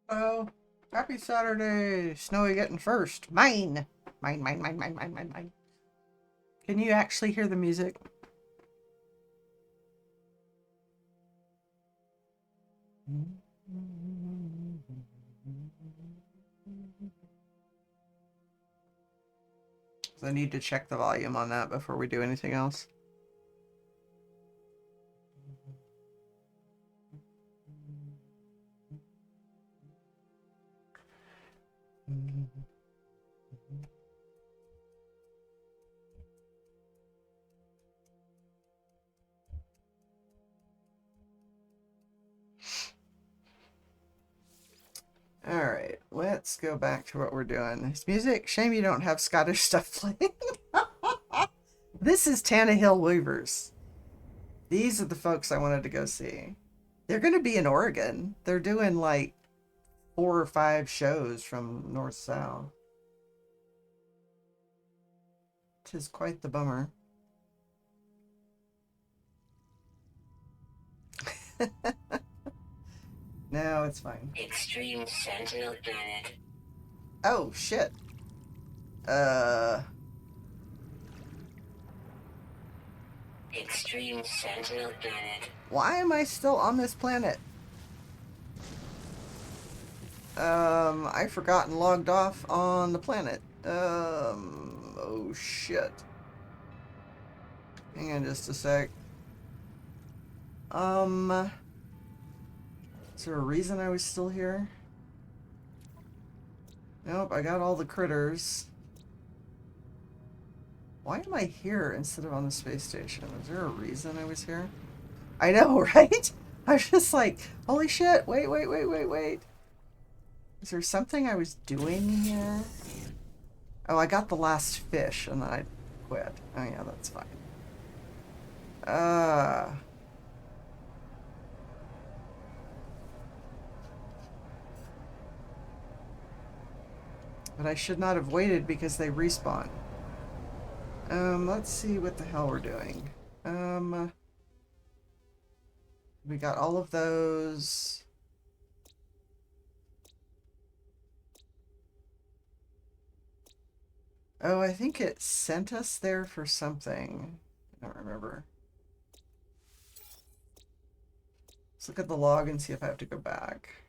Oh, happy Saturday! Snowy getting first. Mine! Mine, mine, mine, mine, mine, mine, mine. Can you actually hear the music? I need to check the volume on that before we do anything else. Alright, let's go back to what we're doing. It's music. Shame you don't have Scottish stuff playing. This is Tannehill Weavers. These are the folks I wanted to go see. They're going to be in Oregon. They're doing like 4 or 5 shows from north south. Tis quite the bummer. No, it's fine. Extreme Sentinel Unit. Oh, shit. Extreme Sentinel Unit. Why am I still on this planet? I forgot and logged off on the planet. Oh shit. Hang on just a sec. Is there a reason I was still here? Nope, I got all the critters. Why am I here instead of on the space station? Is there a reason I was here? I know, right? I was just like, holy shit, wait. Is there something I was doing here? Oh, I got the last fish and then I quit. Oh yeah, that's fine. But I should not have waited because they respawn. Let's see what the hell we're doing. We got all of those. Oh, I think it sent us there for something. I don't remember. Let's look at the log and see if I have to go back.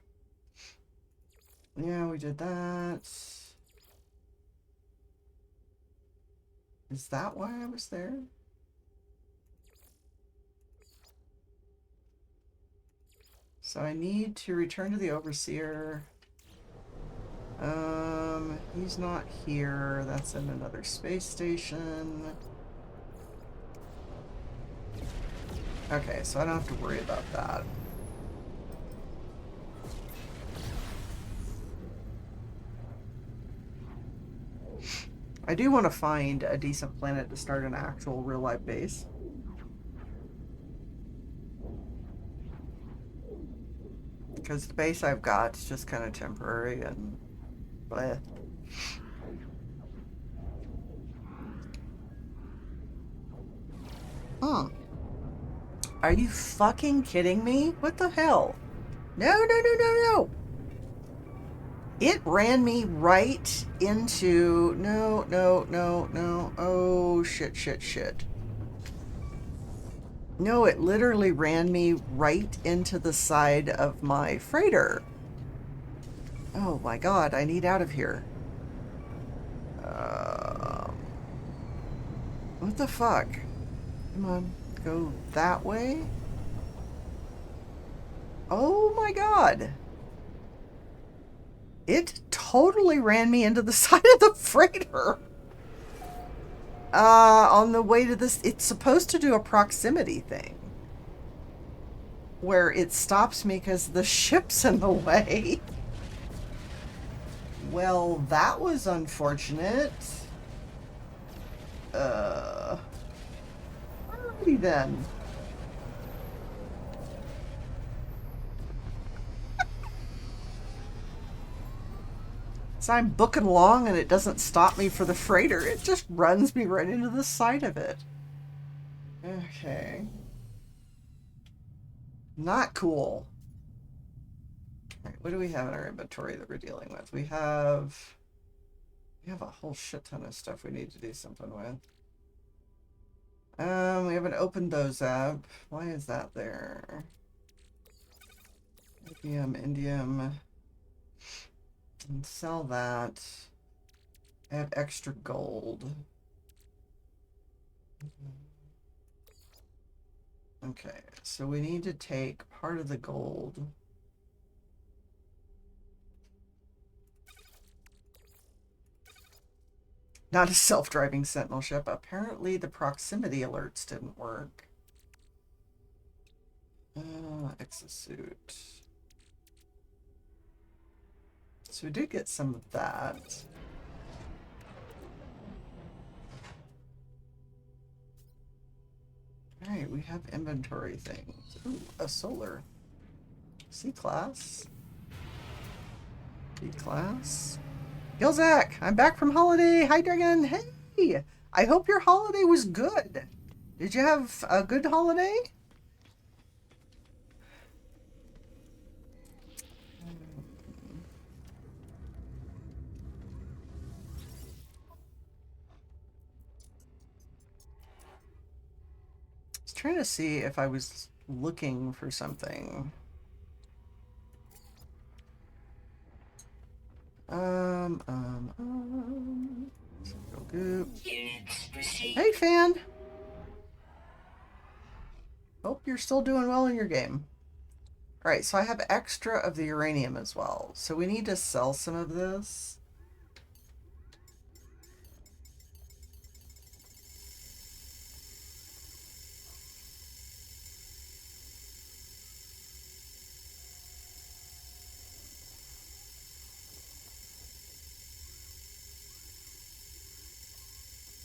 Yeah, we did that. Is that why I was there? So I need to return to the Overseer. He's not here. That's in another space station. Okay, so I don't have to worry about that. I do want to find a decent planet to start an actual real-life base. Because the base I've got is just kind of temporary and bleh. Are you fucking kidding me? What the hell? No. It ran me right into... No. Oh, shit. No, it literally ran me right into the side of my freighter. Oh my god, I need out of here. What the fuck? Come on, go that way? Oh my god. It totally ran me into the side of the freighter. On the way to this, it's supposed to do a proximity thing. Where it stops me because the ship's in the way. Well, that was unfortunate. Alrighty then. So I'm booking along and it doesn't stop me for the freighter. It just runs me right into the side of it. Okay. Not cool. All right, what do we have in our inventory that we're dealing with? We have a whole shit ton of stuff we need to do something with. We haven't opened those up. Why is that there? Indium. And sell that. I have extra gold. Okay, so we need to take part of the gold. Not a self-driving sentinel ship. Apparently the proximity alerts didn't work. Exosuit. So we did get some of that. Alright, we have inventory things. Ooh, a solar. C-class. B-class. Gilzak, I'm back from holiday. Hi, Dragon. Hey! I hope your holiday was good. Did you have a good holiday? I was trying to see if I was looking for something. Goop. Hey, fan. Hope you're still doing well in your game. Alright, so I have extra of the uranium as well. So we need to sell some of this.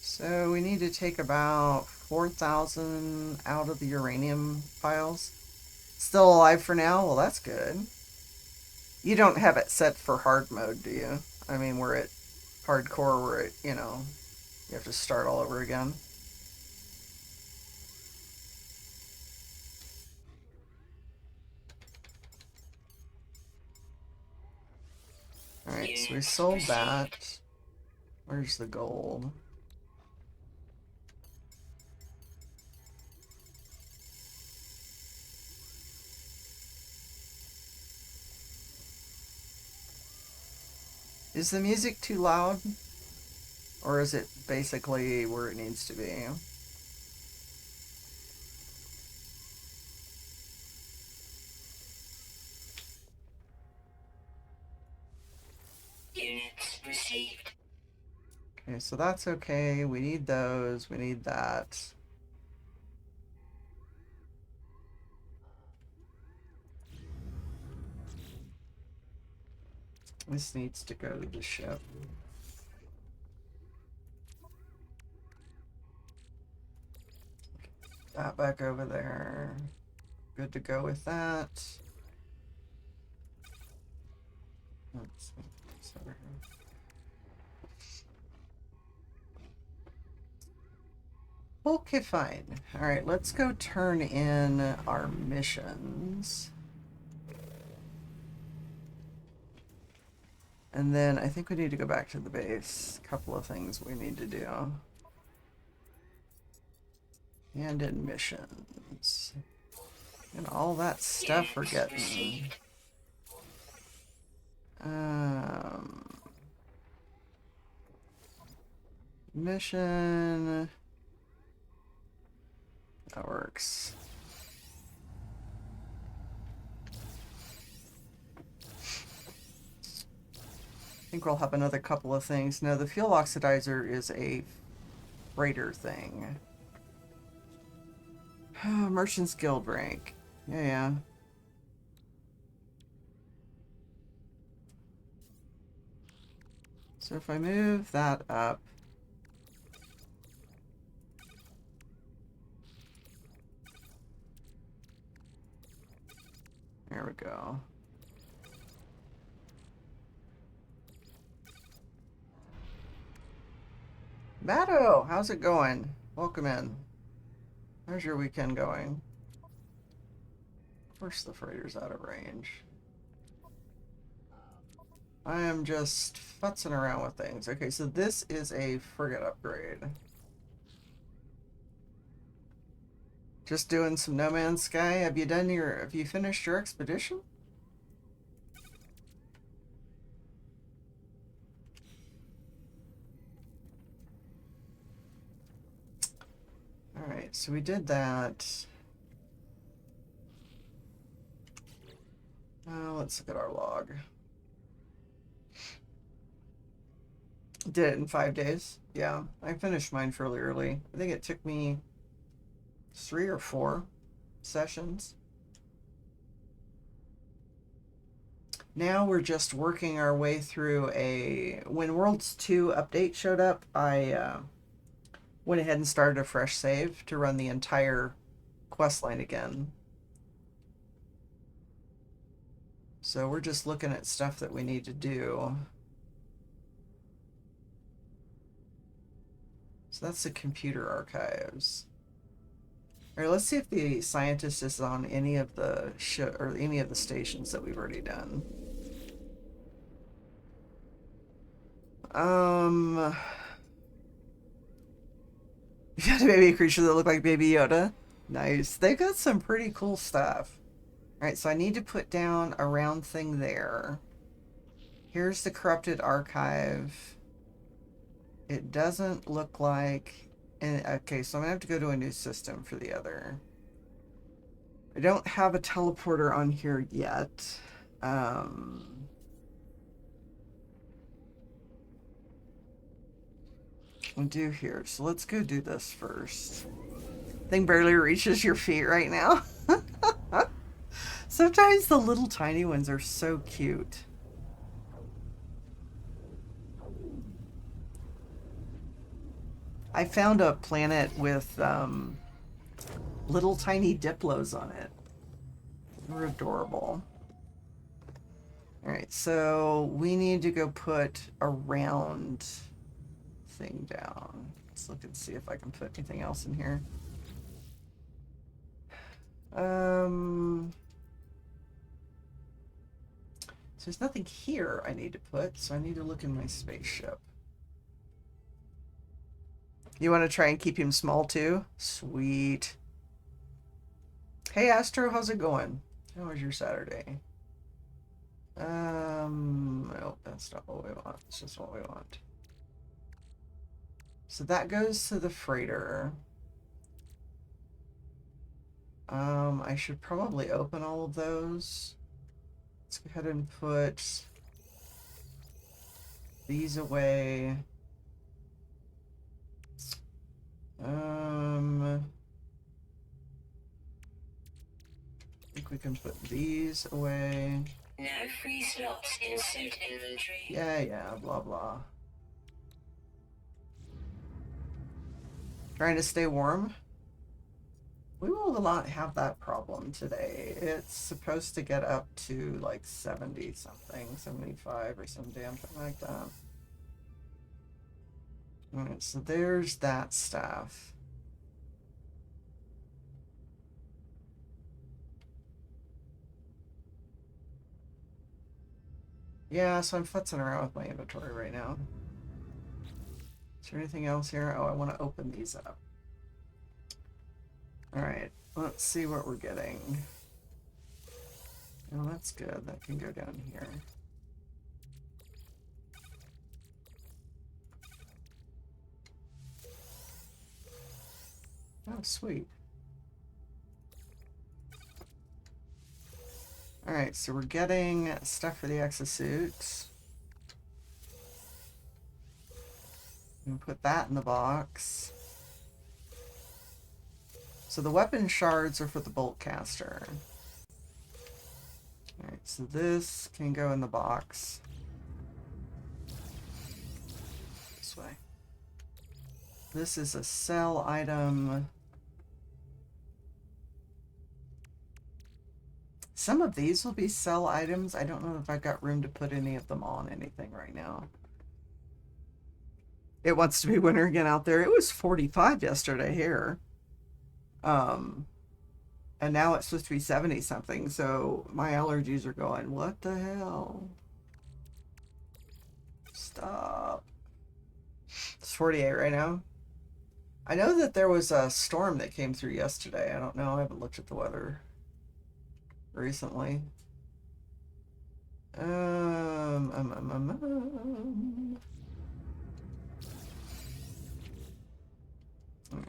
So we need to take about 4,000 out of the uranium piles. Still alive for now? Well, that's good. You don't have it set for hard mode, do you? I mean, we're at hardcore where it, you know, you have to start all over again. Alright, so we sold that. Where's the gold? Is the music too loud? Or is it basically where it needs to be? Units received. Okay, so that's okay. We need those. We need that. This needs to go to the ship. That back over there. Good to go with that. Let's see. Sorry. Okay, fine. All right, let's go turn in our missions. And then I think we need to go back to the base. A couple of things we need to do. And in missions. And all that stuff we're getting. Mission. That works. I think we'll have another couple of things. No, the fuel oxidizer is a freighter thing. Merchant's Guild rank. Yeah. So if I move that up. There we go. Matto, how's it going? Welcome in. How's your weekend going? Of course the freighter's out of range. I am just futzing around with things. Okay, so this is a frigate upgrade. Just doing some No Man's Sky. Have you finished your expedition? Alright, so we did that. Let's look at our log. Did it in 5 days. Yeah, I finished mine fairly early. I think it took me 3 or 4 sessions. Now we're just working our way through when Worlds 2 update showed up, I went ahead and started a fresh save to run the entire quest line again. So we're just looking at stuff that we need to do. So that's the computer archives. All right, let's see if the scientist is on any of the any of the stations that we've already done. You got a baby creature that look like Baby Yoda. Nice. They got some pretty cool stuff. All right, so I need to put down a round thing there. Here's the corrupted archive. It doesn't look like... okay, so I'm going to have to go to a new system for the other. I don't have a teleporter on here yet. I'll do here. So let's go do this first. Thing barely reaches your feet right now. Sometimes the little tiny ones are so cute. I found a planet with little tiny Diplos on it. They're adorable. Alright, so we need to go put a round thing down. Let's look and see if I can put anything else in here. So there's nothing here I need to put, so I need to look in my spaceship. You want to try and keep him small too? Sweet. Hey Astro, how's it going? How was your Saturday? Nope, that's not what we want. It's just what we want. So that goes to the freighter. I should probably open all of those. Let's go ahead and put these away. I think we can put these away. No free slots in suit inventory. Yeah, blah blah. Trying to stay warm. We will not have that problem today. It's supposed to get up to like 70 something, 75 or some damn thing like that. Alright, so there's that stuff. Yeah, so I'm futzing around with my inventory right now. Is there anything else here? Oh, I want to open these up. Alright, let's see what we're getting. Oh, that's good. That can go down here. Oh, sweet. Alright, so we're getting stuff for the exosuit. And put that in the box. So the weapon shards are for the bolt caster. Alright, so this can go in the box. This way. This is a sell item. Some of these will be sell items. I don't know if I've got room to put any of them on anything right now. It wants to be winter again out there. It was 45 yesterday here. And now it's supposed to be 70 something, so my allergies are going, what the hell? Stop. It's 48 right now. I know that there was a storm that came through yesterday. I don't know. I haven't looked at the weather recently. Alright,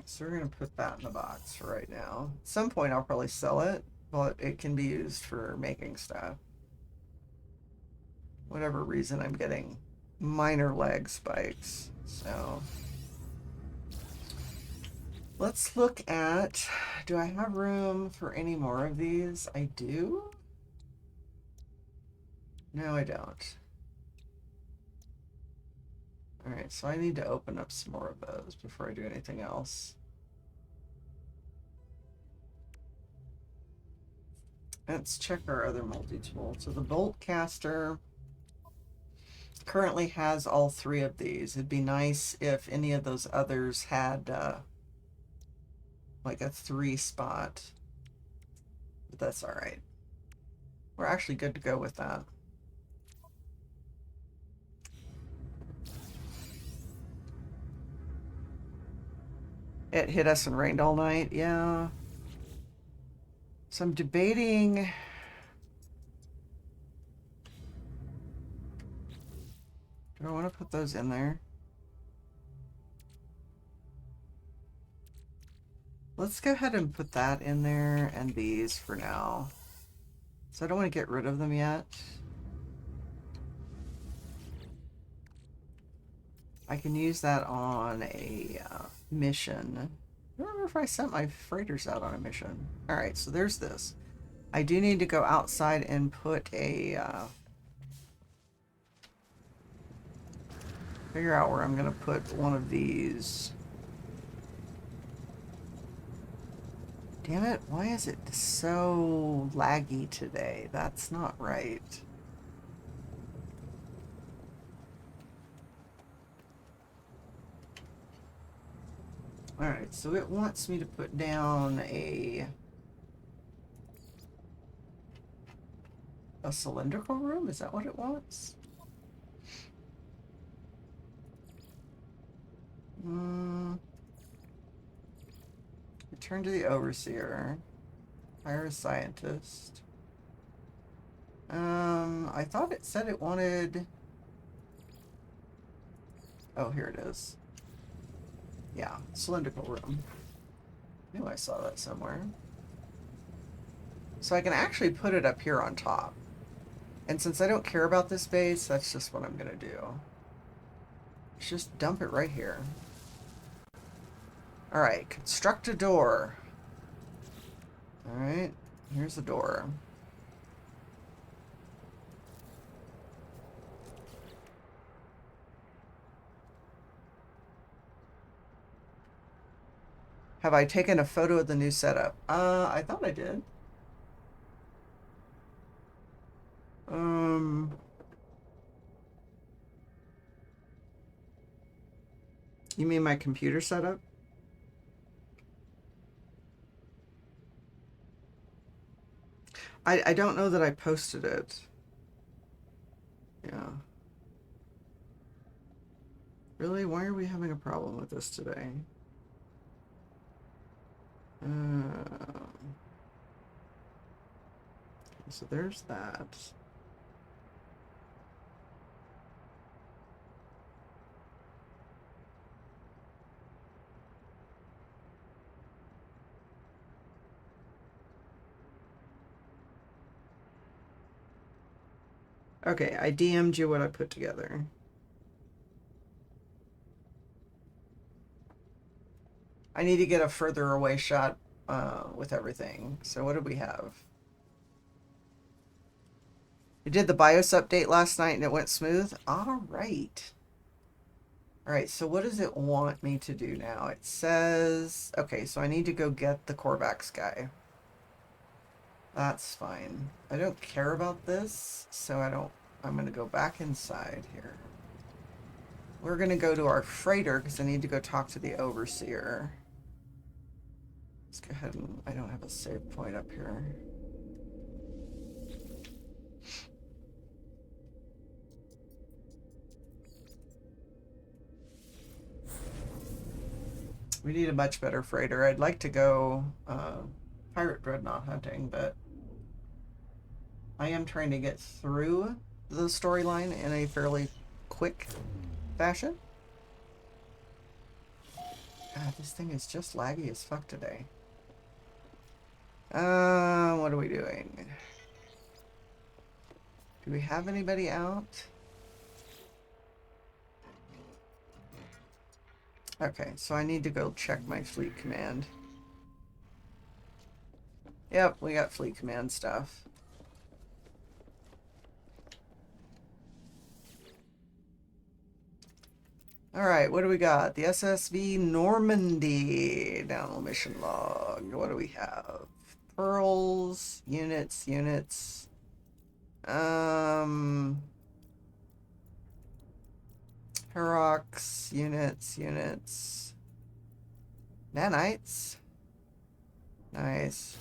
so we're gonna put that in the box for right now. At some point I'll probably sell it, but it can be used for making stuff. Whatever reason I'm getting minor lag spikes, so let's look at, do I have room for any more of these? I do? No, I don't. Alright, so I need to open up some more of those before I do anything else. Let's check our other multi-tool. So the bolt caster currently has all three of these. It'd be nice if any of those others had like a 3 spot, but that's all right. We're actually good to go with that. It hit us and rained all night. Yeah. So I'm debating. Do I want to put those in there? Let's go ahead and put that in there and these for now. So I don't want to get rid of them yet. I can use that on a mission. I don't remember if I sent my freighters out on a mission. All right, so there's this. I do need to go outside and put a figure out where I'm gonna put one of these. Damn it, why is it so laggy today? That's not right. Alright, so it wants me to put down a cylindrical room? Is that what it wants? Return to the overseer. Hire a scientist. I thought it said it wanted... Oh, here it is. Yeah, cylindrical room. I knew I saw that somewhere. So I can actually put it up here on top. And since I don't care about this base, that's just what I'm gonna do. Let's just dump it right here. Alright, construct a door. Alright, here's the door. Have I taken a photo of the new setup? I thought I did. You mean my computer setup? I don't know that I posted it. Yeah. Really? Why are we having a problem with this today? So there's that. Okay, I DM'd you what I put together. I need to get a further away shot with everything. So what do we have? We did the BIOS update last night and it went smooth. All right. All right, so what does it want me to do now? It says, okay, so I need to go get the Korvax guy. That's fine. I don't care about this, so I'm gonna go back inside here. We're gonna go to our freighter because I need to go talk to the overseer. Let's go ahead and, I don't have a save point up here. We need a much better freighter. I'd like to go pirate dreadnought hunting, but I am trying to get through the storyline in a fairly quick fashion. God, this thing is just laggy as fuck today. What are we doing? Do we have anybody out? Okay, so I need to go check my fleet command. Yep, we got fleet command stuff. Alright, what do we got? The SSV Normandy. Download mission log. What do we have? Pearls, units. Herox, units. Nanites. Nice.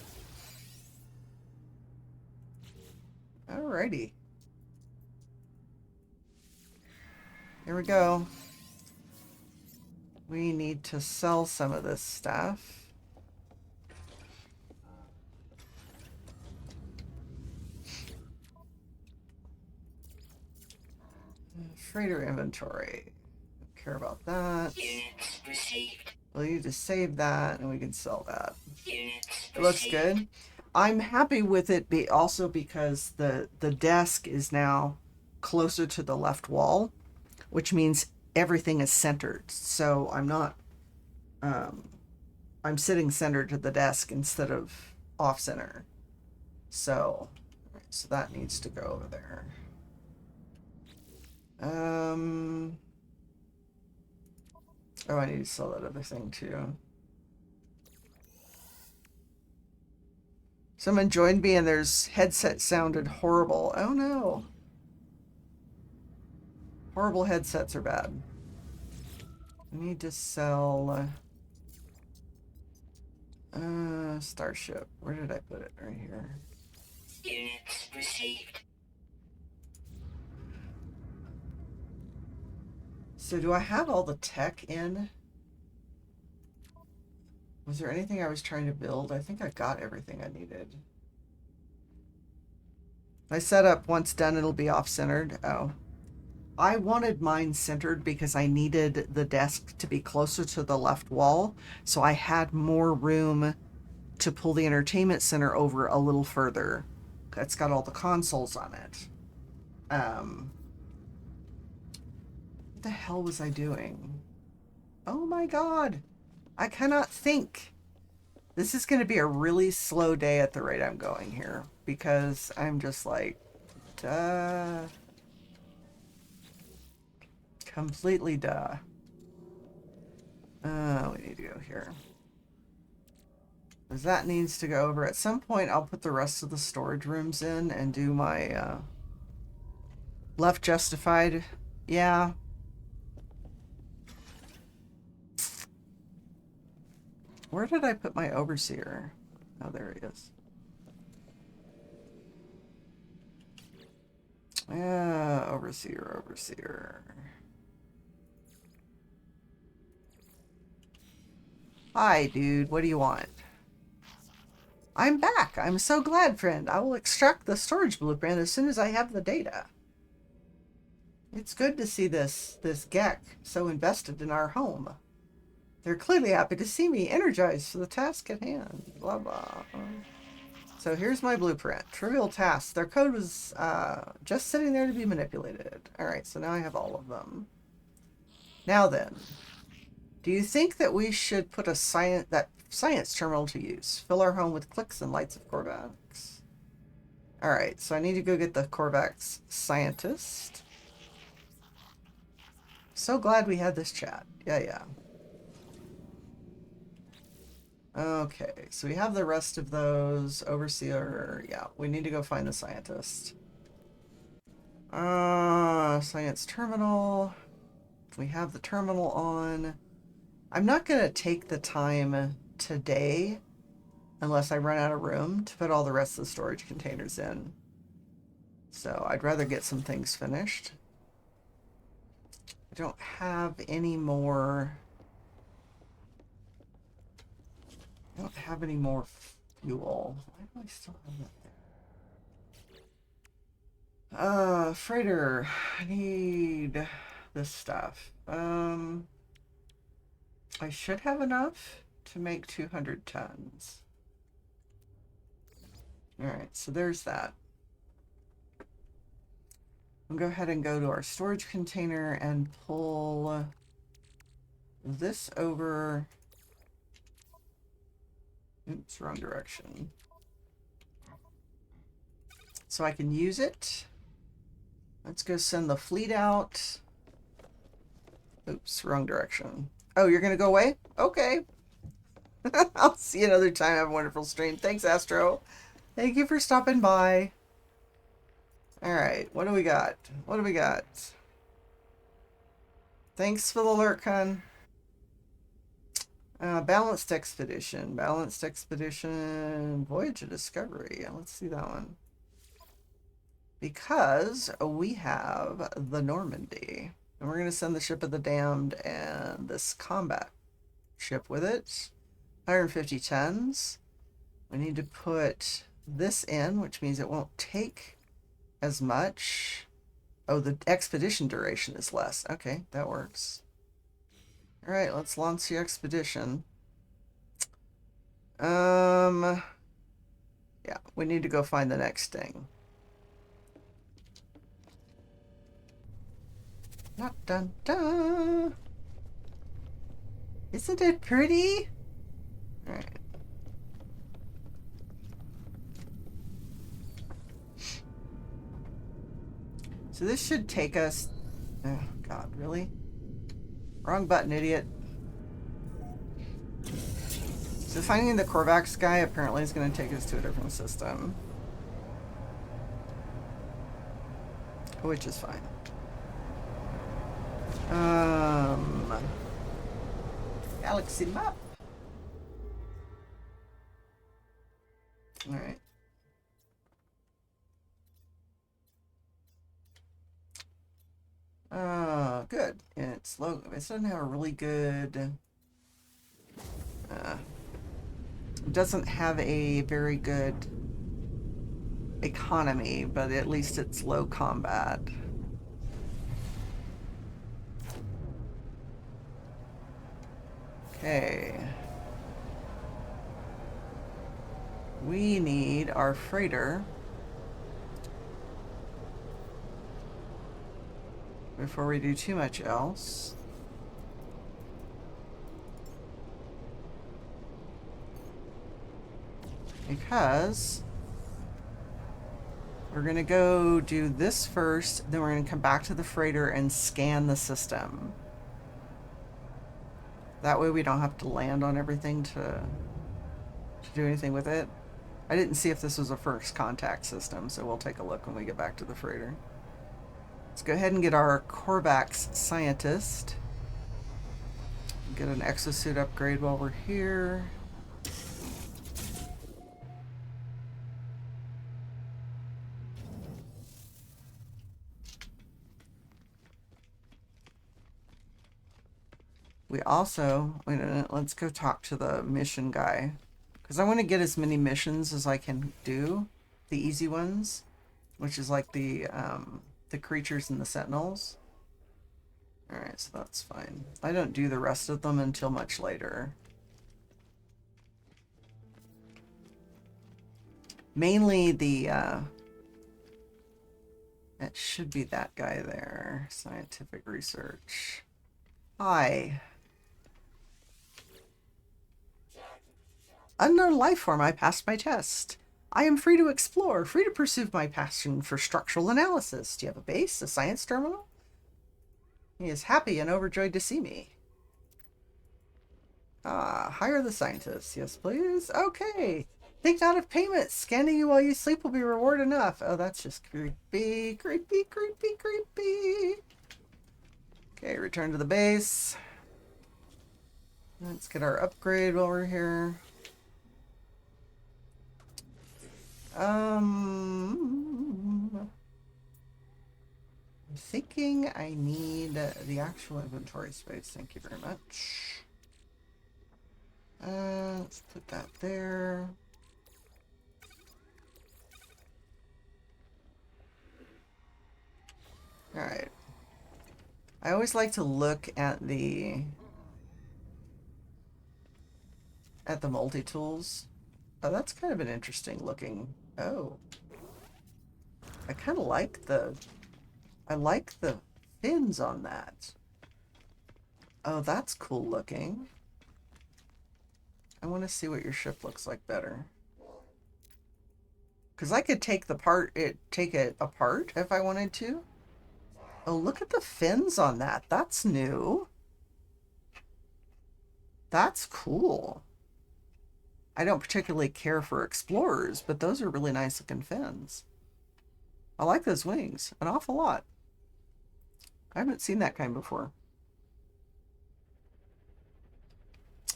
Alrighty. Here we go. We need to sell some of this stuff. Freighter inventory. Don't care about that. Units received. We'll need to save that and we can sell that. Units It looks received. good. I'm happy with it also because the desk is now closer to the left wall, which means everything is centered. So I'm not I'm sitting centered to the desk instead of off center. So that needs to go over there. Oh, I need to sell that other thing too. Someone joined me and their headset sounded horrible. Oh no. Horrible headsets are bad. I need to sell Starship. Where did I put it? Right here. Units received. So do I have all the tech in? Was there anything I was trying to build? I think I got everything I needed. My setup, once done, it'll be off-centered. Oh. I wanted mine centered because I needed the desk to be closer to the left wall, so I had more room to pull the entertainment center over a little further. It's got all the consoles on it. What the hell was I doing? Oh my god! I cannot think. This is going to be a really slow day at the rate I'm going here, because I'm just like, duh. Completely duh. We need to go here. Because that needs to go over. At some point, I'll put the rest of the storage rooms in and do my left justified. Yeah. Where did I put my overseer? Oh, there he is. Yeah, overseer. Hi, dude. What do you want? I'm back. I'm so glad, friend. I will extract the storage blueprint as soon as I have the data. It's good to see this Gek so invested in our home. They're clearly happy to see me energized for the task at hand. Blah, blah. So here's my blueprint. Trivial tasks. Their code was just sitting there to be manipulated. Alright, so now I have all of them. Now then, do you think that we should put a science terminal to use? Fill our home with clicks and lights of Korvax. Alright, so I need to go get the Korvax scientist. So glad we had this chat. Yeah. Okay, so we have the rest of those. Overseer, yeah, we need to go find the scientist. Science terminal. We have the terminal on. I'm not gonna take the time today, unless I run out of room, to put all the rest of the storage containers in. So I'd rather get some things finished. I don't have any more I don't have any more fuel. Why do I still have that there? Freighter. I need this stuff. I should have enough to make 200 tons. Alright, so there's that. We'll go ahead and go to our storage container and pull this over. Oops, wrong direction. So I can use it. Let's go send the fleet out. Oops, wrong direction. Oh, you're gonna go away? Okay. I'll see you another time. Have a wonderful stream. Thanks, Astro. Thank you for stopping by. Alright, what do we got? What do we got? Thanks for the alert, Kun. Balanced Expedition. Balanced Expedition. Voyage of Discovery. Yeah, let's see that one. Because we have the Normandy. And we're going to send the Ship of the Damned and this combat ship with it. 150 tons. We need to put this in, which means it won't take as much. Oh, the expedition duration is less. Okay, that works. All right, let's launch the expedition. Yeah, we need to go find the next thing. Dun, dun, dun. Isn't it pretty? All right. So this should take us... Oh, God, really? Wrong button, idiot. So finding the Korvax guy apparently is going to take us to a different system. Which is fine. Galaxy map. Alright. Good. It's low. It doesn't have a really good... it doesn't have a very good economy, but at least it's low combat. Okay. We need our freighter before we do too much else. Because we're going to go do this first, then we're going to come back to the freighter and scan the system. That way we don't have to land on everything to do anything with it. I didn't see if this was a first contact system, so we'll take a look when we get back to the freighter. Let's go ahead and get our Korvax scientist. Get an exosuit upgrade while we're here. We also, wait a minute, let's go talk to the mission guy. Because I want to get as many missions as I can do. The easy ones. Which is like the creatures and the sentinels. Alright, so that's fine. I don't do the rest of them until much later. Mainly the, it should be that guy there. Scientific research. Hi. Unknown life form, I passed my test. I am free to explore, free to pursue my passion for structural analysis. Do you have a base, a science terminal? He is happy and overjoyed to see me. Hire the scientist. Yes, please. Okay. Think not of payment. Scanning you while you sleep will be reward enough. Oh, that's just creepy, creepy, creepy, creepy. Okay, return to the base. Let's get our upgrade while we're here. I'm thinking I need the actual inventory space. Thank you very much. Let's put that there. Alright. I always like to look at the multi-tools. Oh, that's kind of an interesting looking. Oh. I kind of like the fins on that. Oh, that's cool looking. I want to see what your ship looks like better. Because I could take it apart if I wanted to. Oh, look at the fins on that. That's new. That's cool. I don't particularly care for explorers, but those are really nice looking fins. I like those wings an awful lot. I haven't seen that kind before.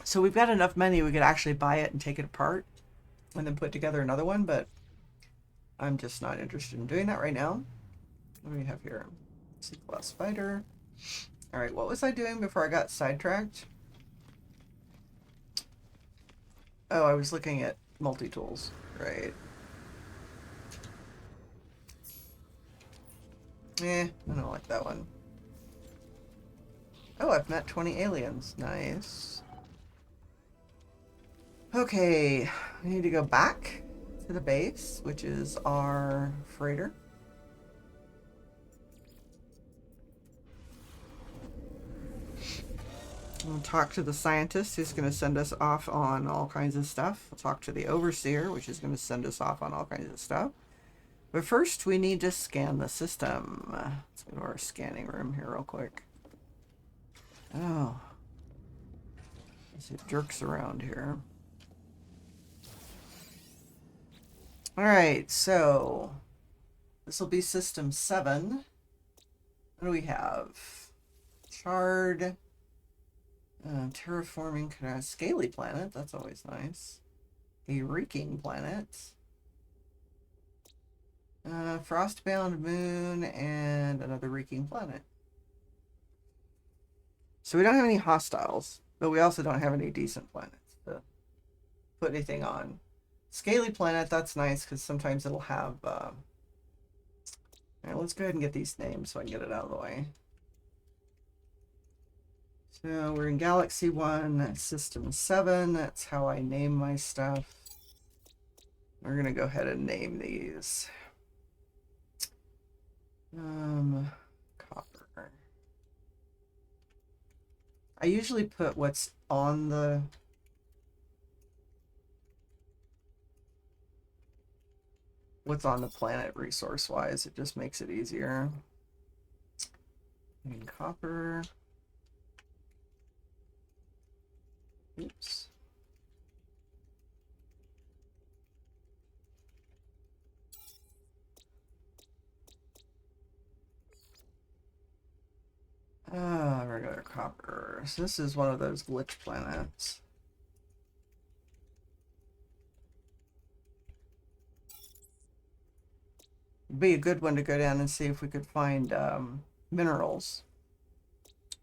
So we've got enough money we could actually buy it and take it apart and then put together another one, but I'm just not interested in doing that right now. What do we have here? C-class fighter. All right, what was I doing before I got sidetracked? Oh, I was looking at multi-tools, right? I don't like that one. Oh, I've met 20 aliens. Nice. Okay, we need to go back to the base, which is our freighter. We'll talk to the scientist who's going to send us off on all kinds of stuff. We'll talk to the overseer, which is going to send us off on all kinds of stuff. But first, we need to scan the system. Let's go to our scanning room here real quick. Oh. It jerks around here. Alright, so this will be system 7. What do we have? Charred. Terraforming scaly planet. That's always nice. A reeking planet. Frostbound moon and another reeking planet. So we don't have any hostiles, but we also don't have any decent planets to put anything on. Scaly planet, that's nice because sometimes it'll have. Alright, let's go ahead and get these names so I can get it out of the way. So we're in Galaxy 1, System 7. That's how I name my stuff. We're going to go ahead and name these. Copper. I usually put what's on the... planet resource-wise. It just makes it easier. And copper... Oops. Regular copper. So this is one of those glitch planets. Be a good one to go down and see if we could find minerals.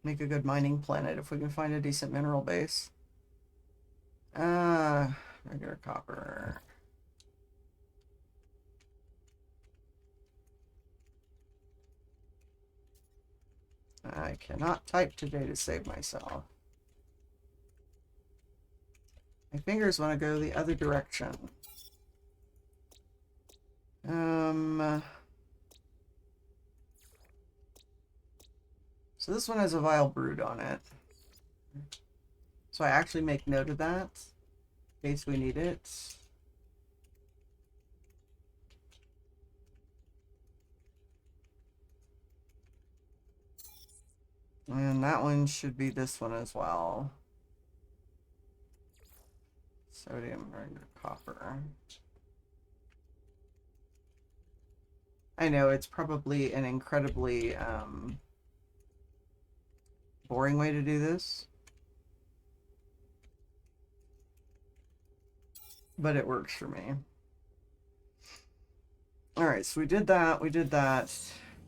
Make a good mining planet if we can find a decent mineral base. Regular copper. I cannot type today to save myself. My fingers want to go the other direction. So this one has a vile brood on it. So I actually make note of that in case we need it. And that one should be this one as well. Sodium or copper. I know it's probably an incredibly boring way to do this, but it works for me. All right, so we did that.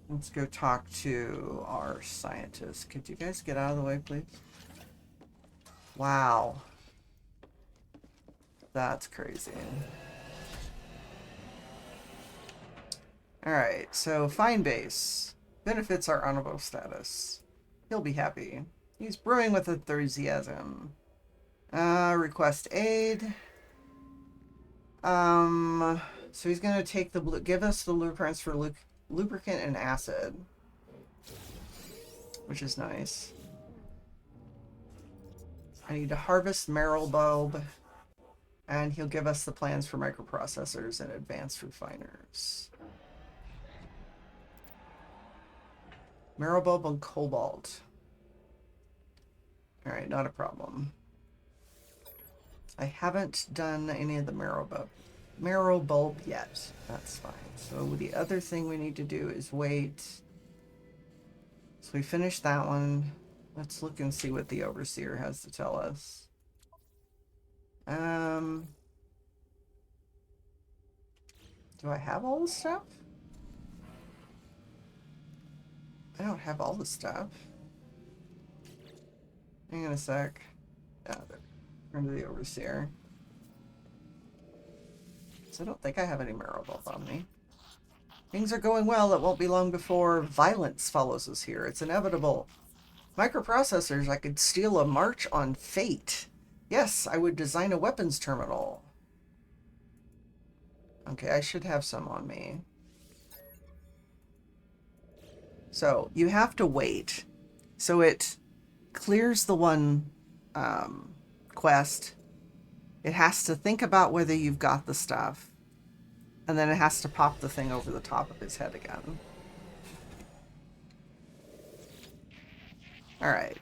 Let's go talk to our scientist. Could you guys get out of the way, please? Wow. That's crazy. Alright, so fine base. Benefits our honorable status. He'll be happy. He's brewing with enthusiasm. Request aid. So he's gonna take the give us the blueprints for lubricant and acid, which is nice. I need to harvest marrow bulb, and he'll give us the plans for microprocessors and advanced refiners. Marrow bulb and cobalt. All right, not a problem. I haven't done any of the marrow bulb yet. That's fine. So the other thing we need to do is wait. So we finished that one. Let's look and see what the overseer has to tell us. Do I have all the stuff? I don't have all the stuff. Hang on a sec. Turn to the overseer. So I don't think I have any marrow bulb on me. Things are going well. It won't be long before violence follows us here. It's inevitable. Microprocessors, I could steal a march on fate. Yes, I would design a weapons terminal. Okay, I should have some on me. So you have to wait. So it clears the one quest. It has to think about whether you've got the stuff. And then it has to pop the thing over the top of his head again. Alright.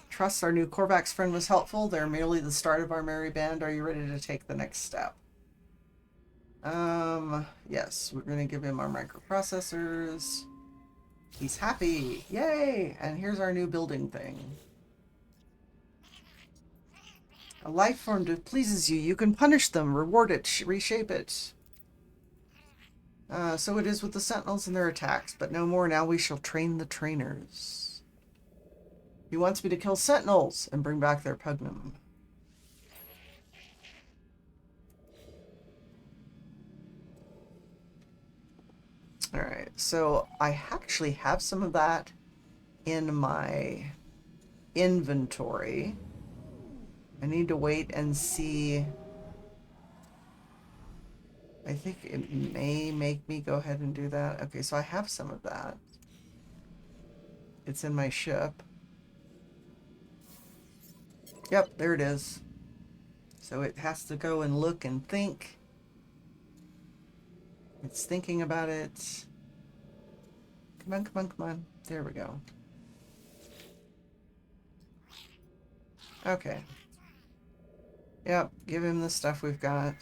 Trust our new Korvax friend was helpful. They're merely the start of our merry band. Are you ready to take the next step? Yes, we're going to give him our microprocessors. He's happy. Yay! And here's our new building thing. A life form that pleases you. You can punish them, reward it, reshape it. So it is with the Sentinels and their attacks, but no more. Now we shall train the trainers. He wants me to kill Sentinels and bring back their pugnum. Alright, so I actually have some of that in my inventory. I need to wait and see. I think it may make me go ahead and do that. Okay, so I have some of that. It's in my ship. Yep, there it is. So it has to go and look and think. It's thinking about it. Come on, come on, come on. There we go. Okay. Yep, give him the stuff we've got.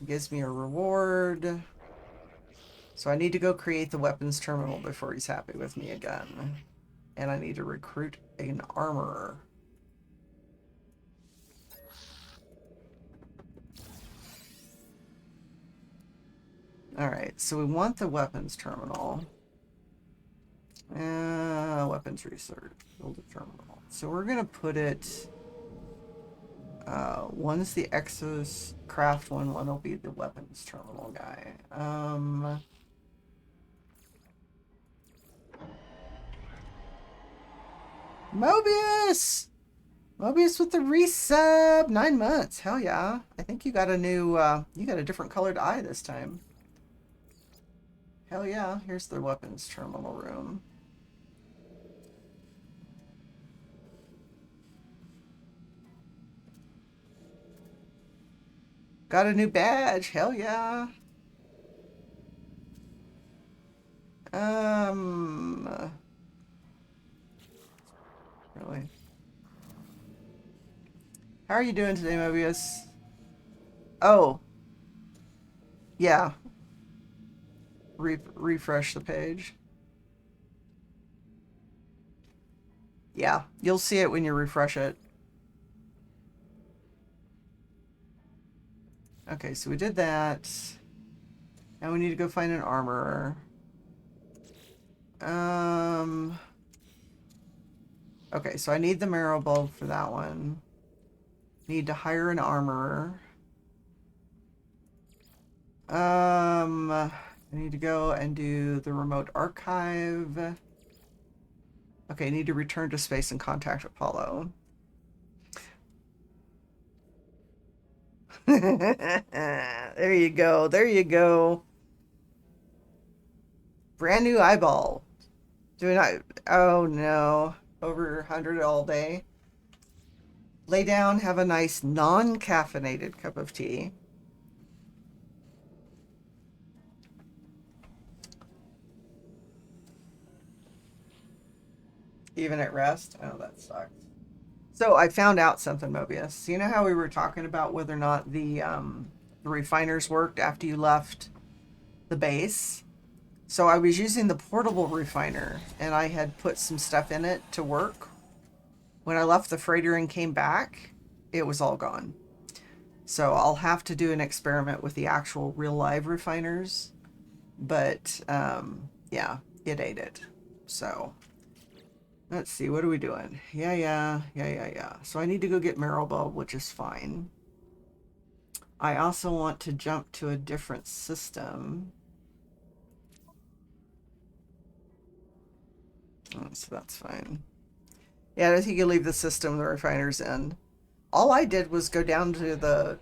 Gives me a reward. So I need to go create the weapons terminal before he's happy with me again. And I need to recruit an armorer. Alright, so we want the weapons terminal. Weapons research. Build a terminal. So we're going to put it... one's the Exos craft one will be the weapons terminal guy. Mobius! Mobius with the resub! 9 months. Hell yeah. I think you got a new, you got a different colored eye this time. Hell yeah. Here's the weapons terminal room. Got a new badge. Hell yeah. Really? How are you doing today, Mobius? Oh. Yeah. Refresh the page. Yeah, you'll see it when you refresh it. Okay, so we did that. Now we need to go find an armorer. Okay, so I need the marrow bulb for that one. Need to hire an armorer. I need to go and do the remote archive. Okay, need to return to space and contact Apollo. There you go. There you go. Brand new eyeball. Doing I oh no. Over 100 all day. Lay down, have a nice non-caffeinated cup of tea. Even at rest? Oh, that sucks. So I found out something, Mobius. You know how we were talking about whether or not the refiners worked after you left the base? So I was using the portable refiner, and I had put some stuff in it to work. When I left the freighter and came back, it was all gone. So I'll have to do an experiment with the actual real live refiners. But yeah, it ate it. So let's see, what are we doing? Yeah. So I need to go get Marrowbulb, which is fine. I also want to jump to a different system. Oh, so that's fine. Yeah, I think you leave the system the refiner's in. All I did was go down to the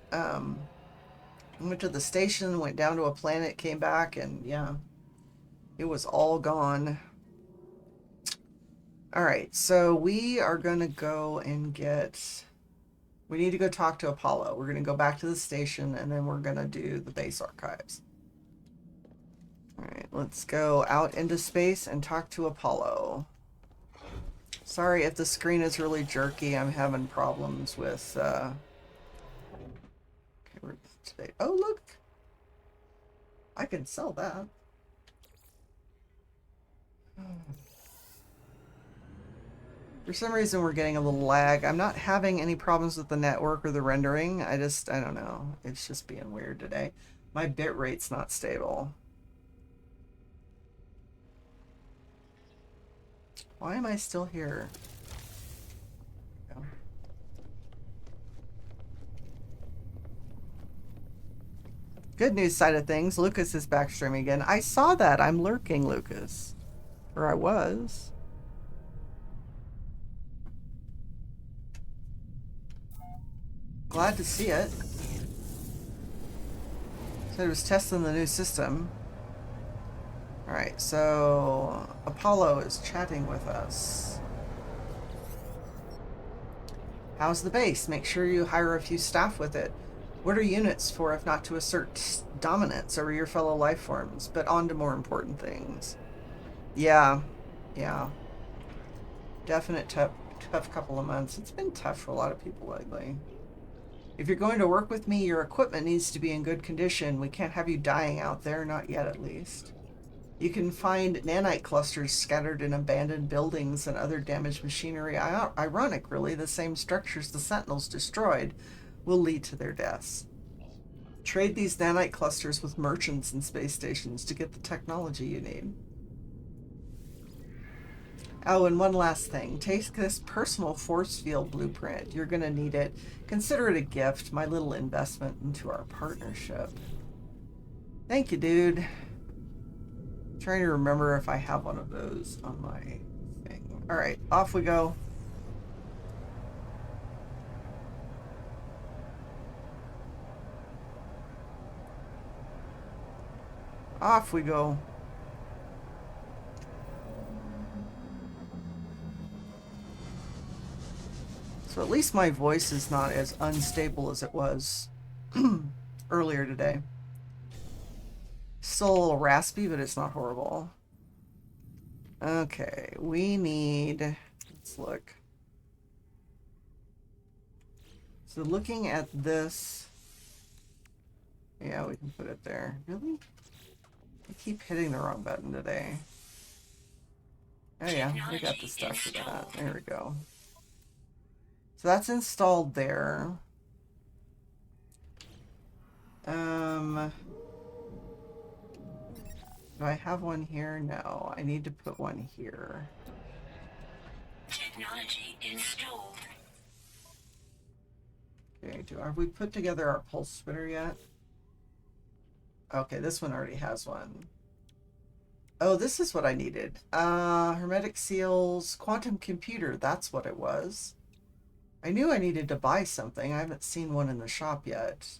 went to the station, went down to a planet, came back, and yeah, it was all gone. All right, so we are gonna go and get. We need to go talk to Apollo. We're gonna go back to the station, and then we're gonna do the base archives. All right, let's go out into space and talk to Apollo. Sorry if the screen is really jerky. I'm having problems with. Okay, we're today. Oh look, I can sell that. For some reason, we're getting a little lag. I'm not having any problems with the network or the rendering. I don't know. It's just being weird today. My bit rate's not stable. Why am I still here? Good news side of things, Lucas is back streaming again. I saw that. I'm lurking, Lucas. Or I was. Glad to see it. Said it was testing the new system. Alright, so Apollo is chatting with us. How's the base? Make sure you hire a few staff with it. What are units for if not to assert dominance over your fellow life forms, but on to more important things? Yeah. Definite tough couple of months. It's been tough for a lot of people lately. If you're going to work with me, your equipment needs to be in good condition. We can't have you dying out there, not yet at least. You can find nanite clusters scattered in abandoned buildings and other damaged machinery. Ironic, really, the same structures the Sentinels destroyed will lead to their deaths. Trade these nanite clusters with merchants and space stations to get the technology you need. Oh, and one last thing. Take this personal force field blueprint. You're going to need it. Consider it a gift, my little investment into our partnership. Thank you, dude. I'm trying to remember if I have one of those on my thing. All right, off we go. Off we go. So at least my voice is not as unstable as it was earlier today. Still a little raspy, but it's not horrible. Okay, we need... Let's look. So looking at this... Yeah, we can put it there. Really? I keep hitting the wrong button today. Oh yeah, we got the stuff for that. There we go. So that's installed there. Do I have one here? No, I need to put one here. Technology installed. Okay, have we put together our pulse splitter yet? Okay, this one already has one. Oh, this is what I needed. Hermetic seals, quantum computer, that's what it was. I knew I needed to buy something. I haven't seen one in the shop yet.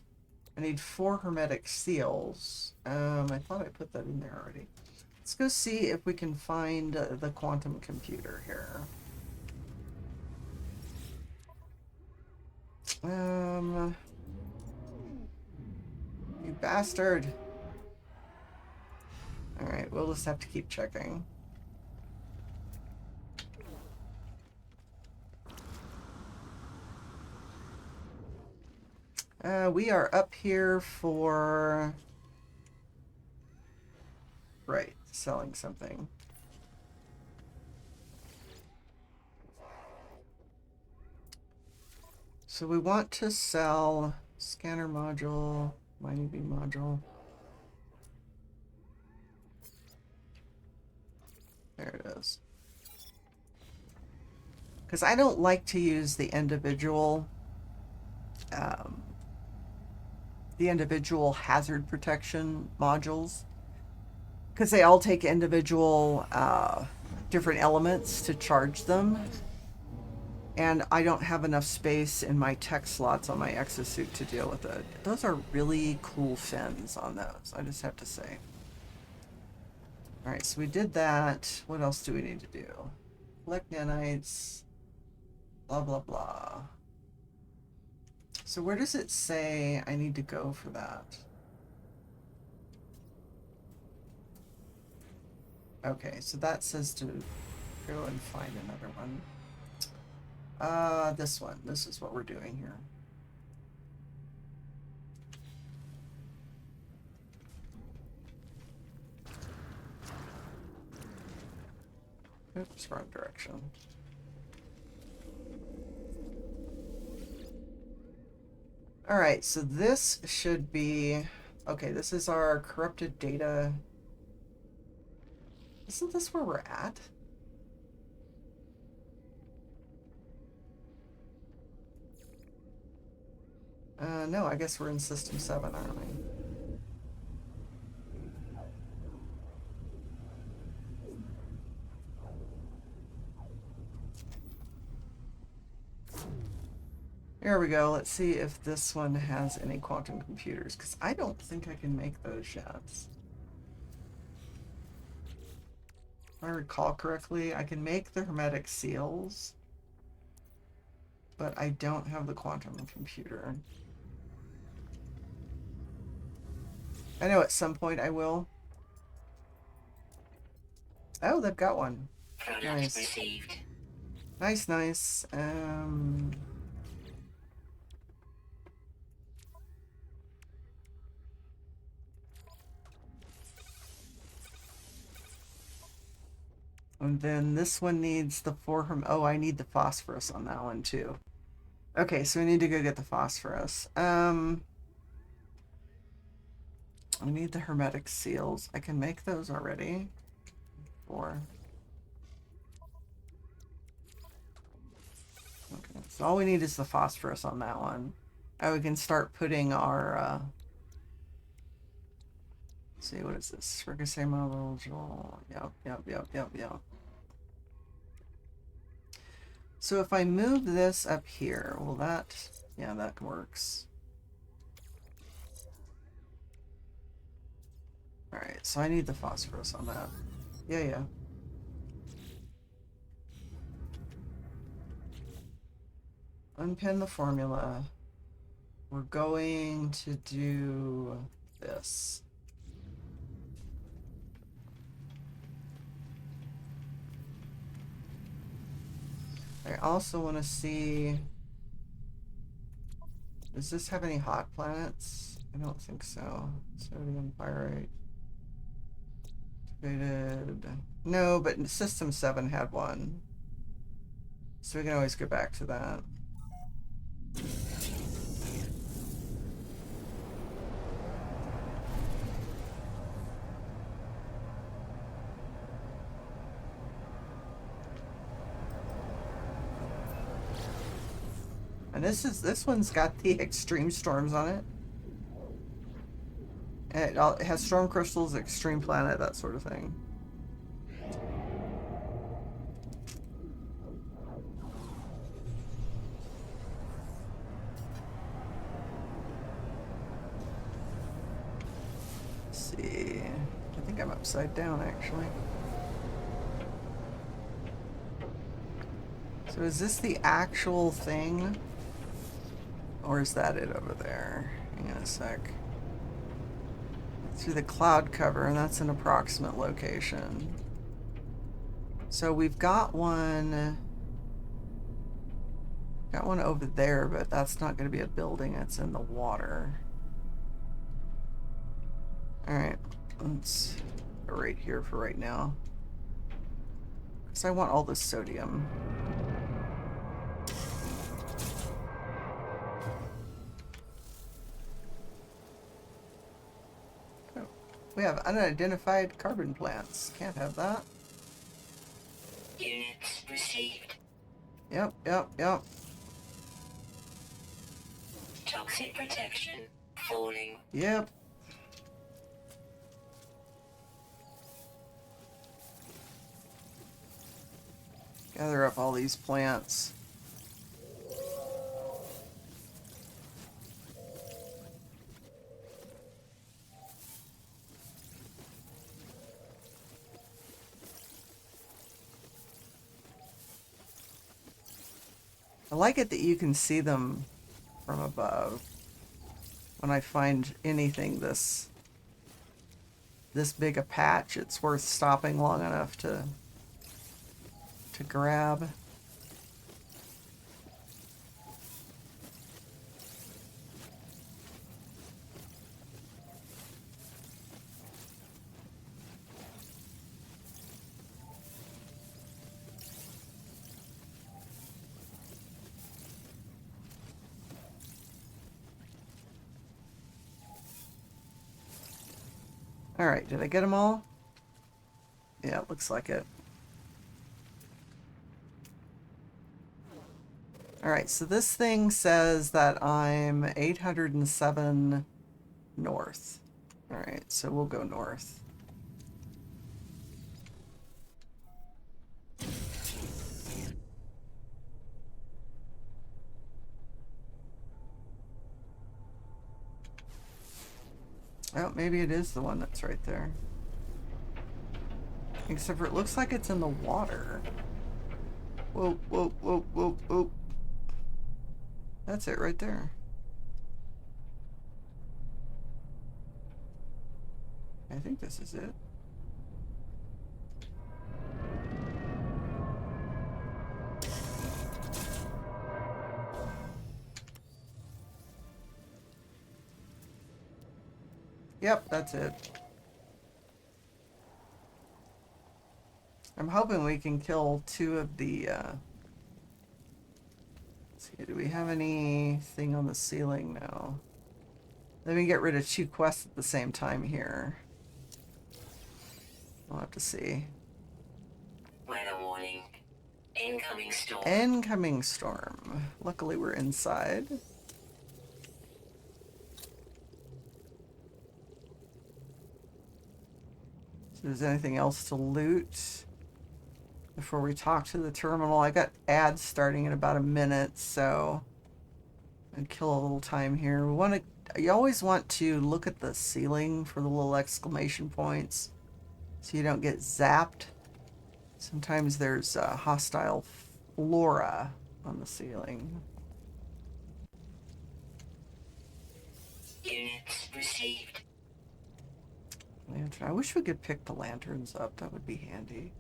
I need 4 hermetic seals. I thought I put that in there already. Let's go see if we can find the quantum computer here. You bastard. Alright, we'll just have to keep checking. We are up here for... Right, selling something. So we want to sell scanner module, mining beam module. There it is. Because I don't like to use the individual hazard protection modules, because they all take individual different elements to charge them, and I don't have enough space in my tech slots on my exosuit to deal with it. Those are really cool fins on those, I just have to say. Alright, so we did that. What else do we need to do? Collect nanites. Blah, blah, blah. So where does it say I need to go for that? Okay, so that says to go and find another one. This one. This is what we're doing here. Oops, wrong direction. Alright, so this should be... Okay, this is our corrupted data. Isn't this where we're at? No, I guess we're in System 7, aren't we? Here we go. Let's see if this one has any quantum computers, because I don't think I can make those yet. If I recall correctly, I can make the hermetic seals, but I don't have the quantum computer. I know at some point I will. Oh, they've got one. Nice. Received. Nice, nice. And then this one needs the 4 oh, I need the phosphorus on that one too. Okay, so we need to go get the phosphorus. I need the hermetic seals. I can make those already. 4. Okay, so all we need is the phosphorus on that one. And we can start putting our, let's see, what is this? Ricochet module. Yep. So if I move this up here, will that, yeah, that works. Alright, so I need the phosphorus on that. Yeah. Unpin the formula. We're going to do this. I also want to see... Does this have any hot planets? I don't think so. Sodium pyrite. No, but System 7 had one. So we can always go back to that. And this one's got the extreme storms on it. And it has storm crystals, extreme planet, that sort of thing. Let's see. I think I'm upside down actually. So is this the actual thing? Or is that it over there? Hang on a sec. Through the cloud cover, and that's an approximate location. So we've got one over there, but that's not going to be a building, it's in the water. Alright, let's go right here for right now. Because I want all this sodium. Oh, we have unidentified carbon plants. Can't have that. Units received. Yep. Toxic protection falling. Yep. Gather up all these plants. I like it that you can see them from above. When I find anything this big a patch, it's worth stopping long enough to grab. Alright, did I get them all? Yeah, it looks like it. Alright, so this thing says that I'm 807 north. Alright, so we'll go north. Oh, maybe it is the one that's right there. Except for it looks like it's in the water. Whoa. That's it right there. I think this is it. Yep, that's it. I'm hoping we can kill two of the, let's see, do we have anything on the ceiling now? Let me get rid of two quests at the same time here. We'll have to see. Weather warning. Incoming storm. Incoming storm. Luckily we're inside. So is there anything else to loot before we talk to the terminal? I got ads starting in about a minute, so I'd kill a little time here. You always want to look at the ceiling for the little exclamation points so you don't get zapped. Sometimes there's hostile flora on the ceiling. Units received. Lantern. I wish we could pick the lanterns up. That would be handy.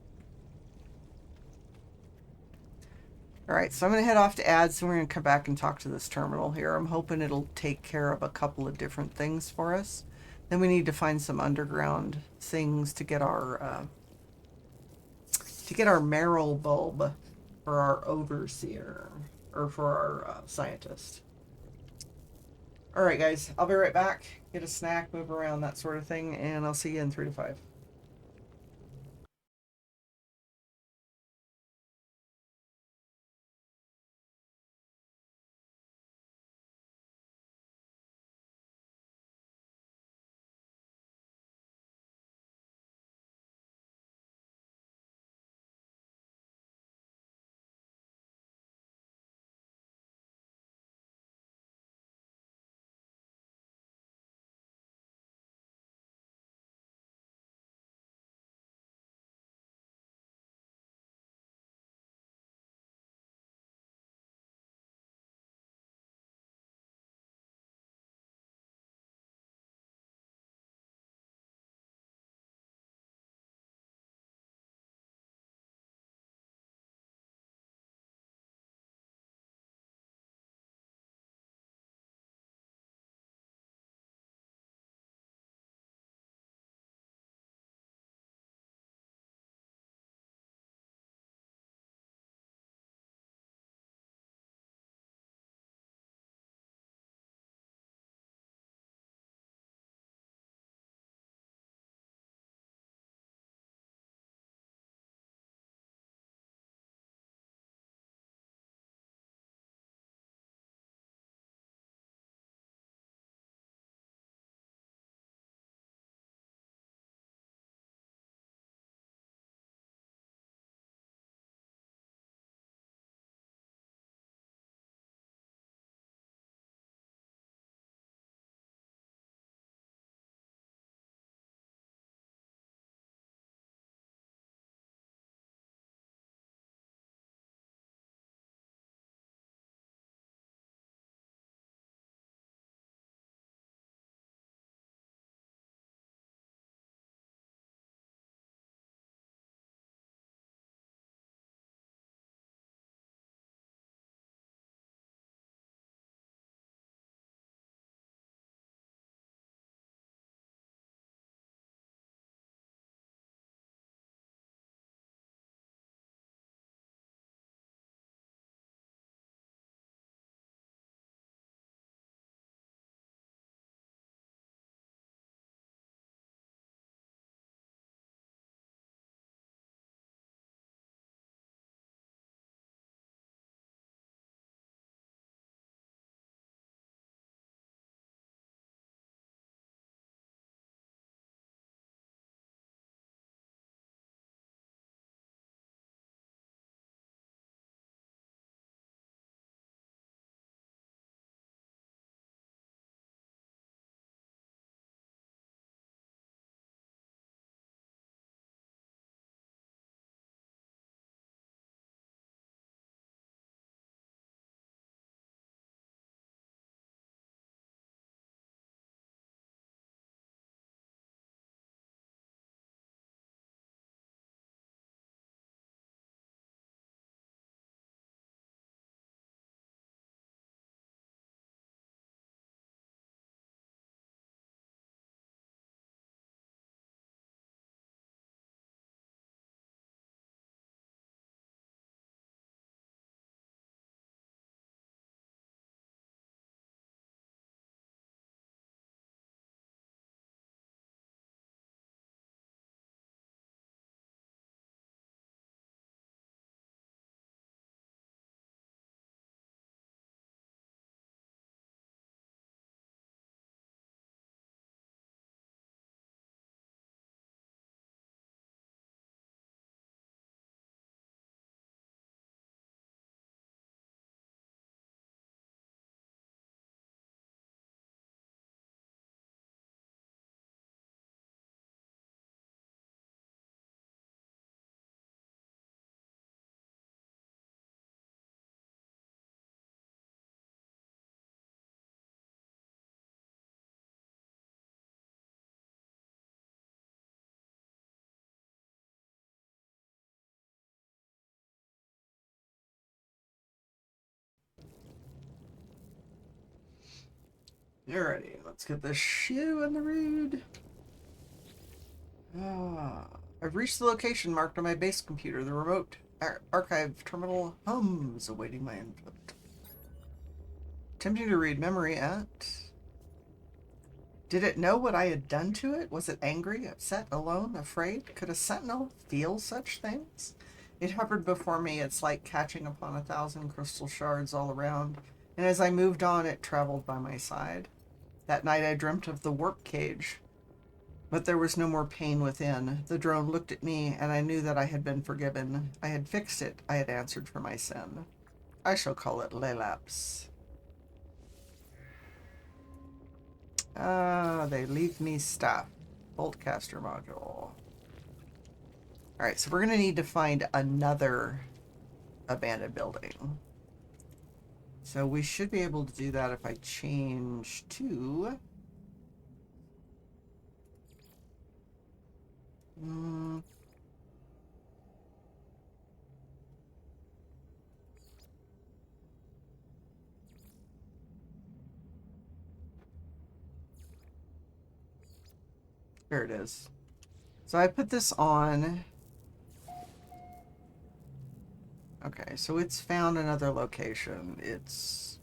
Alright, so I'm going to head off to ads and we're going to come back and talk to this terminal here. I'm hoping it'll take care of a couple of different things for us. Then we need to find some underground things to get our marrow bulb for our overseer, or for our scientist. Alright guys, I'll be right back. Get a snack, move around, that sort of thing, and I'll see you in 3 to 5. Alrighty, let's get this shoe in the road. I've reached the location marked on my base computer. The remote archive terminal hums, awaiting my input. Attempting to read memory at... Did it know what I had done to it? Was it angry, upset, alone, afraid? Could a sentinel feel such things? It hovered before me, its light catching upon 1,000 crystal shards all around, and as I moved on, it traveled by my side. That night I dreamt of the warp cage, but there was no more pain within. The drone looked at me, and I knew that I had been forgiven. I had fixed it. I had answered for my sin. I shall call it Lelaps. They leave me stuff. Boltcaster module. Alright, so we're going to need to find another abandoned building. So we should be able to do that if I change to... There it is. So I put this on. Okay, so it's found another location. It's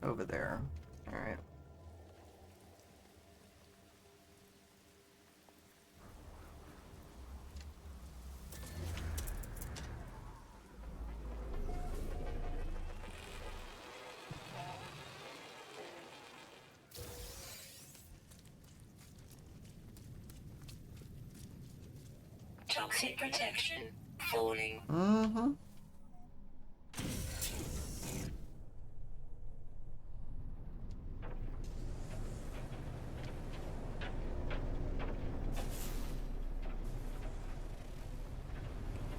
over there. All right. Toxic protection falling. Mm-hmm.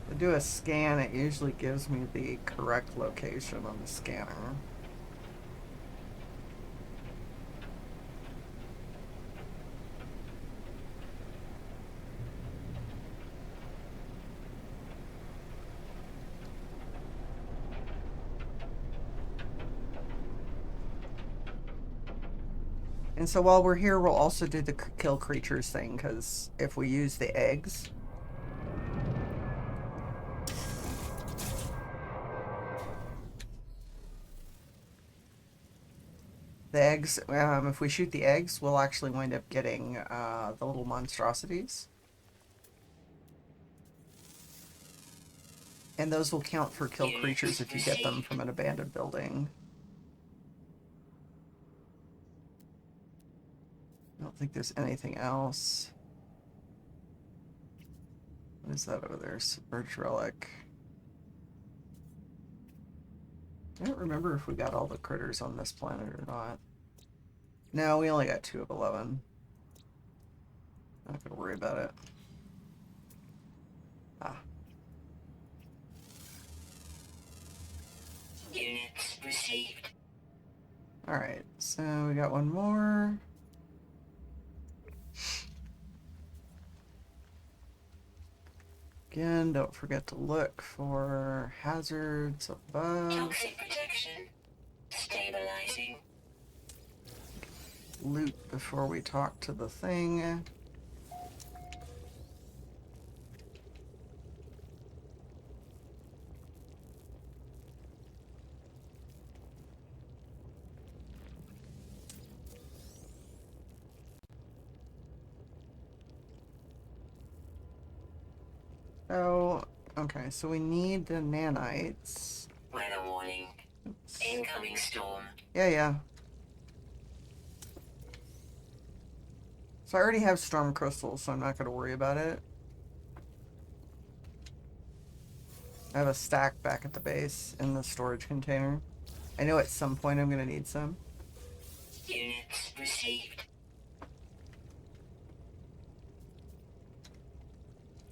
To do a scan, it usually gives me the correct location on the scanner. And so while we're here, we'll also do the kill creatures thing, because if we use the eggs... The eggs, if we shoot the eggs, we'll actually wind up getting the little monstrosities. And those will count for kill creatures if you get them from an abandoned building. I don't think there's anything else. What is that over there? Submerged relic. I don't remember if we got all the critters on this planet or not. No, we only got 2 of 11. Not gonna worry about it. Ah. Units received. Alright, so we got one more. Again, don't forget to look for hazards above. Toxic protection stabilizing. Loot before we talk to the thing. Oh, okay, so we need the nanites. Weather warning. Oops. Incoming storm. Yeah. So I already have storm crystals, so I'm not going to worry about it. I have a stack back at the base in the storage container. I know at some point I'm going to need some. Units received.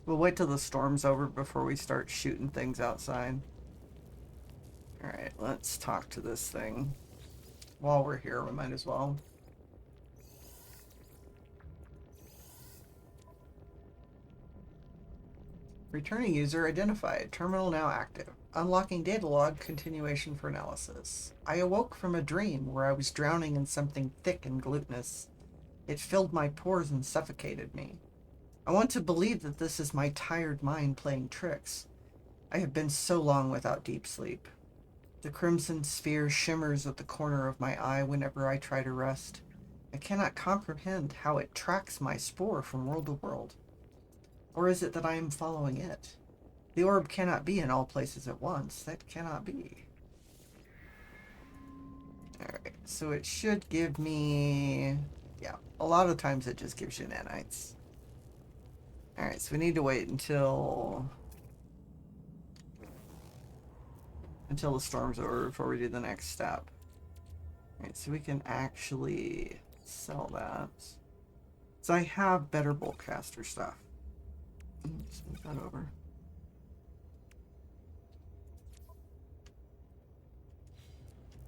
We'll wait till the storm's over before we start shooting things outside. Alright, let's talk to this thing. While we're here, we might as well. Returning user identified. Terminal now active. Unlocking data log continuation for analysis. I awoke from a dream where I was drowning in something thick and glutinous. It filled my pores and suffocated me. I want to believe that this is my tired mind playing tricks. I have been so long without deep sleep. The crimson sphere shimmers at the corner of my eye whenever I try to rest. I cannot comprehend how it tracks my spore from world to world. Or is it that I am following it? The orb cannot be in all places at once. That cannot be. Alright, so it should give me... Yeah, a lot of times it just gives you nanites. Alright, so we need to wait until the storm's over before we do the next step. Alright, so we can actually sell that. So I have better boltcaster stuff. Let's move that over.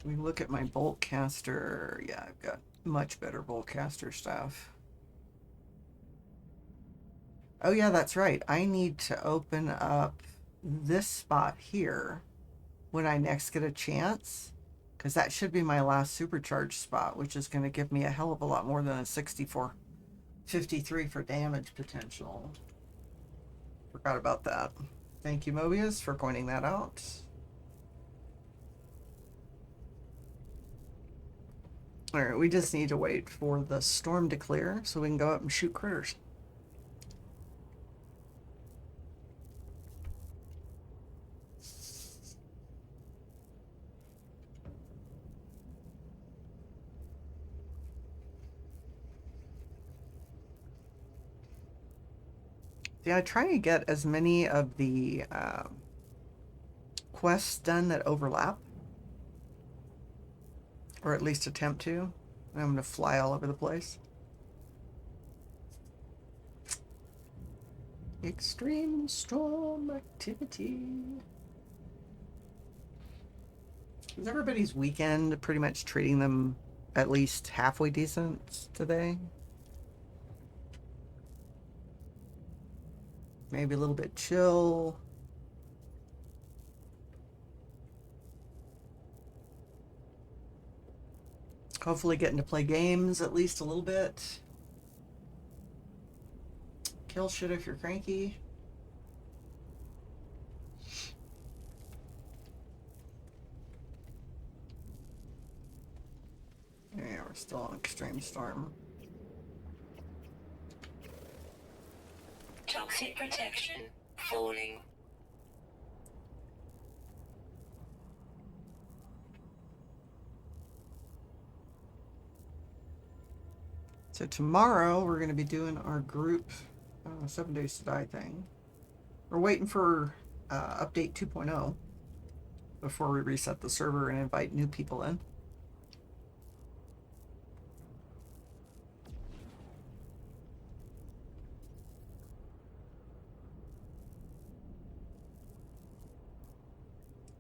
We look at my boltcaster. Yeah, I've got much better boltcaster stuff. Oh yeah, that's right. I need to open up this spot here when I next get a chance, because that should be my last supercharge spot, which is going to give me a hell of a lot more than a 6453 for damage potential. Forgot about that. Thank you, Mobius, for pointing that out. Alright, we just need to wait for the storm to clear so we can go up and shoot critters. Yeah, I try and get as many of the quests done that overlap. Or at least attempt to. I'm going to fly all over the place. Extreme storm activity. Is everybody's weekend pretty much treating them at least halfway decent today? Maybe a little bit chill. Hopefully getting to play games at least a little bit. Kill shit if you're cranky. Yeah, we're still on extreme storm. Toxic protection falling. So tomorrow we're going to be doing our group 7 Days to Die thing. We're waiting for update 2.0 before we reset the server and invite new people in.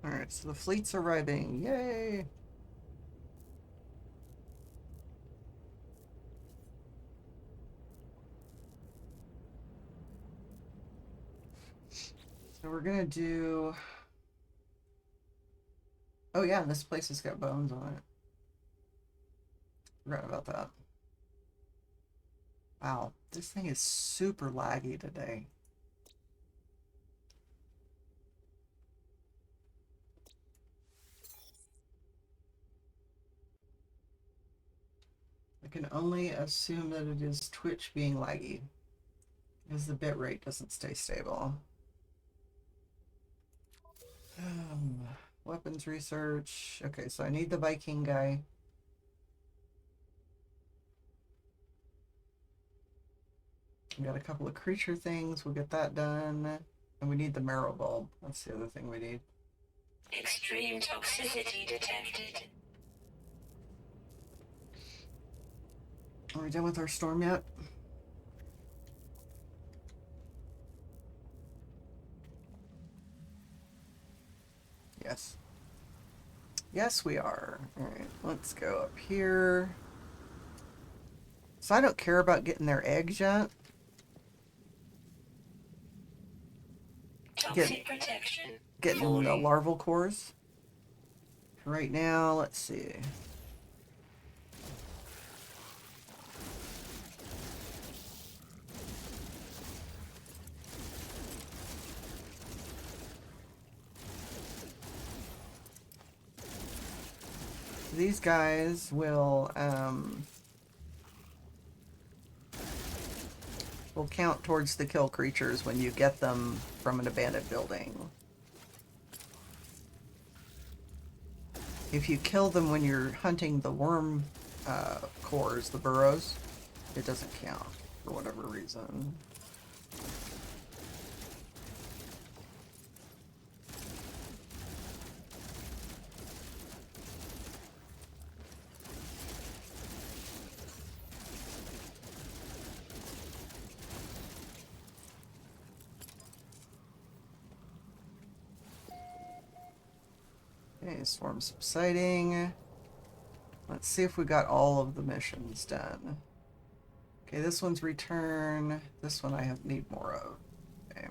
Alright, so the fleet's arriving. Yay! So we're gonna do... Oh yeah, this place has got bones on it. Forgot about that. Wow, this thing is super laggy today. I can only assume that it is Twitch being laggy, because the bitrate doesn't stay stable. Weapons research. Okay, so I need the Viking guy. We got a couple of creature things. We'll get that done. And we need the marrow bulb. That's the other thing we need. Extreme toxicity detected. Are we done with our storm yet? Yes. Yes, we are. Alright, let's go up here. So I don't care about getting their eggs yet. Toxic protection getting the falling. larval cores. Right now, let's see. These guys will count towards the kill creatures when you get them from an abandoned building. If you kill them when you're hunting the worm cores, the burrows, it doesn't count for whatever reason. Okay, storm subsiding. Let's see if we got all of the missions done. Okay, this one's return. This one I need more of. Okay.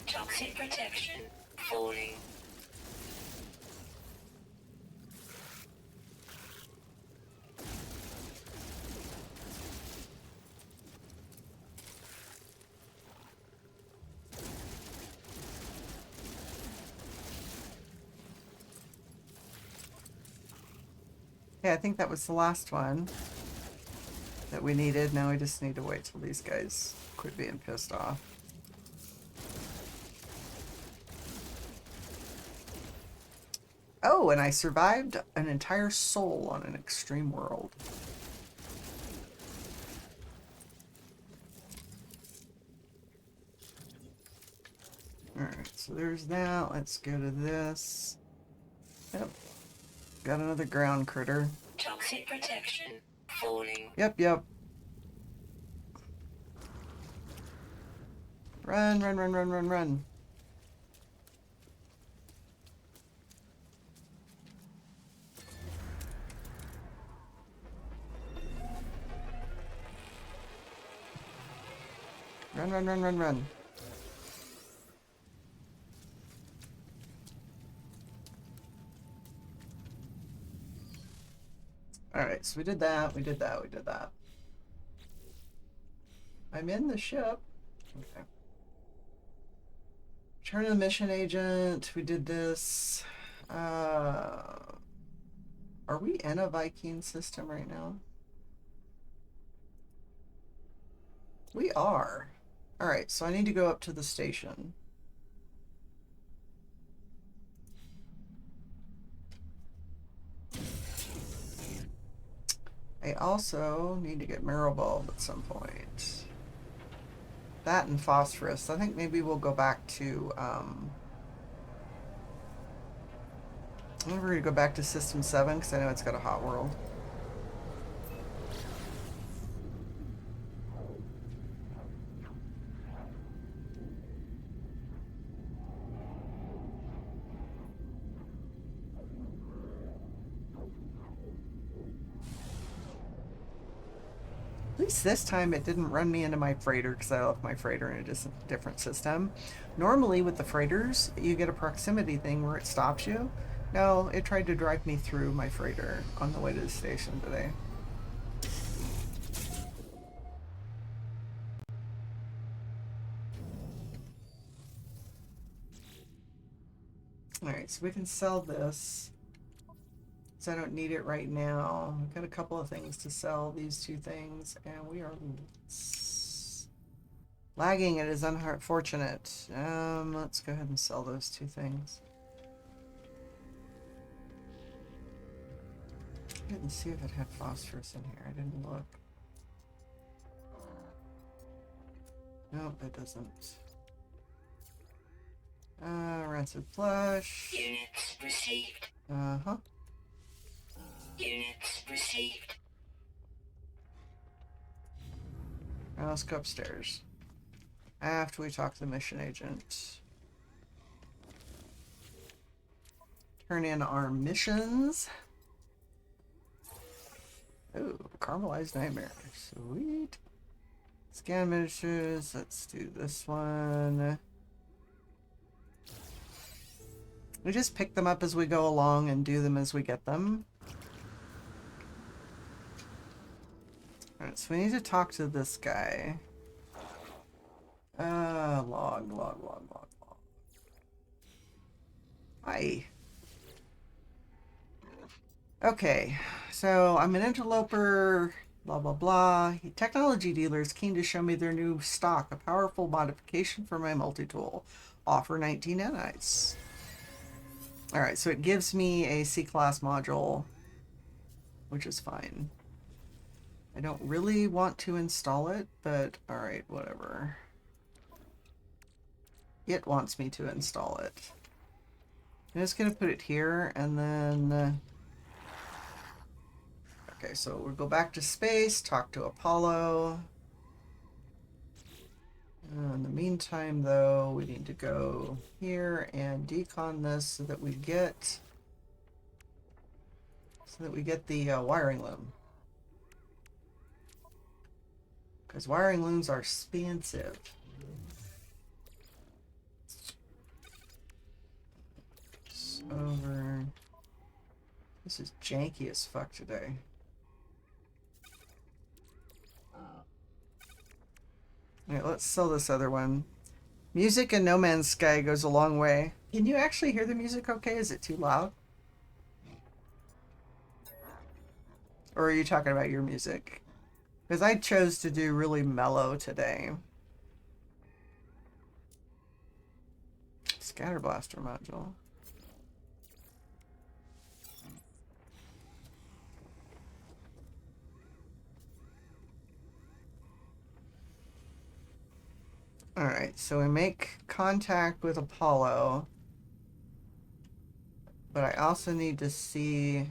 Toxic protection falling. Yeah, I think that was the last one that we needed. Now we just need to wait till these guys quit being pissed off. Oh, and I survived an entire soul on an extreme world. Alright, so there's that. Let's go to this. Yep. Got another ground critter. Toxic protection falling. Yep. Run. Run. Alright, so we did that. I'm in the ship. Okay. Return to the mission agent. We did this. Are we in a Viking system right now? We are. Alright, so I need to go up to the station. I also need to get Marrow Bulb at some point. That and Phosphorus. I think maybe we'll go back to, I think we're going to go back to System 7 because I know it's got a hot world. At least this time it didn't run me into my freighter because I left my freighter in a different system. Normally with the freighters, you get a proximity thing where it stops you. No, it tried to drive me through my freighter on the way to the station today. Alright, so we can sell this. So I don't need it right now. I've got a couple of things to sell, these two things, and we are lagging. It is unfortunate. Let's go ahead and sell those two things. I didn't see if it had phosphorus in here. I didn't look. Nope, it doesn't. Rancid flesh. Units received. Uh-huh. Units received. Now let's go upstairs. After we talk to the mission agent. Turn in our missions. Ooh, caramelized nightmare. Sweet. Scan miniatures. Let's do this one. We just pick them up as we go along and do them as we get them. Alright, so we need to talk to this guy. Log. Hi. Okay, so I'm an interloper, blah blah blah. Technology dealers keen to show me their new stock, a powerful modification for my multi-tool. Offer 19 nanites. Alright, so it gives me a C-class module, which is fine. I don't really want to install it, but alright, whatever. It wants me to install it. I'm just going to put it here, and then... okay, so we'll go back to space, talk to Apollo. In the meantime, though, we need to go here and decon this so that we get the wiring loom. Because wiring looms are expensive. It's over. This is janky as fuck today. Alright, let's sell this other one. Music in No Man's Sky goes a long way. Can you actually hear the music okay? Is it too loud? Or are you talking about your music? Because I chose to do really mellow today. Scatter blaster module. Alright, so we make contact with Apollo. But I also need to see...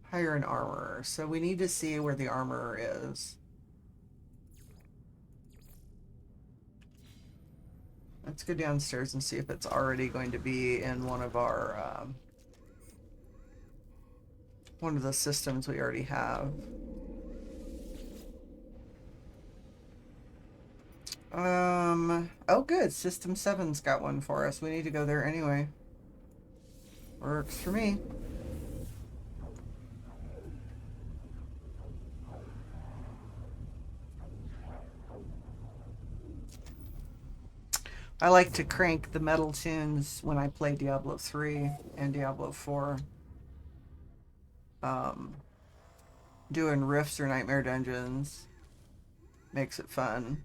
hire an armorer. So we need to see where the armorer is. Let's go downstairs and see if it's already going to be in one of our... one of the systems we already have. Oh good, System 7's got one for us. We need to go there anyway. Works for me. I like to crank the metal tunes when I play Diablo 3 and Diablo 4. Doing rifts or nightmare dungeons makes it fun.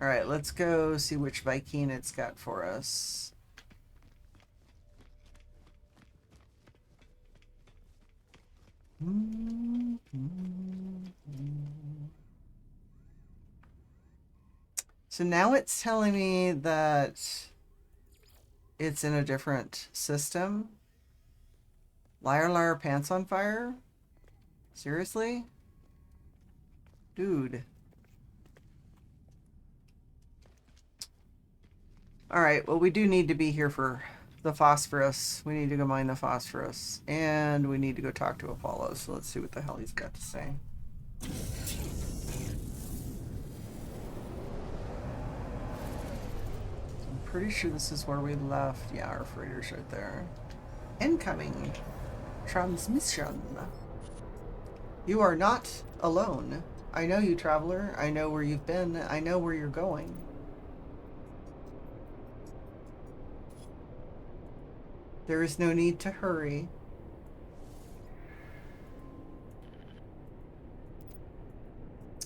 Alright, let's go see which Viking it's got for us. So now it's telling me that it's in a different system. Lair, pants on fire? Seriously? Dude. Alright, well we do need to be here for the phosphorus. We need to go mine the phosphorus. And we need to go talk to Apollo, so let's see what the hell he's got to say. I'm pretty sure this is where we left. Yeah, our freighter's right there. Incoming transmission. You are not alone. I know you, traveler. I know where you've been. I know where you're going. There is no need to hurry.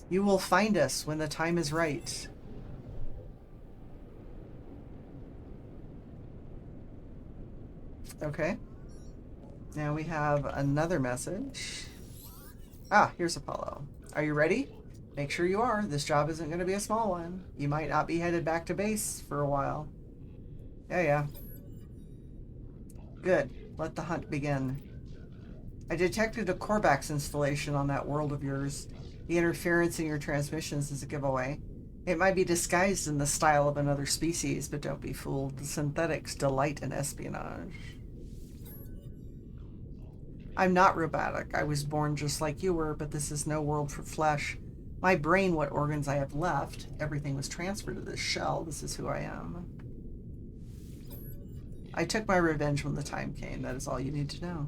You will find us when the time is right. Okay. Now we have another message. Ah, here's Apollo. Are you ready? Make sure you are. This job isn't going to be a small one. You might not be headed back to base for a while. Yeah. Good. Let the hunt begin. I detected a Corvax installation on that world of yours. The interference in your transmissions is a giveaway. It might be disguised in the style of another species, but don't be fooled. The synthetics delight in espionage. I'm not robotic. I was born just like you were, but this is no world for flesh. My brain, what organs I have left, everything was transferred to this shell. This is who I am. I took my revenge when the time came. That is all you need to know.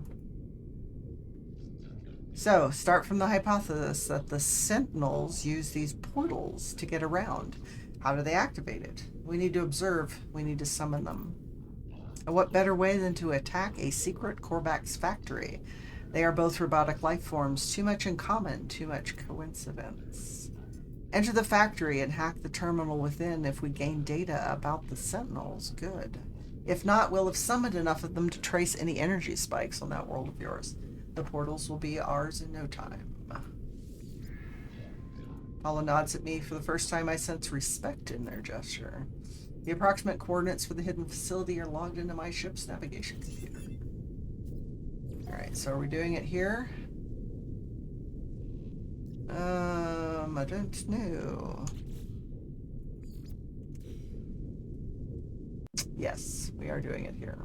So, start from the hypothesis that the Sentinels use these portals to get around. How do they activate it? We need to observe. We need to summon them. And what better way than to attack a secret Corvax factory? They are both robotic life forms, too much in common, too much coincidence. Enter the factory and hack the terminal within. If we gain data about the Sentinels, good. If not, we'll have summoned enough of them to trace any energy spikes on that world of yours. The portals will be ours in no time. Paula nods at me. For the first time, I sense respect in their gesture. The approximate coordinates for the hidden facility are logged into my ship's navigation computer. Alright, so are we doing it here? I don't know. Yes, we are doing it here.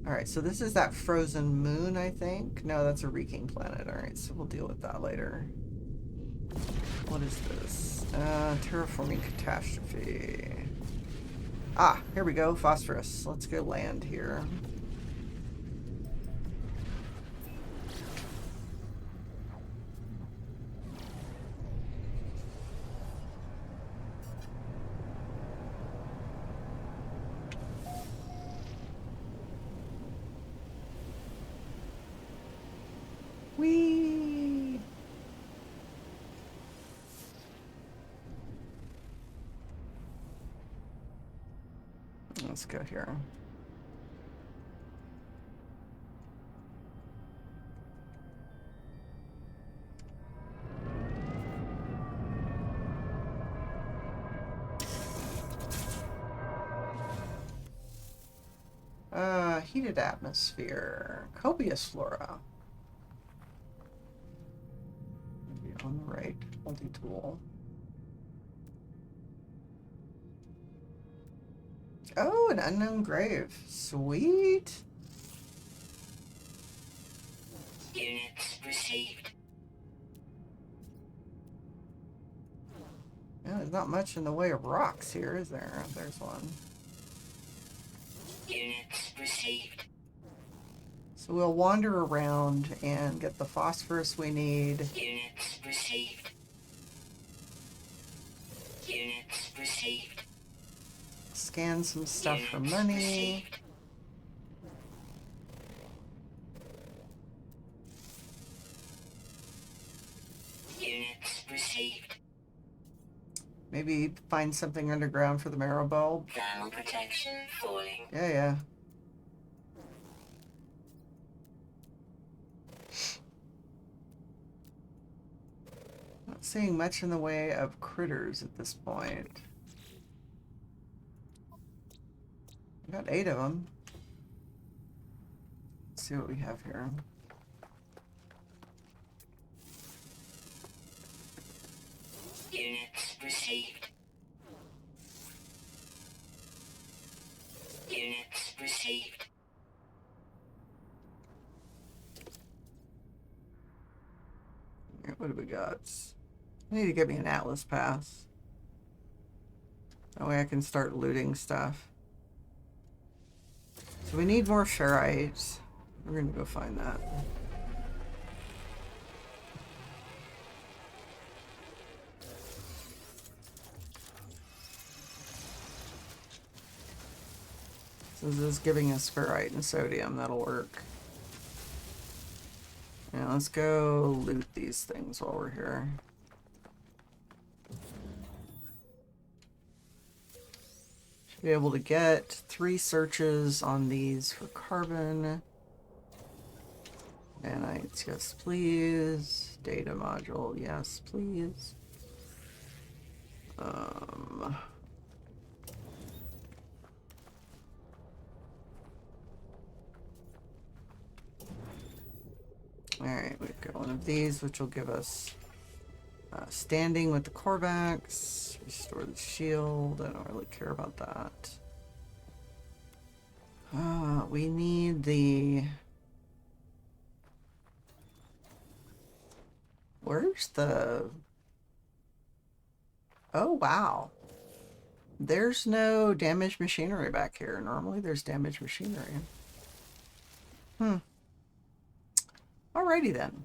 Alright, so this is that frozen moon, I think. No, that's a reeking planet. Alright, so we'll deal with that later. What is this? Terraforming catastrophe. Ah, here we go. Phosphorus. Let's go land here. Whee! Let's go here. Heated atmosphere. Copious flora. Maybe on the right. Multi-tool. Oh, an unknown grave. Sweet. Units received. Yeah, there's not much in the way of rocks here, is there? There's one. Units received. So we'll wander around and get the phosphorus we need. Units received. Units received. Scan some stuff for Units money. received. Units received. Maybe find something underground for the marrow bulb. Thermal protection falling. Yeah. Not seeing much in the way of critters at this point. I got 8 of them. Let's see what we have here. Units received. Units received. What do we got? I need to get me an Atlas pass. That way I can start looting stuff. So we need more ferrite. We're gonna go find that. So this is giving us ferrite and sodium. That'll work. Now let's go loot these things while we're here. Should be able to get 3 searches on these for carbon. Nanites, yes please. Data module, yes please. Alright, we've got one of these, which will give us standing with the Korvax. Restore the shield. I don't really care about that. We need the... Where's the... Oh, wow. There's no damaged machinery back here. Normally there's damaged machinery. Alrighty then.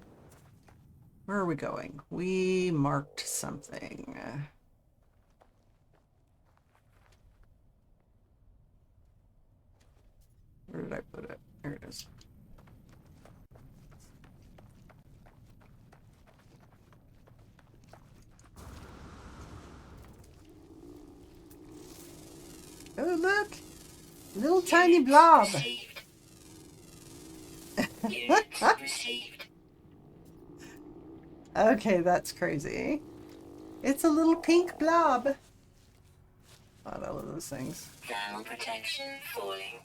Where are we going? We marked something. Where did I put it? There it is. Oh, look! Little tiny blob! Units received. Okay, that's crazy. It's a little pink blob. Oh, I love those things. Thermal protection falling.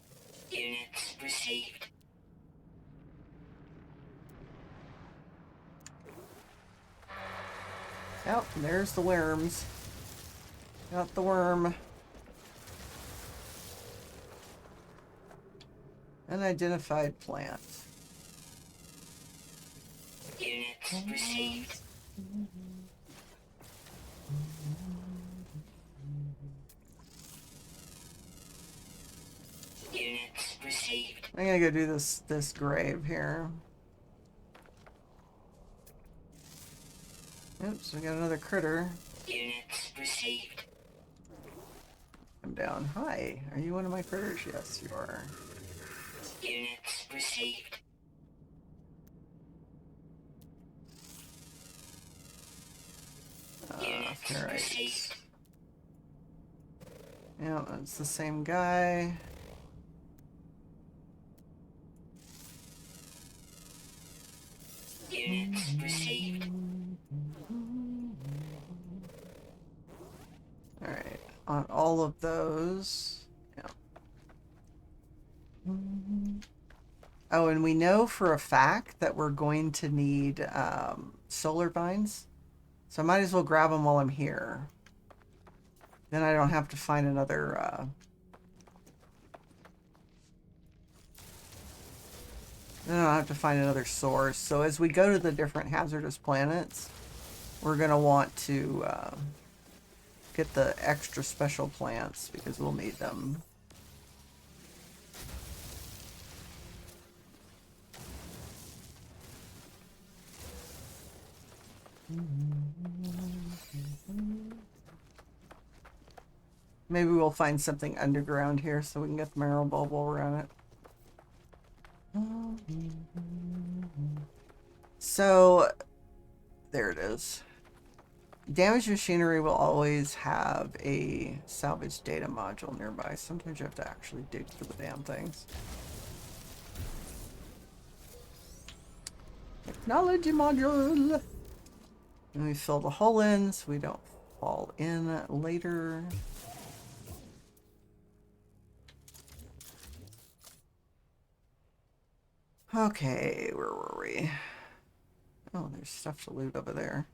Units received. Oh, there's the worms. Got the worm. Unidentified plant. Units received. Units received. I'm gonna go do this grave here. Oops, we got another critter. Units received. I'm down. Hi, are you one of my critters? Yes, you are. Units received. Units Alright. received. Yeah, that's the same guy. Units received. Alright, on all of those. Yeah. Oh, and we know for a fact that we're going to need solar vines. So I might as well grab them while I'm here. Then I don't have to find another... Then I don't have to find another source. So as we go to the different hazardous planets, we're going to want to get the extra special plants because we'll need them. Maybe we'll find something underground here so we can get the marrow bulb while we're on it. So, there it is. Damaged machinery will always have a salvage data module nearby. Sometimes you have to actually dig for the damn things. Technology module! And we fill the hole in so we don't fall in later. Okay, where were we? Oh, there's stuff to loot over there.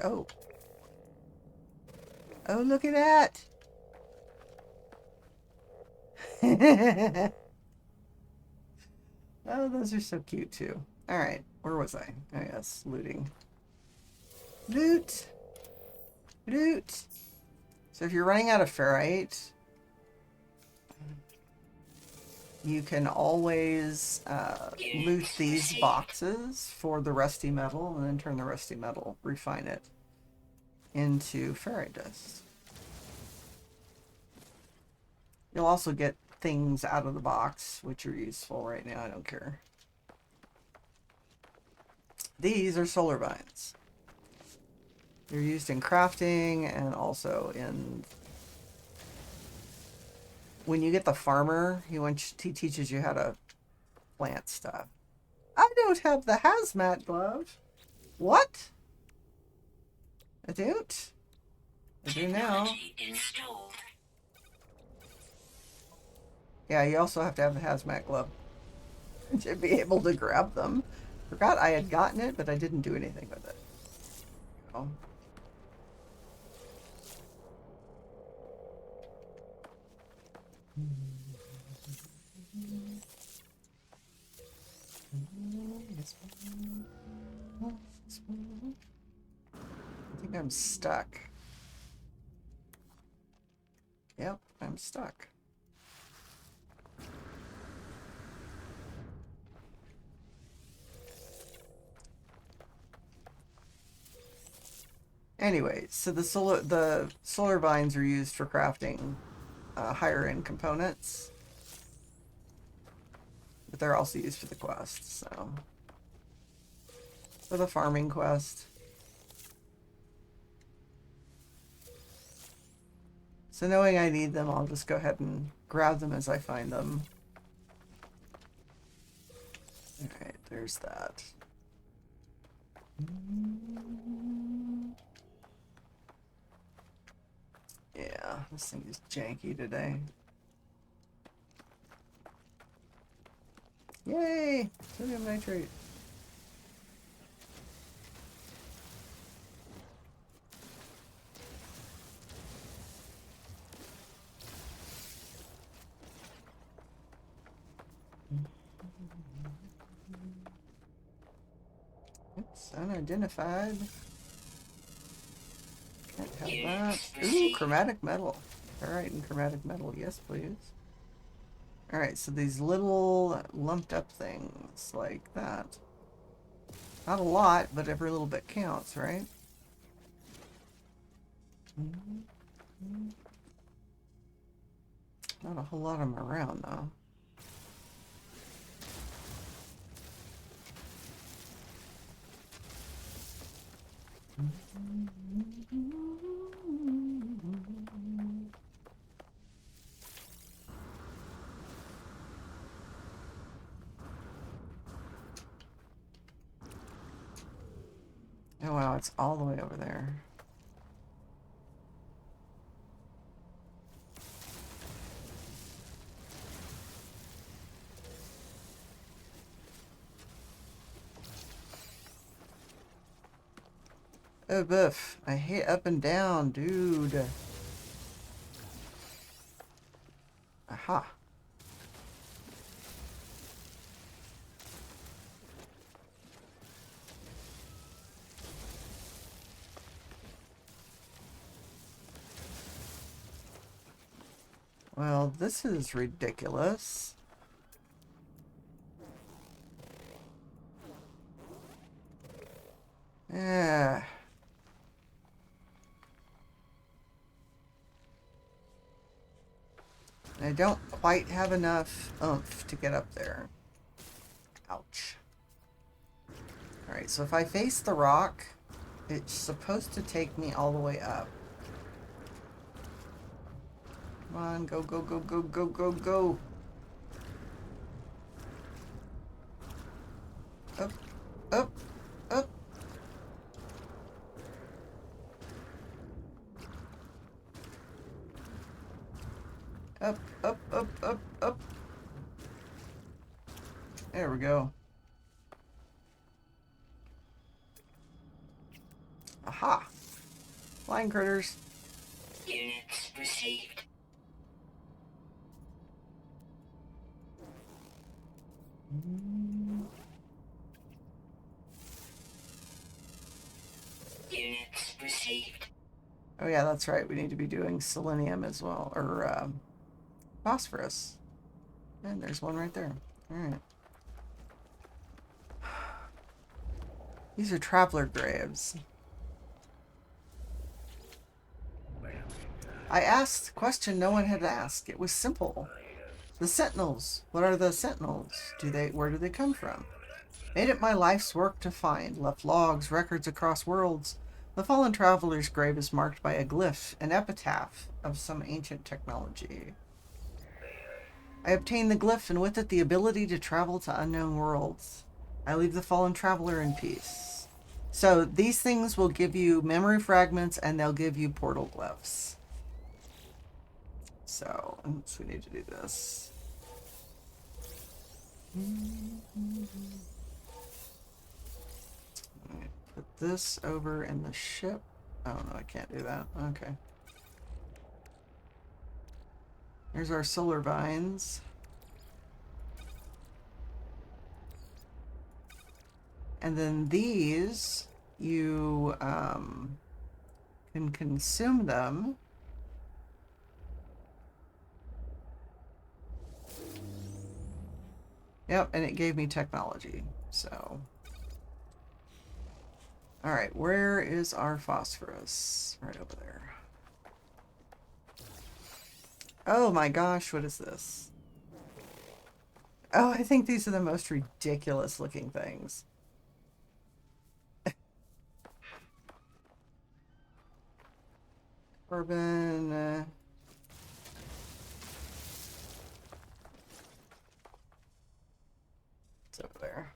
Oh. Oh, look at that! Oh, those are so cute too. Alright, where was I? Oh yes, looting. Loot! Loot! So if you're running out of ferrite, you can always loot these boxes for the rusty metal and then turn the rusty metal, refine it into ferrite dust. You'll also get things out of the box, which are useful right now. I don't care. These are solar vines. They're used in crafting and also in... When you get the farmer, he teaches you how to plant stuff. I don't have the hazmat glove. What? I don't? I do now. Installed. Yeah, you also have to have the hazmat glove to be able to grab them. Forgot I had gotten it, but I didn't do anything with it. Oh. I think I'm stuck. Yep, I'm stuck. Anyway, so the solar vines are used for crafting higher end components, but they're also used for the quest. So for the farming quest. So knowing I need them, I'll just go ahead and grab them as I find them. Alright, there's that. Yeah, this thing is janky today. Yay! Sodium nitrate. It's unidentified. Can't have that. Ooh, chromatic metal. Alright, and chromatic metal. Yes, please. Alright, so these little lumped up things like that. Not a lot, but every little bit counts, right? Not a whole lot of them around, though. Oh wow, it's all the way over there. Oh, Biff, I hate up and down, dude. Aha. Well, this is ridiculous. Yeah. I don't quite have enough oomph to get up there. Ouch. Alright, so if I face the rock, it's supposed to take me all the way up. Come on, go, go, go, go, go, go, go. Up, up, up. Up, up, up, up, up. There we go. Aha! Flying critters. Units received. Units received. Oh yeah, that's right. We need to be doing selenium as well, or phosphorus. And there's one right there. All right. These are traveler graves. I asked a question no one had asked. It was simple. The Sentinels. What are the Sentinels? Where do they come from? Made it my life's work to find. Left logs, records across worlds. The fallen traveler's grave is marked by a glyph, an epitaph of some ancient technology. I obtained the glyph and with it the ability to travel to unknown worlds. I leave the fallen traveler in peace. So these things will give you memory fragments and they'll give you portal glyphs. So we need to do this. Alright, put this over in the ship. Oh no, I can't do that. Okay. Here's our solar vines. And then these, you can consume them. Yep, and it gave me technology, so. All right, where is our phosphorus? Right over there. Oh my gosh, what is this? Oh, I think these are the most ridiculous looking things. Carbon. It's over there.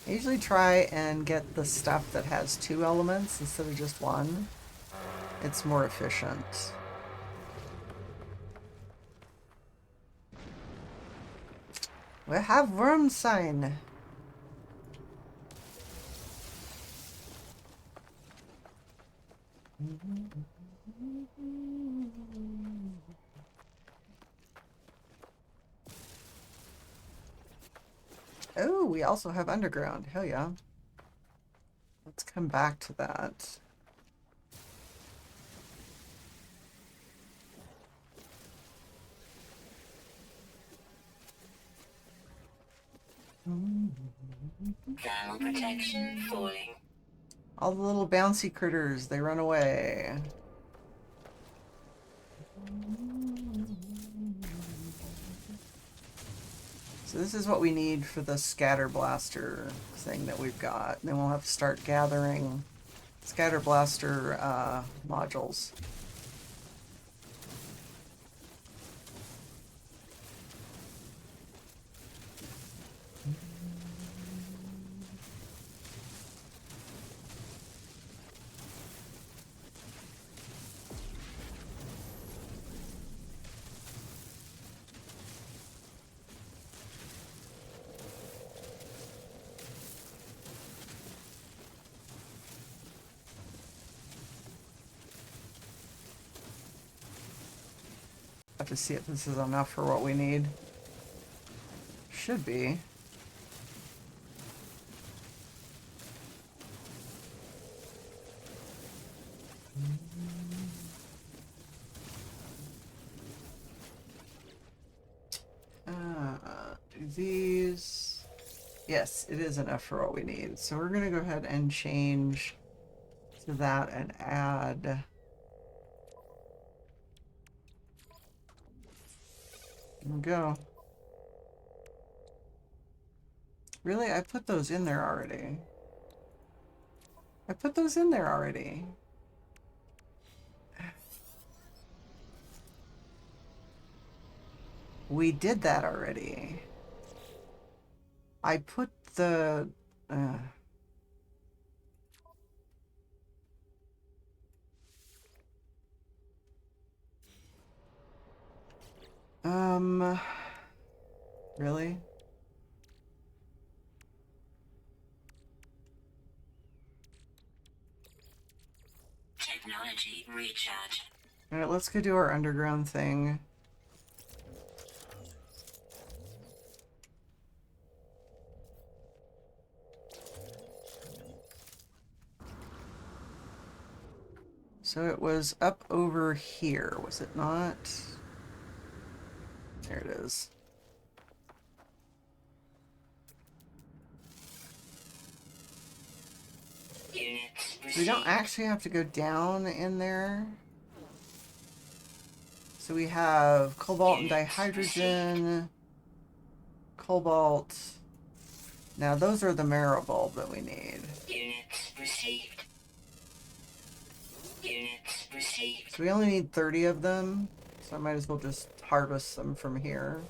I usually try and get the stuff that has 2 elements instead of just 1. It's more efficient. We have worm sign. Oh, we also have underground. Hell yeah. Let's come back to that. Thermal protection falling. All the little bouncy critters, they run away. So this is what we need for the scatter blaster thing that we've got. And then we'll have to start gathering scatter blaster modules. Have to see if this is enough for what we need. Should be. Do these. Yes, it is enough for what we need. So we're gonna go ahead and change to that and add. There we go. Really? I put those in there already. I put those in there already. We did that already. I put the... Really? Technology recharge. Alright, let's go do our underground thing. So it was up over here, was it not? There it is. We don't actually have to go down in there. So we have cobalt and dihydrogen, cobalt. Now those are the marrow bulb that we need. Units received. Units received. So we only need 30 of them, so I might as well just harvest them from here.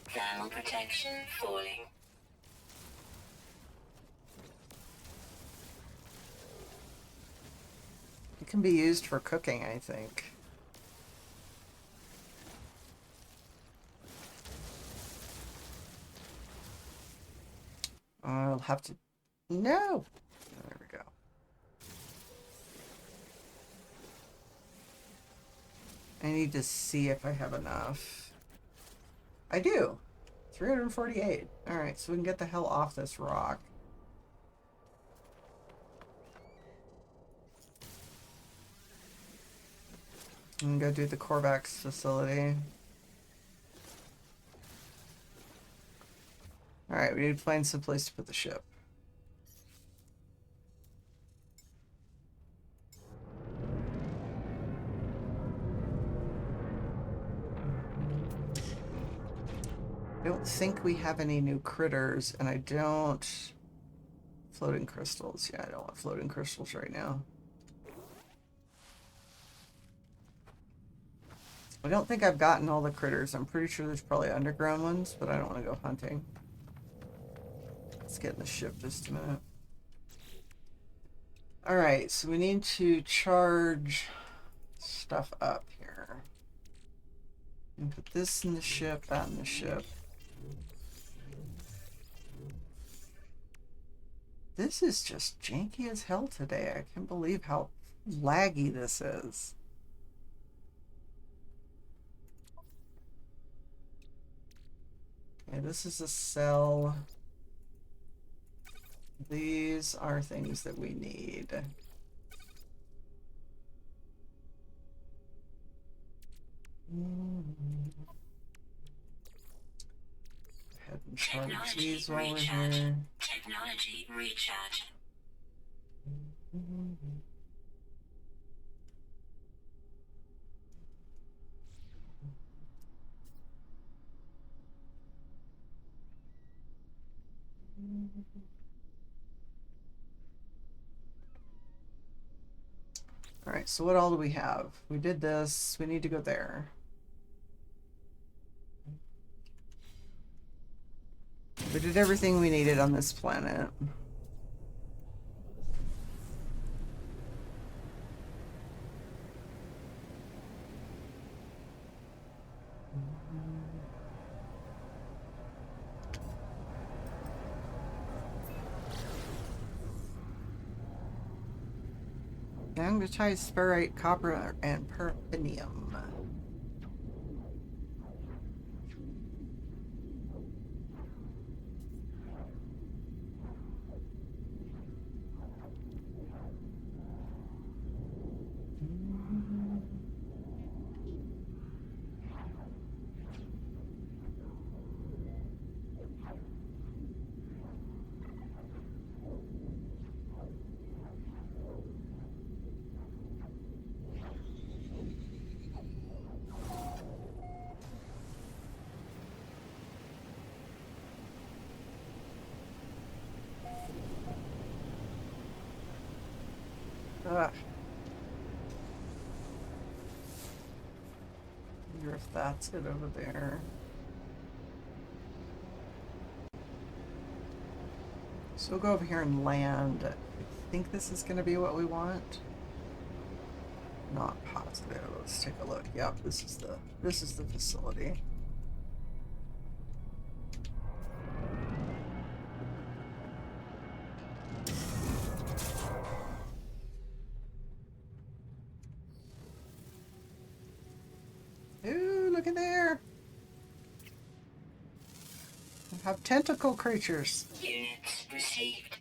Thermal protection falling. can be used for cooking, I think. I'll have to... No! There we go. I need to see if I have enough. I do! 348. Alright, so we can get the hell off this rock. And go do the Korvax facility. Alright, we need to find some place to put the ship. I don't think we have any new critters, and I don't... Floating crystals. Yeah, I don't want floating crystals right now. I don't think I've gotten all the critters. I'm pretty sure there's probably underground ones, but I don't want to go hunting. Let's get in the ship just a minute. Alright, so we need to charge stuff up here. And put this in the ship, that in the ship. This is just janky as hell today. I can't believe how laggy this is. Okay, this is a cell. These are things that we need. Head and charge these while we're here. Technology recharge. Alright, so what all do we have? We did this. We need to go there. We did everything we needed on this planet. Magnetized ferrite, copper, and perpinium. Ugh. Wonder if that's it over there. So we'll go over here and land. I think this is going to be what we want. Not positive. Let's take a look. Yep, this is the facility. Ooh, look at there. We have tentacle creatures. Units received.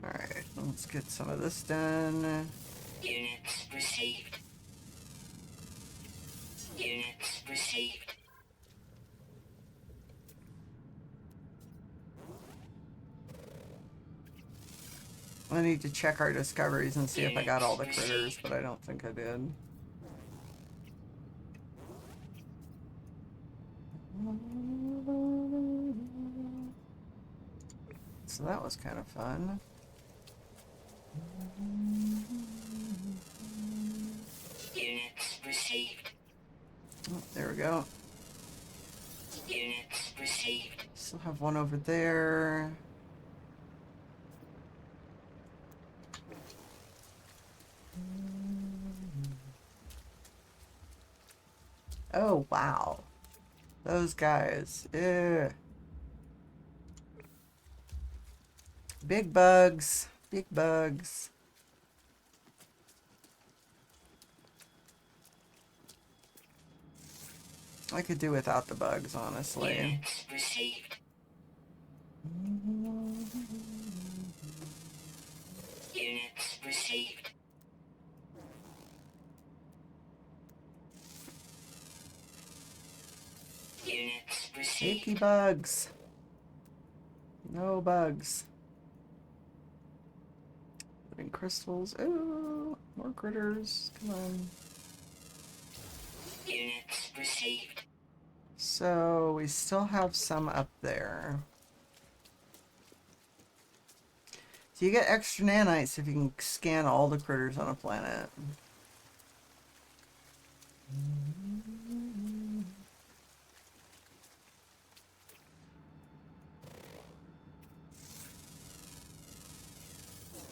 Alright, let's get some of this done. Units received. Units received. I need to check our discoveries and see if I got all the critters, but I don't think I did. So that was kind of fun. Units received. Oh, there we go. Units received. Still have one over there. Oh, wow. Those guys. Ugh. Big bugs. Big bugs. I could do without the bugs, honestly. Units received. Units received. Units received. Icky bugs. No bugs. Living crystals. Ooh, more critters. Come on. Units received. So we still have some up there. So you get extra nanites if you can scan all the critters on a planet.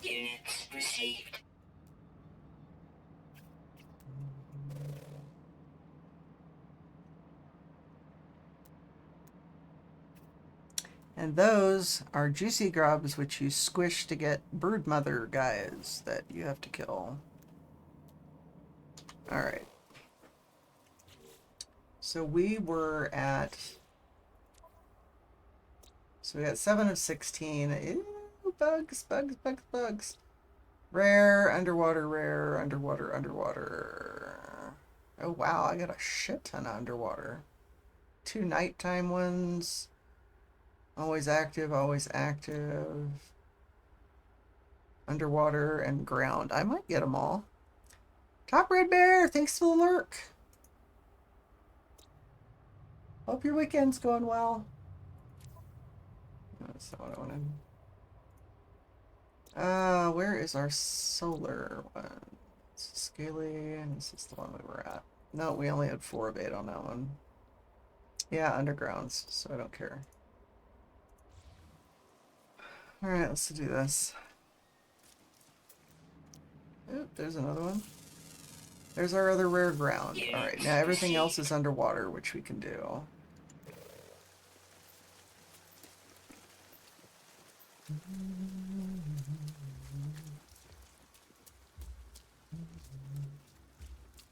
Units received. And those are juicy grubs, which you squish to get brood mother guys that you have to kill. Alright. So we were at... So we got 7 of 16. Ew, bugs, bugs, bugs, bugs. Rare, underwater, underwater. Oh wow, I got a shit ton of underwater. 2 nighttime ones. Always active, always active. Underwater and ground. I might get them all. Top Red Bear, thanks for the lurk. Hope your weekend's going well. No, that's not what I wanted. Where is our solar one? It's scaly, and this is the one we were at. No, we only had 4 of 8 on that one. Yeah, undergrounds, so I don't care. Alright, let's do this. Oop, there's another one. There's our other rare ground. Alright, now everything else is underwater, which we can do.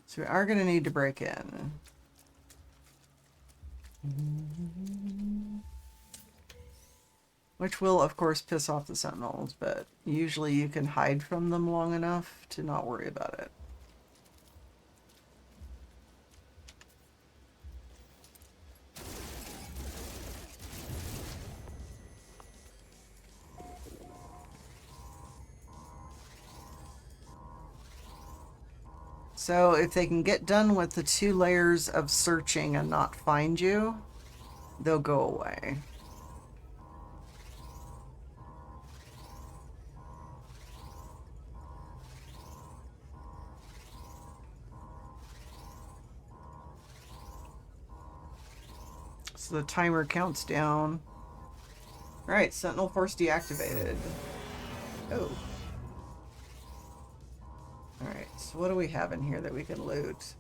So we are going to need to break in. Which will, of course, piss off the sentinels, but usually you can hide from them long enough to not worry about it. So if they can get done with the 2 layers of searching and not find you, they'll go away. So the timer counts down. Alright, Sentinel Force deactivated. Oh. Alright, so what do we have in here that we can loot?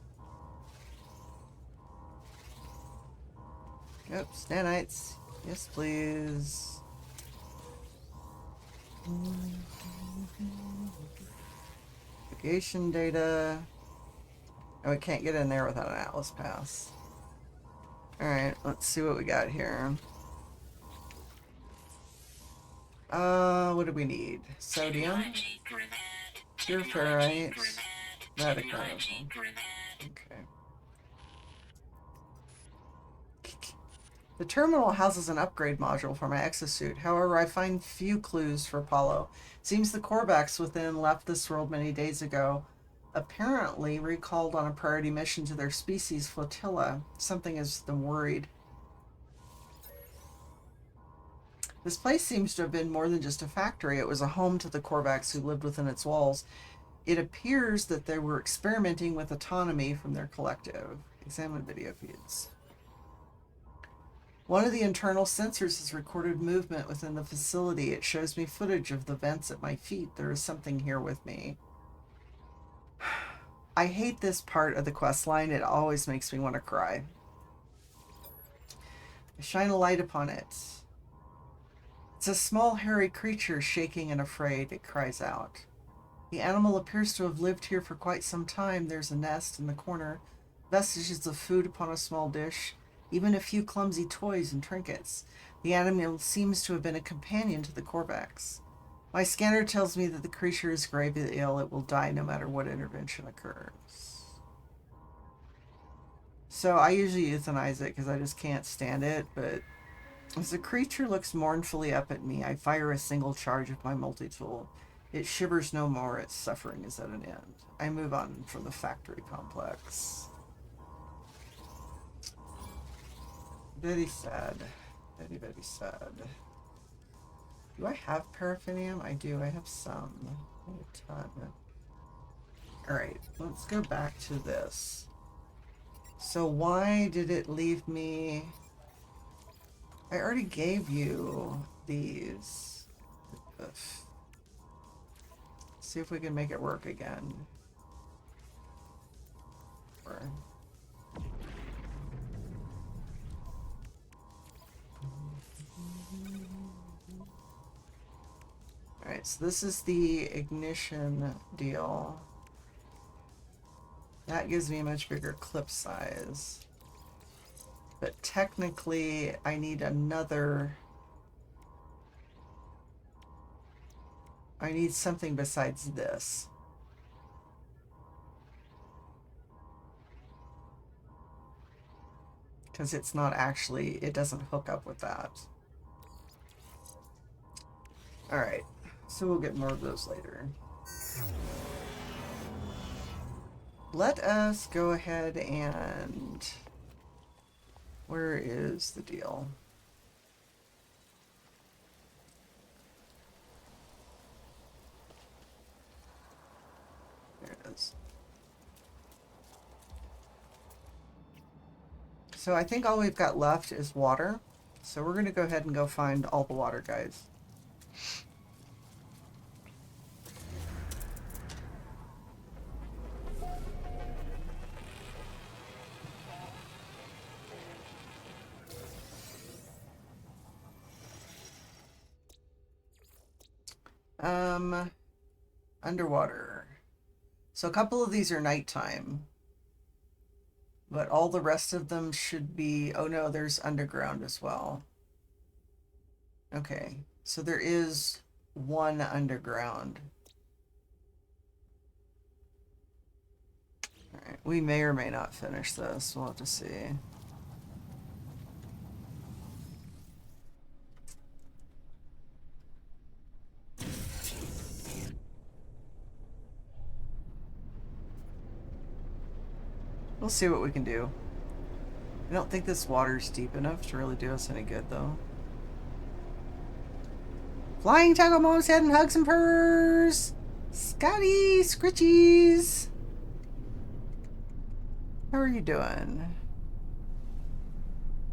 Yep, nanites. Yes, please. Navigation data. Oh, we can't get in there without an Atlas pass. Alright, let's see what we got here. What do we need? Sodium? Pure ferrite. Radicalism. Okay. The terminal houses an upgrade module for my exosuit. However, I find few clues for Apollo. Seems the Korvax within left this world many days ago. Apparently recalled on a priority mission to their species flotilla. Something has them worried. This place seems to have been more than just a factory. It was a home to the Korvax who lived within its walls. It appears that they were experimenting with autonomy from their collective. Examine video feeds. One of the internal sensors has recorded movement within the facility. It shows me footage of the vents at my feet. There is something here with me. I hate this part of the quest line. It always makes me want to cry. Shine a light upon it. It's a small, hairy creature, shaking and afraid. It cries out. The animal appears to have lived here for quite some time. There's a nest in the corner, vestiges of food upon a small dish, even a few clumsy toys and trinkets. The animal seems to have been a companion to the Korvax. My scanner tells me that the creature is gravely ill. It will die no matter what intervention occurs. So I usually euthanize it because I just can't stand it, but as the creature looks mournfully up at me, I fire a single charge of my multi-tool. It shivers no more, its suffering is at an end. I move on from the factory complex. Very sad. Very, very sad. Do I have paraffinium? I do. I have some. A ton. Alright, let's go back to this. So why did it leave me... I already gave you these. Ugh. See if we can make it work again. Or... Alright, so this is the ignition deal. That gives me a much bigger clip size. But technically, I need another... I need something besides this. Because it's not actually... It doesn't hook up with that. Alright, so we'll get more of those later. Let us go ahead and... Where is the deal? There it is. So I think all we've got left is water. So we're going to go ahead and go find all the water guys. Underwater. So a couple of these are nighttime. But all the rest of them should be... Oh no, there's underground as well. Okay, so there is one underground. Alright, we may or may not finish this. We'll have to see. We'll see what we can do. I don't think this water's deep enough to really do us any good, though. Flying Taco Mom's head and hugs and purrs! Scotty! Scritchies! How are you doing?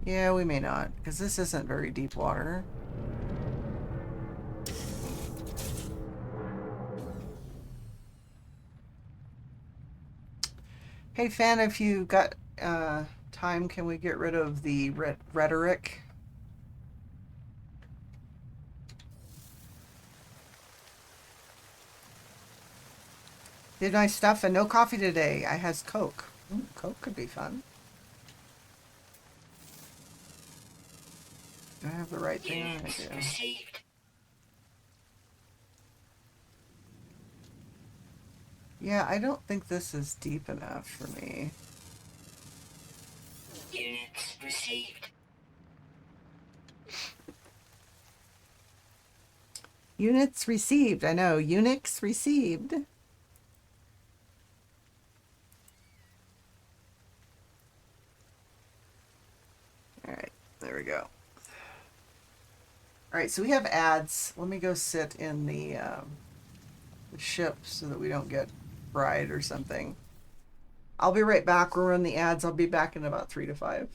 Yeah, we may not, because this isn't very deep water. Hey, fan, if you got time, can we get rid of the rhetoric? Did nice stuff and no coffee today. I has Coke. Coke could be fun. Do I have the right thing on? I do. Yeah, I don't think this is deep enough for me. Units received. Units received. I know. Unix received. Alright, there we go. Alright, so we have ads. Let me go sit in the ship so that we don't get fried or something. I'll be right back. We'll run the ads. I'll be back in about 3 to 5.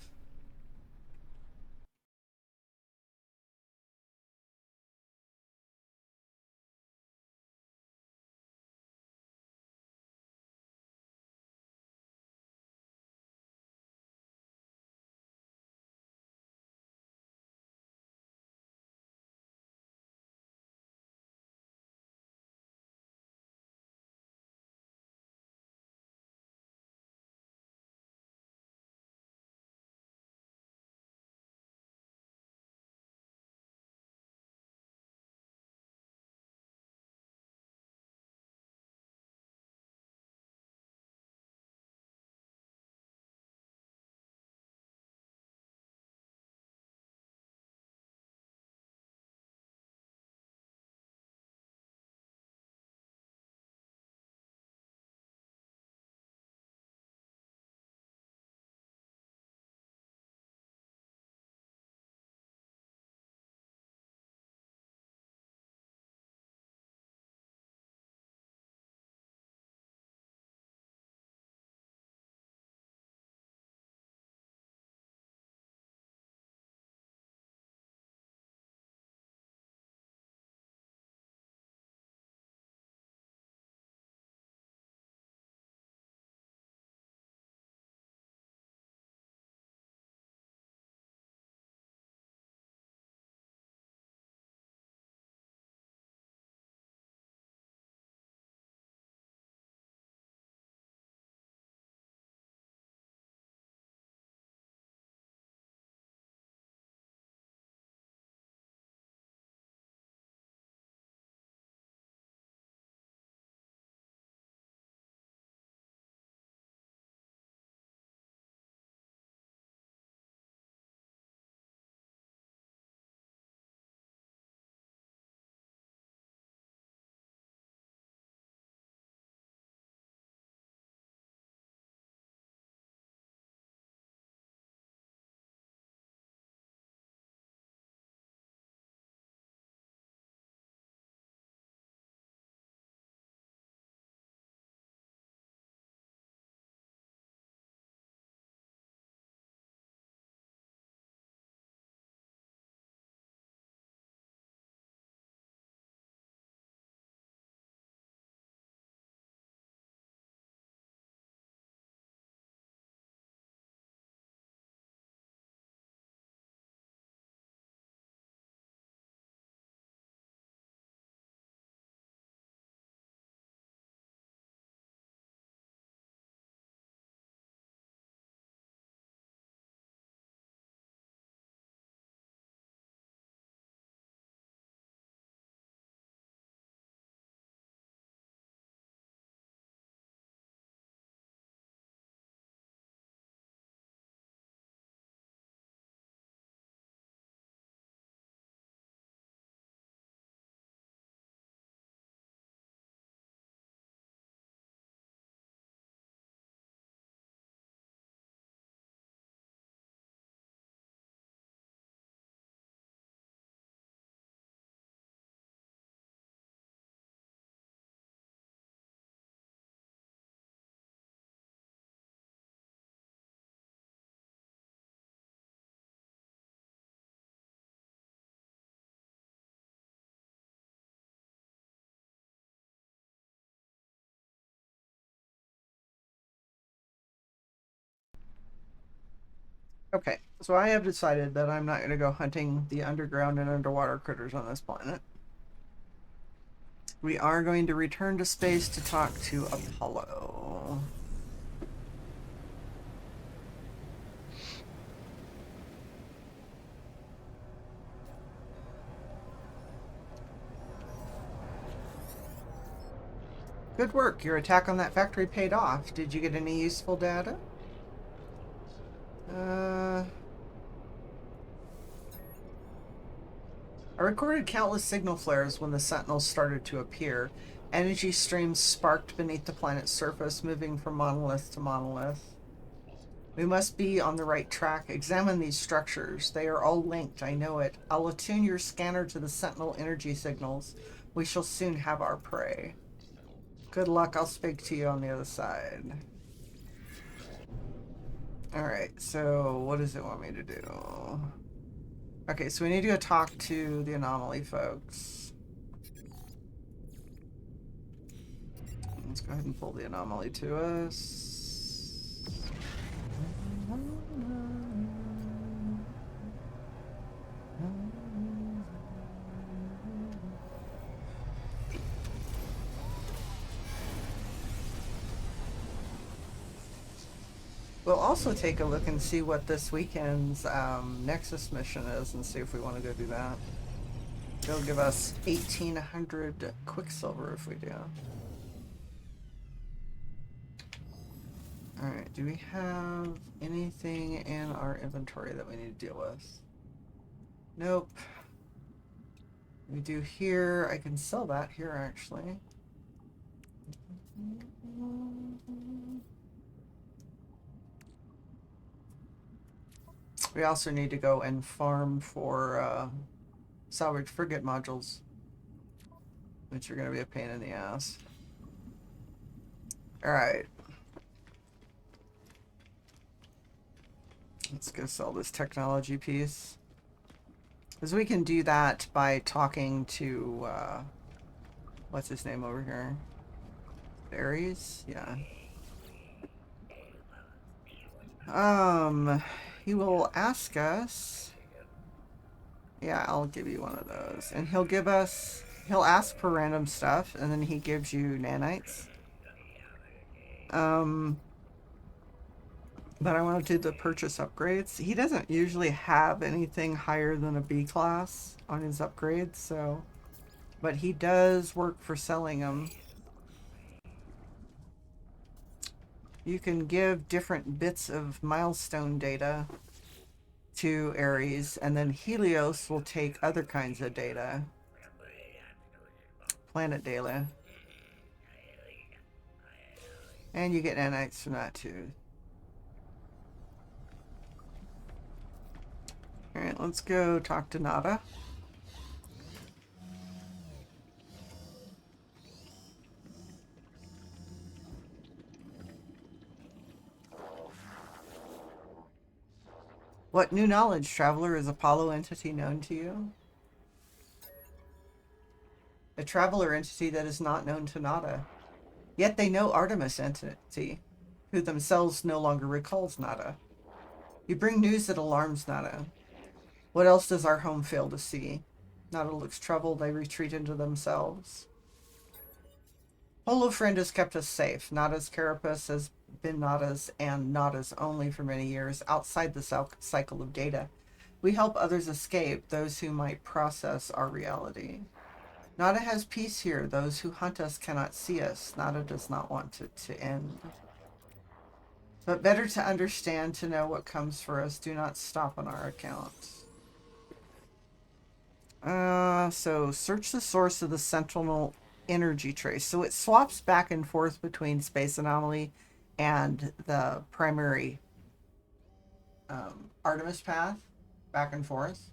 Okay, so I have decided that I'm not going to go hunting the underground and underwater critters on this planet. We are going to return to space to talk to Apollo. Good work. Your attack on that factory paid off. Did you get any useful data? I recorded countless signal flares when the Sentinels started to appear. Energy streams sparked beneath the planet's surface, moving from monolith to monolith. We must be on the right track. Examine these structures. They are all linked, I know it. I'll attune your scanner to the Sentinel energy signals. We shall soon have our prey. Good luck. I'll speak to you on the other side. Alright, so what does it want me to do? Okay, so we need to go talk to the anomaly folks. Let's go ahead and pull the anomaly to us. We'll also take a look and see what this weekend's Nexus mission is and see if we want to go do that. It'll give us 1,800 Quicksilver if we do. Alright, do we have anything in our inventory that we need to deal with? Nope. We do here. I can sell that here actually. We also need to go and farm for salvage frigate modules, which are going to be a pain in the ass. Alright. Let's go sell this technology piece. Because we can do that by talking to, what's his name over here? Ares? Yeah. He will ask us. Yeah, I'll give you one of those. And he'll ask for random stuff, and then he gives you nanites. But I want to do the purchase upgrades. He doesn't usually have anything higher than a B class on his upgrades, so... But he does work for selling them. You can give different bits of milestone data to Ares, and then Helios will take other kinds of data. Planet data. And you get nanites from that too. Alright, let's go talk to Nada. What new knowledge, traveler? Is Apollo entity known to you? A traveler entity that is not known to Nada. Yet they know Artemis entity, who themselves no longer recalls Nada. You bring news that alarms Nada. What else does our home fail to see? Nada looks troubled. They retreat into themselves. Holo Friend has kept us safe. Nada's carapace has been Nada's and Nada's only for many years, outside the cycle of data. We help others escape, those who might process our reality. Nada has peace here. Those who hunt us cannot see us. Nada does not want it to end. But better to understand, to know what comes for us. Do not stop on our account. So search the source of the Sentinel energy trace. So it swaps back and forth between Space Anomaly and the primary Artemis path, back and forth.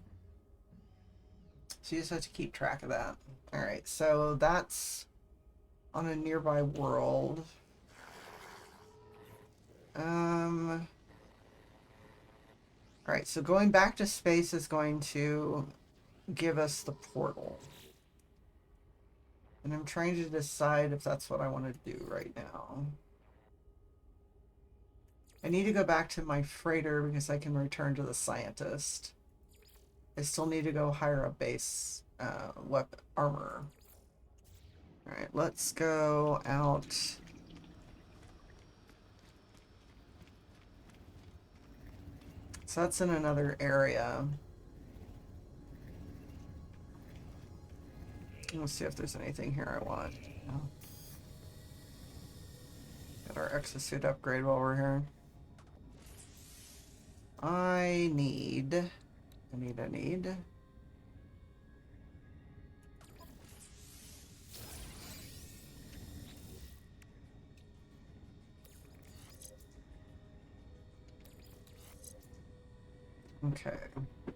So you just have to keep track of that. Alright, so that's on a nearby world. Alright, so going back to space is going to give us the portal. And I'm trying to decide if that's what I want to do right now. I need to go back to my freighter because I can return to the scientist. I still need to go hire a base weapon armor. Alright, let's go out. So that's in another area. Let's see if there's anything here I want. No. Get our exosuit upgrade while we're here. I need. Okay. I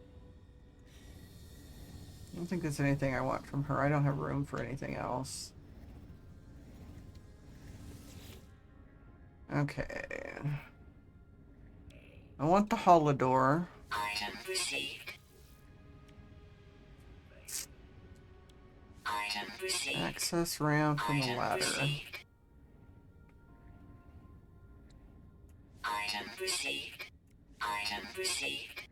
don't think there's anything I want from her. I don't have room for anything else. Okay. I want the Holodor. Item received. Item received. Access ramp and the ladder. Received. Item received. Item received.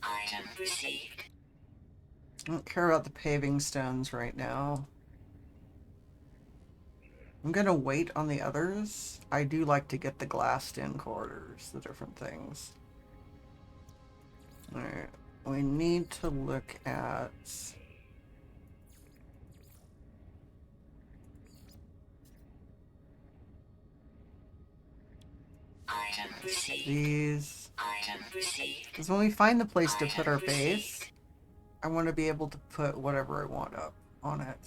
Item received. I don't care about the paving stones right now. I'm gonna wait on the others. I do like to get the glassed-in corridors, the different things. Alright, we need to look at... Item received. these. Item received. Because when we find the place to put our base, I want to be able to put whatever I want up on it.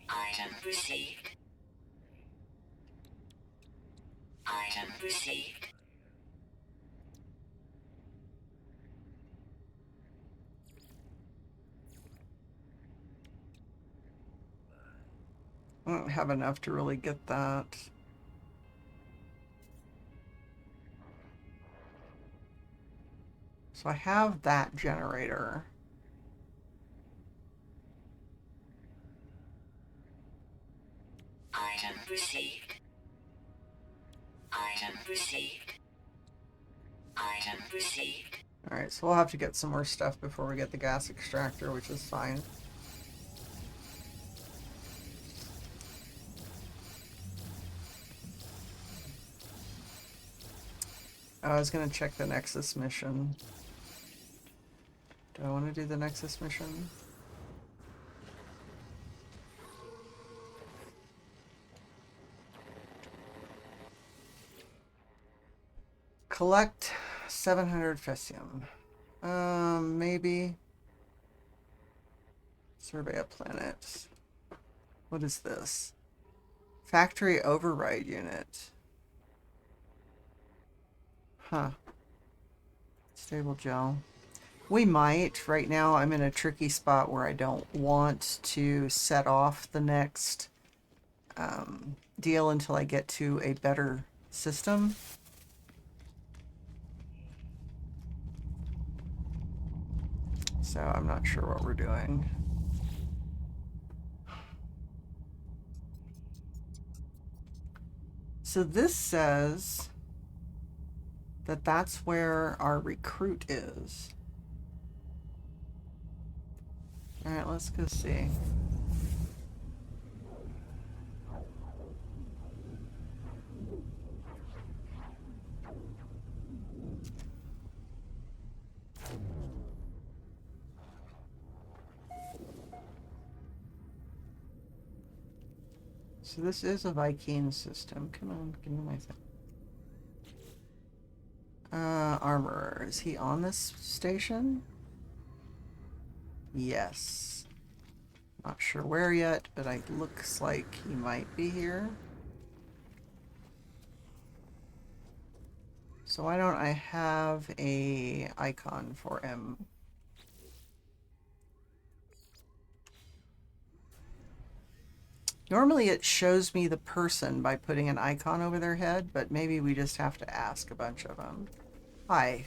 Item received. Item received. I don't have enough to really get that. So I have that generator. Item received. Item received. Item received. Alright, so we'll have to get some more stuff before we get the gas extractor, which is fine. I was gonna check the Nexus mission. Do I want to do the Nexus mission? Collect 700 Fessium. Maybe. Survey a planet. What is this? Factory override unit. Huh. Stable gel. We might. Right now I'm in a tricky spot where I don't want to set off the next deal until I get to a better system. So I'm not sure what we're doing. So this says that that's where our recruit is. All right, let's go see. So this is a Viking system. Come on, give me my thing. Armorer. Is he on this station? Yes. Not sure where yet, but it looks like he might be here. So why don't I have a icon for him? Normally it shows me the person by putting an icon over their head, but maybe we just have to ask a bunch of them. Hi.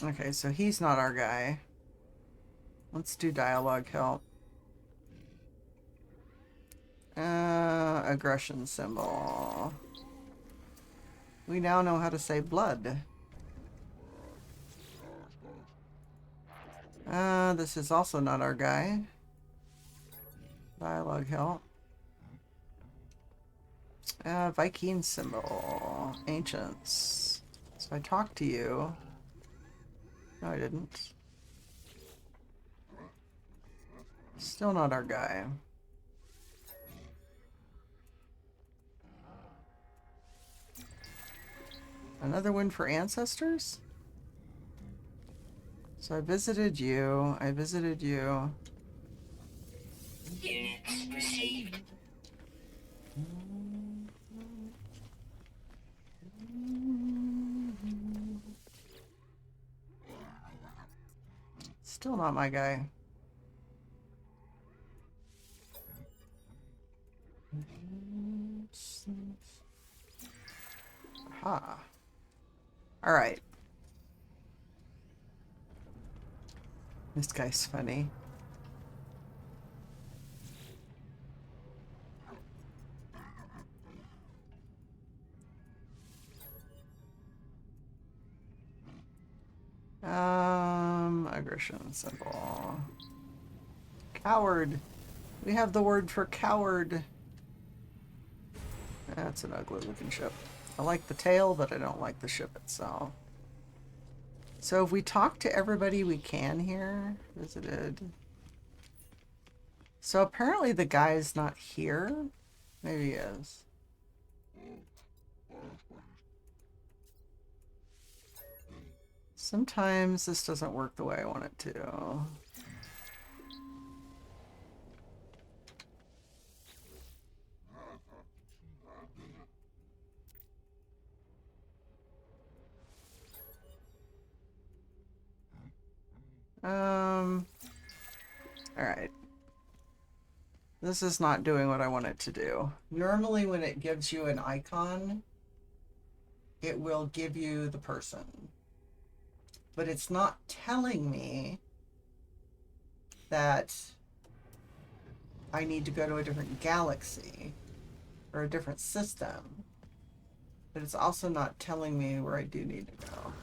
Okay, so he's not our guy. Let's do dialogue help. Aggression symbol. We now know how to say blood. This is also not our guy. Dialogue help. Viking symbol. Ancients. So I talked to you. No, I didn't. Still not our guy. Another one for ancestors? So I visited you. I visited you. Units received. Still not my guy. Aha. All right. This guy's funny. Aggression symbol. Coward. We have the word for coward. That's an ugly looking ship. I like the tail, but I don't like the ship itself. So if we talk to everybody we can here, visited. So apparently the guy's not here. Maybe he is. Sometimes this doesn't work the way I want it to. All right. This is not doing what I want it to do. Normally when it gives you an icon, it will give you the person. But it's not telling me that I need to go to a different galaxy or a different system. But it's also not telling me where I do need to go.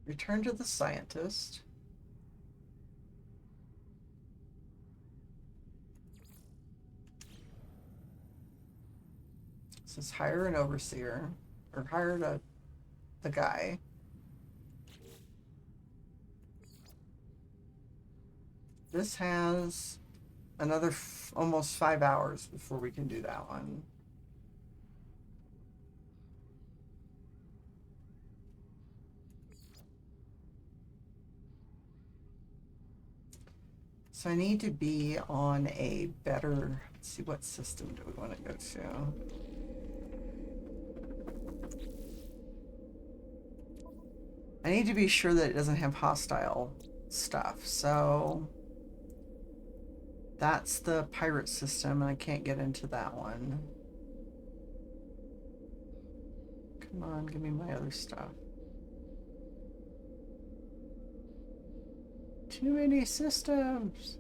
Return to the scientist. It says hire an overseer, or hire the guy. This has another almost 5 hours before we can do that one. So I need to be on a better, let's see, what system do we want to go to? I need to be sure that it doesn't have hostile stuff. So that's the pirate system, and I can't get into that one. Come on, give me my other stuff. Too many systems.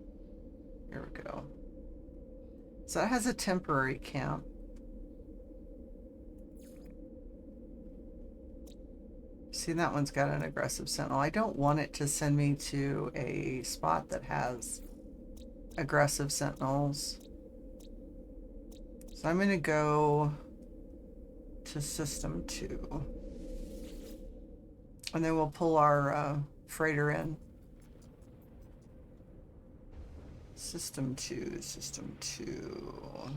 Here we go. So it has a temporary camp. See, that one's got an aggressive sentinel. I don't want it to send me to a spot that has aggressive sentinels. So I'm going to go to System 2. And then we'll pull our freighter in. System 2, System 2.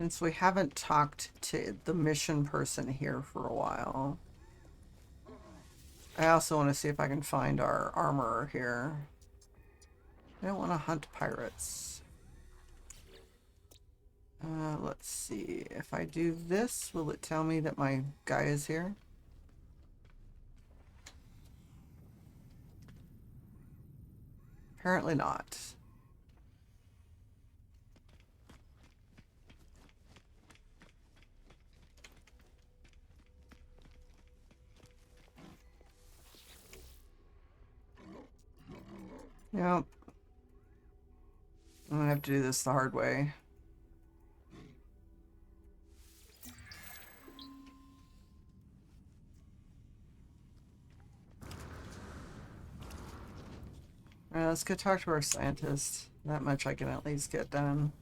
Since we haven't talked to the mission person here for a while, I also want to see if I can find our armorer here. I don't want to hunt pirates. Let's see. If I do this, will it tell me that my guy is here? Apparently not. Yep. I'm gonna have to do this the hard way. Alright, let's go talk to our scientist. That much I can at least get done.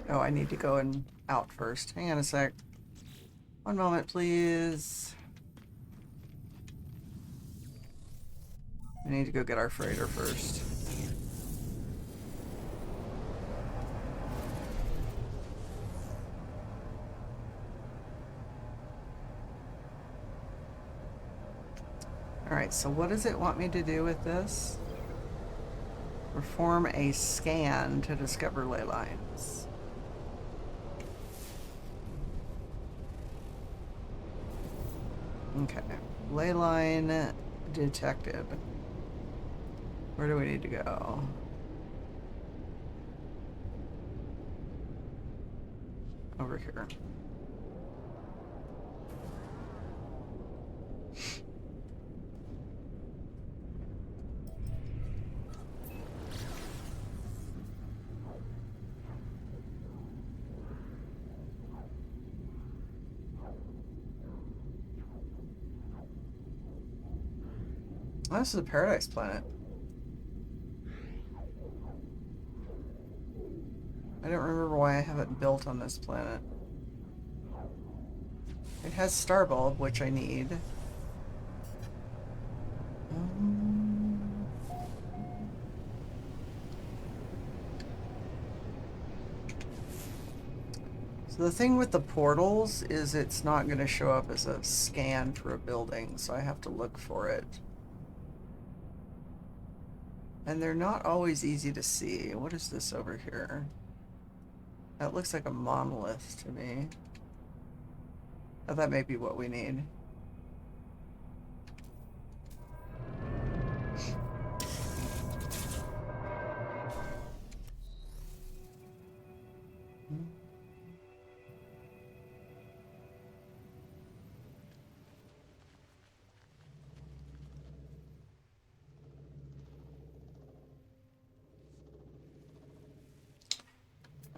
Oh, I need to go and out first. Hang on a sec. One moment, please. I need to go get our freighter first. Alright, so what does it want me to do with this? Perform a scan to discover ley lines. Okay, ley line detected. Where do we need to go? Over here. Oh, this is a paradise planet. I don't remember why I haven't built on this planet. It has Starbulb, which I need. So the thing with the portals is it's not going to show up as a scan for a building, so I have to look for it. And they're not always easy to see. What is this over here? That looks like a monolith to me. Oh, that may be what we need.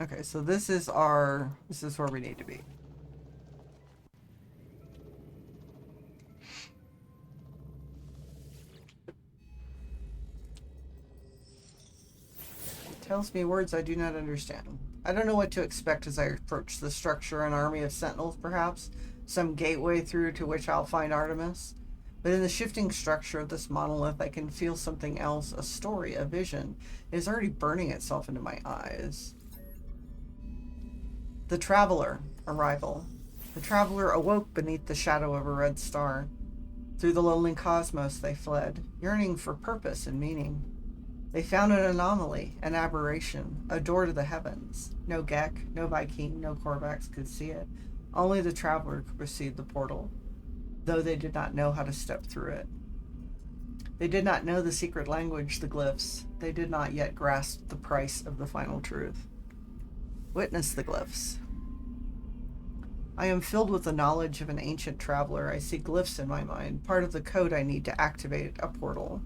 Okay, so this is where we need to be. It tells me words I do not understand. I don't know what to expect as I approach the structure, an army of sentinels perhaps, some gateway through to which I'll find Artemis. But in the shifting structure of this monolith, I can feel something else, a story, a vision. It is already burning itself into my eyes. The Traveler, arrival. The Traveler awoke beneath the shadow of a red star. Through the lonely cosmos they fled, yearning for purpose and meaning. They found an anomaly, an aberration, a door to the heavens. No Gek, no Viking, no Korvax could see it. Only the Traveler could proceed the portal, though they did not know how to step through it. They did not know the secret language, the glyphs. They did not yet grasp the price of the final truth. Witness the glyphs. I am filled with the knowledge of an ancient traveler. I see glyphs in my mind, part of the code I need to activate a portal.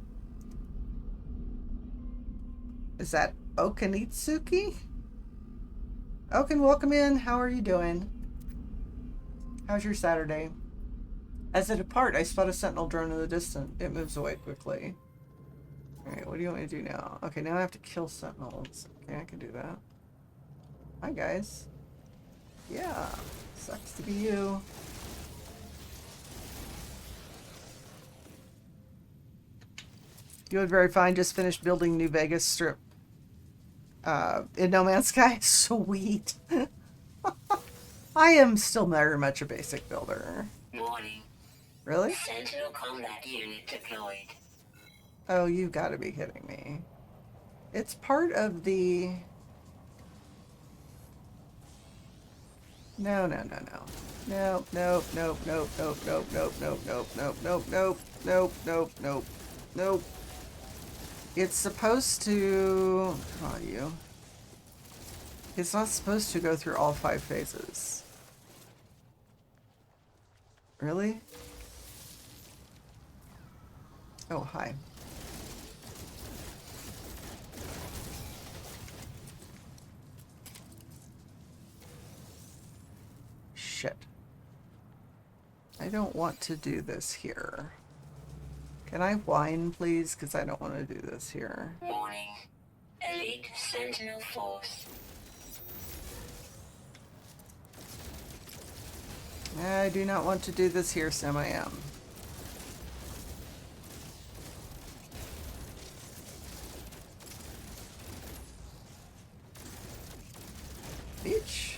Is that Okanitsuki? Okan, welcome in. How are you doing? How's your Saturday? As I depart, I spot a sentinel drone in the distance. It moves away quickly. Alright, what do you want me to do now? Okay, now I have to kill sentinels. Okay, I can do that. Hi, guys. Yeah, sucks to be you. Doing very fine. Just finished building New Vegas Strip. in No Man's Sky. Sweet. I am still very much a basic builder. Warning. Really? Sentinel combat unit deployed. Oh, you gotta be kidding me. It's part of the... No, no, no, no. Nope, nope, nope, nope, nope, nope, nope, nope, nope, nope, nope, nope, nope, nope, nope, nope. It's supposed to... Come on, you. It's not supposed to go through all 5 phases. Really? Oh, hi. Shit. I don't want to do this here. Can I whine, please? Because I don't want to do this here. Warning. Elite Sentinel Force. I do not want to do this here, Sam. I am. Bitch.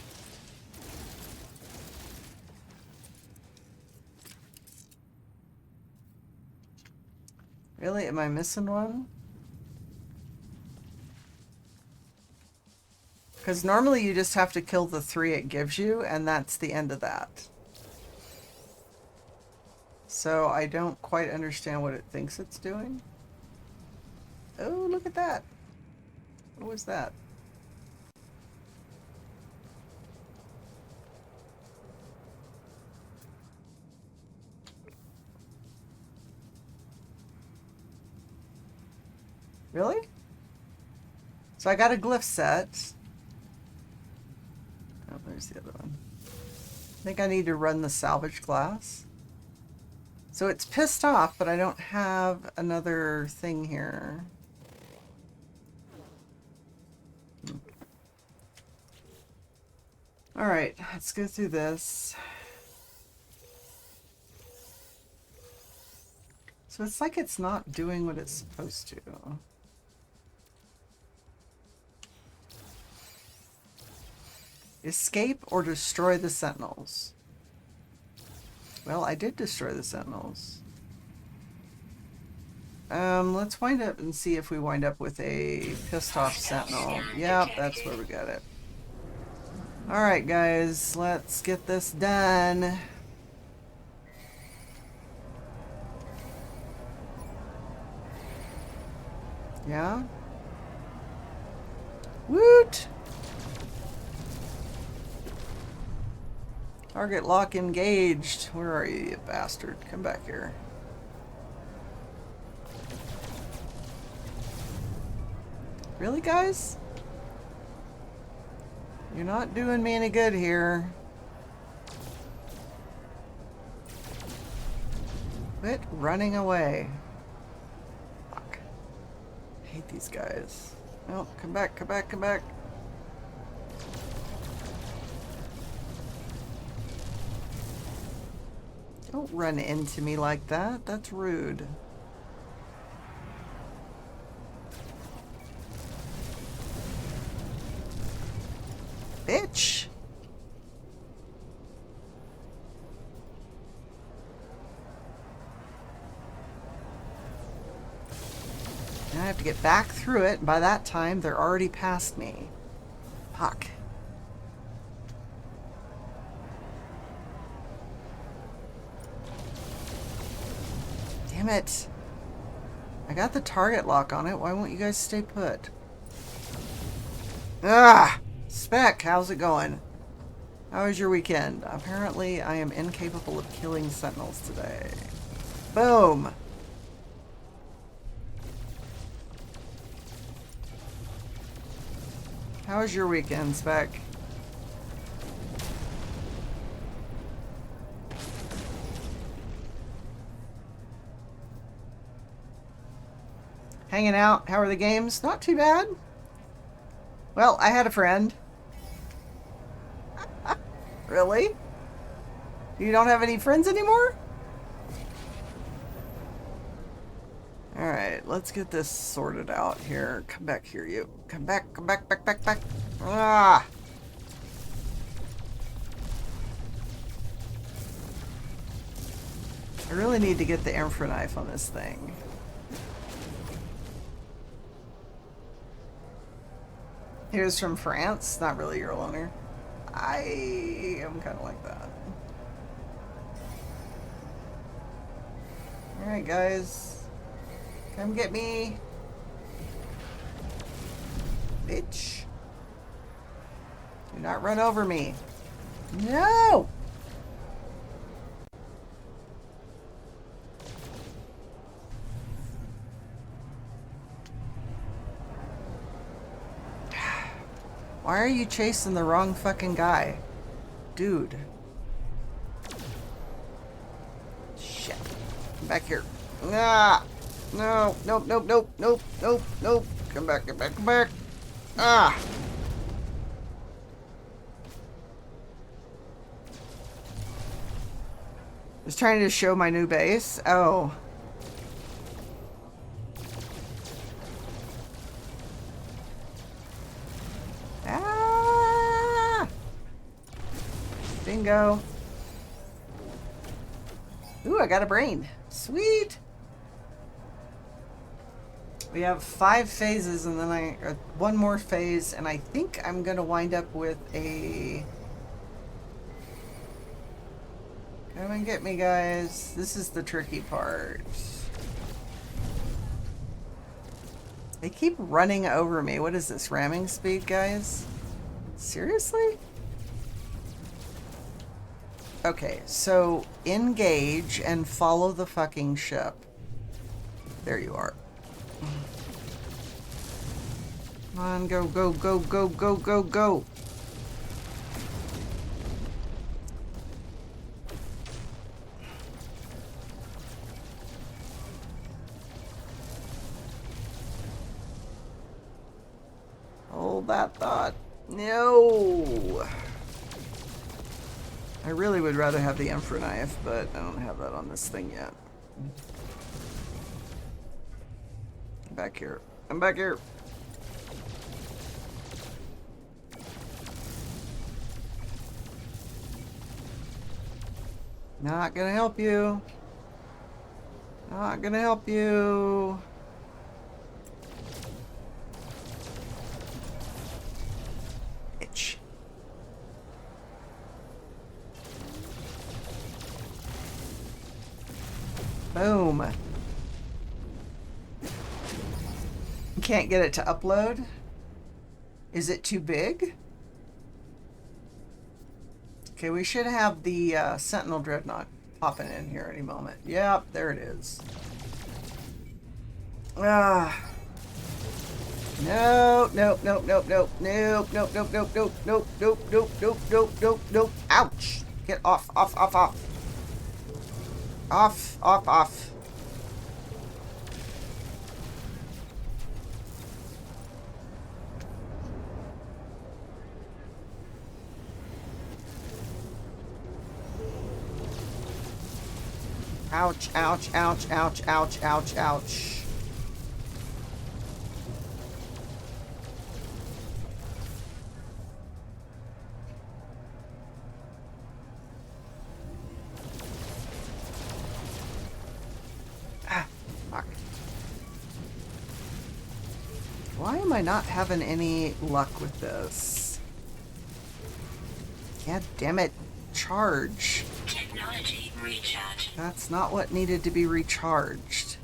Really? Am I missing one? Because normally you just have to kill the 3 it gives you, and that's the end of that. So I don't quite understand what it thinks it's doing. Oh, look at that. What was that? Really? So I got a glyph set. Oh, there's the other one. I think I need to run the salvage glass. So it's pissed off, but I don't have another thing here. Alright, let's go through this. So it's like it's not doing what it's supposed to. Escape or destroy the sentinels. Well, I did destroy the sentinels. Let's wind up and see if we wind up with a pissed off sentinel. Yep, that's where we got it. Alright guys, let's get this done. Yeah? Woot! Target lock engaged. Where are you, you bastard? Come back here. Really, guys? You're not doing me any good here. Quit running away. Fuck. I hate these guys. No, come back, come back, come back. Don't run into me like that. That's rude. Bitch! Now I have to get back through it, and by that time they're already past me. Fuck. Damn it. I got the target lock on it. Why won't you guys stay put? Ah! Spec, how's it going? How was your weekend? Apparently, I am incapable of killing sentinels today. Boom! How was your weekend, Spec? Hanging out? How are the games? Not too bad. Well, I had a friend. Really? You don't have any friends anymore? Alright, let's get this sorted out here. Come back here, you. Come back, back. Ah! I really need to get the infra knife on this thing. He was from France, not really your loner. I am kind of like that. Alright, guys. Come get me. Bitch. Do not run over me. No! Why are you chasing the wrong fucking guy? Dude. Shit. Come back here. Ah! No, nope. Come back. Ah! Just trying to show my new base. Oh. Ah! Bingo. Ooh, I got a brain. Sweet. We have 5 phases, and then one more phase, and I think I'm gonna wind up with a. Come and get me, guys. This is the tricky part. They keep running over me. What is this, ramming speed, guys? Seriously? Okay, so engage and follow the fucking ship. There you are. Come on, go. Hold that thought. No! I really would rather have the Emperor knife, but I don't have that on this thing yet. Come back here. Come back here. Not gonna help you. Not gonna help you. Bitch. Boom. You can't get it to upload? Is it too big? Okay, we should have the Sentinel Dreadnought popping in here any moment. Yep, there it is. Ah. Nope. Ouch. Get off. Off. Ouch. Ah, fuck. Why am I not having any luck with this? God damn it. Charge. Technology recharge. That's not what needed to be recharged.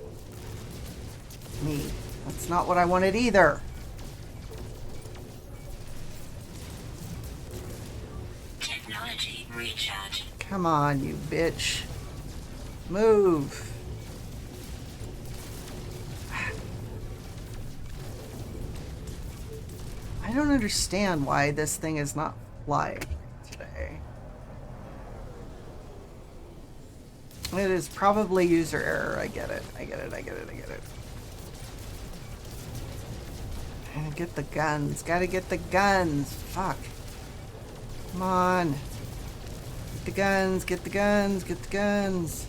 Me. That's not what I wanted either. Technology recharge. Come on, you bitch. Move. I don't understand why this thing is not flying today. It is probably user error. I get it. And get the guns. Gotta get the guns. Fuck. Come on. Get the guns.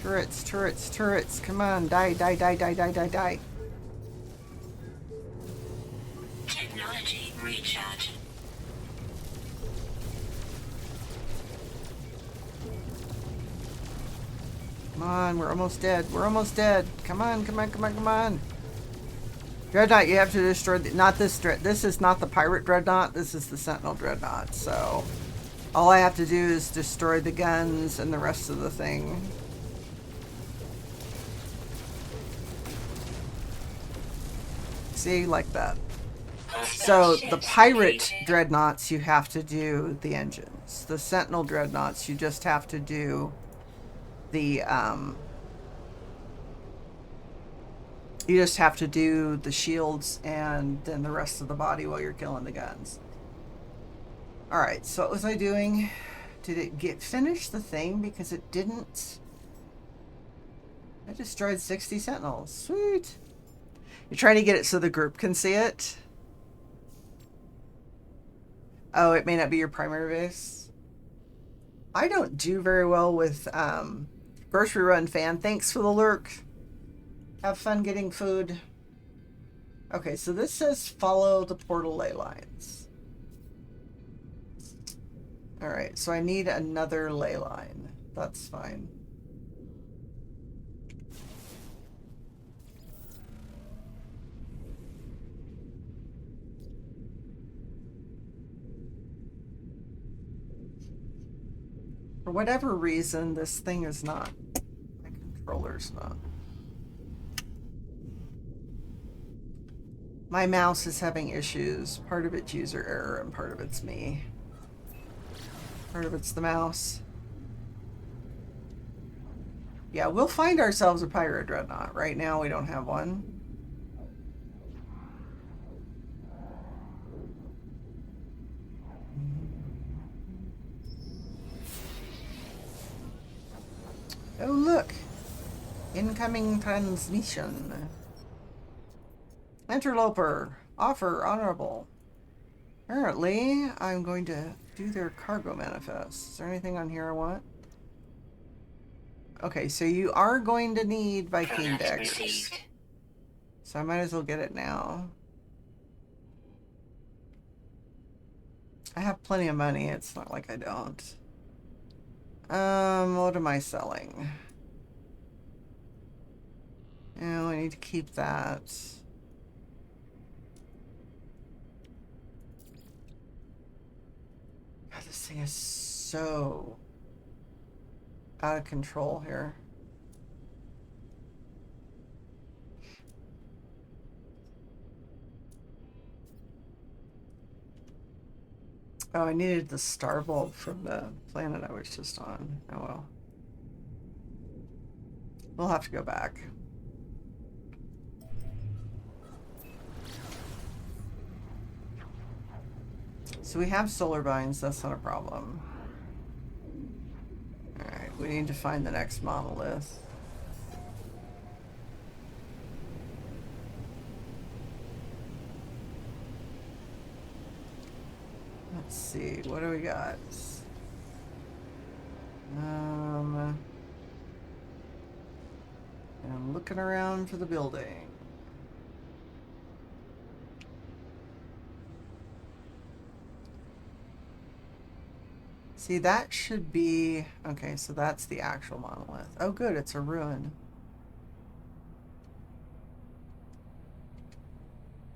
Turrets, turrets, turrets. Come on, die, die, die, die, die, die, die. Technology recharge. Come on, we're almost dead. We're almost dead. Come on, come on, come on, come on. Dreadnought, you have to destroy the, not this this is not the pirate dreadnought, this is the sentinel dreadnought, so all I have to do is destroy the guns and the rest of the thing. See, like that. So the pirate dreadnoughts, you have to do the engines. The sentinel dreadnoughts, you just have to do the you just have to do the shields and then the rest of the body while you're killing the guns. Alright, so what was I doing? Did it get finished the thing? Because it didn't. I destroyed 60 sentinels. Sweet. You're trying to get it so the group can see it? Oh, it may not be your primary base. I don't do very well with grocery run fan. Thanks for the lurk. Have fun getting food. Okay, so this says follow the portal ley lines. Alright, so I need another ley line. That's fine. For whatever reason, this thing is not. My controller's not. My mouse is having issues. Part of it's user error and part of it's me. Part of it's the mouse. Yeah, we'll find ourselves a pirate dreadnought. Right now we don't have one. Oh look! Incoming transmission. Interloper. Offer honorable. Apparently, I'm going to do their cargo manifest. Is there anything on here I want? Okay, so you are going to need Viking daggers. So I might as well get it now. I have plenty of money. It's not like I don't. What am I selling? Oh, I need to keep that. God, this thing is so out of control here. Oh, I needed the star bulb from the planet I was just on. Oh well. We'll have to go back. So we have solar vines, that's not a problem. Alright, we need to find the next monolith. Let's see, what do we got? I'm looking around for the building. See, that should be... Okay, so that's the actual monolith. Oh good, it's a ruin.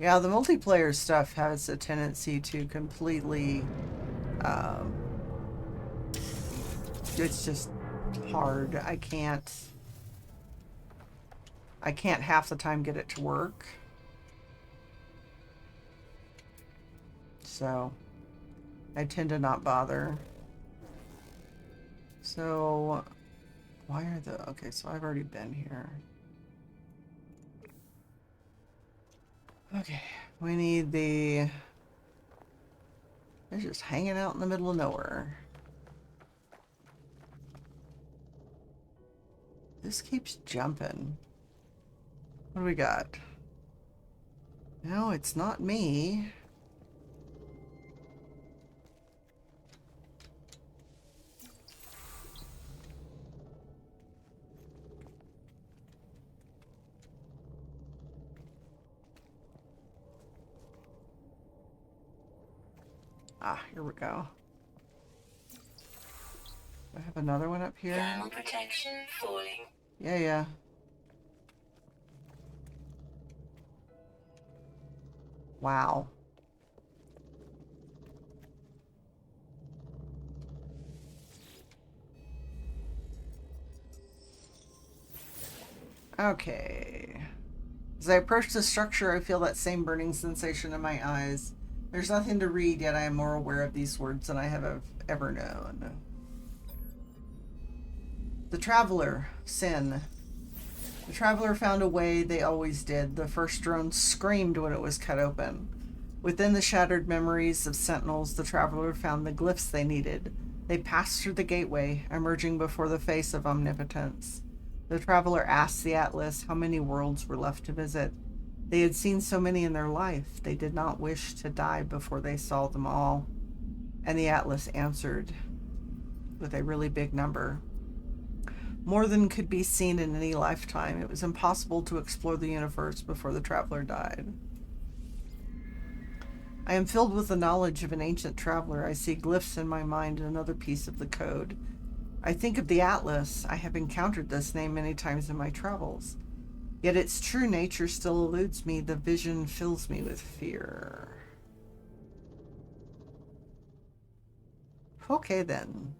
Yeah, the multiplayer stuff has a tendency to completely... it's just hard. I can't half the time get it to work. So, I tend to not bother. So, why are the... Okay, so I've already been here. Okay, we need the... They're just hanging out in the middle of nowhere. This keeps jumping. What do we got? No, it's not me. Ah, here we go. Do I have another one up here? Thermal protection falling. Yeah, yeah. Wow. Okay. As I approach the structure, I feel that same burning sensation in my eyes. There's nothing to read, yet I am more aware of these words than I have ever known. The Traveler, Sin. The Traveler found a way they always did. The first drone screamed when it was cut open. Within the shattered memories of Sentinels, the Traveler found the glyphs they needed. They passed through the gateway, emerging before the face of omnipotence. The Traveler asked the Atlas how many worlds were left to visit. They had seen so many in their life, they did not wish to die before they saw them all. And the Atlas answered with a really big number. More than could be seen in any lifetime. It was impossible to explore the universe before the Traveler died. I am filled with the knowledge of an ancient traveler. I see glyphs in my mind, another piece of the code. I think of the Atlas. I have encountered this name many times in my travels. Yet its true nature still eludes me. The vision fills me with fear. Okay, then.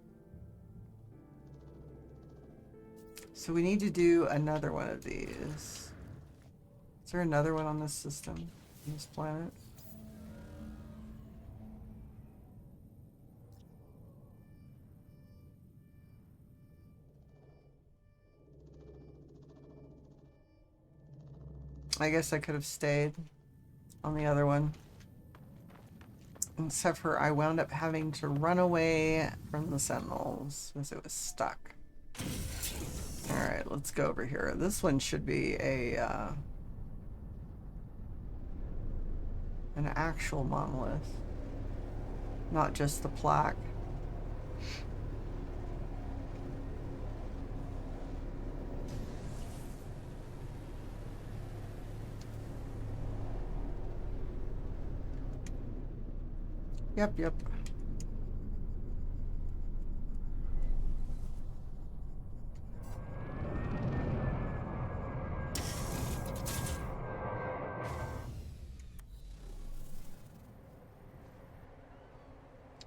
So we need to do another one of these. Is there another one on this system, on this planet? I guess I could have stayed on the other one. Except for I wound up having to run away from the Sentinels because it was stuck. Alright, let's go over here. This one should be a an actual monolith, not just the plaque. Yep.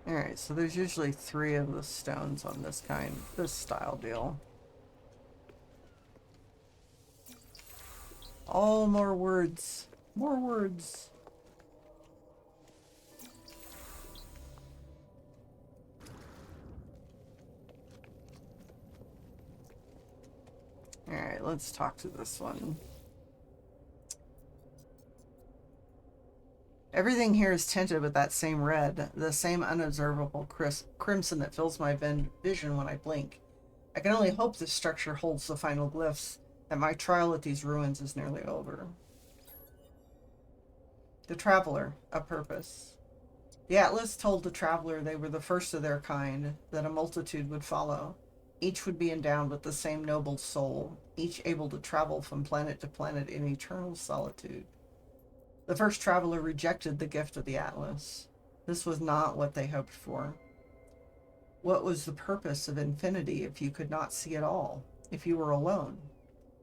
Alright, so there's usually 3 of the stones on this style deal. All more words. More words. Alright, let's talk to this one. Everything here is tinted with that same red, the same unobservable crimson that fills my vision when I blink. I can only hope this structure holds the final glyphs, that my trial at these ruins is nearly over. The Traveler, a purpose. The Atlas told the Traveler they were the first of their kind, that a multitude would follow. Each would be endowed with the same noble soul, each able to travel from planet to planet in eternal solitude. The first traveler rejected the gift of the Atlas. This was not what they hoped for. What was the purpose of infinity if you could not see it all? If you were alone?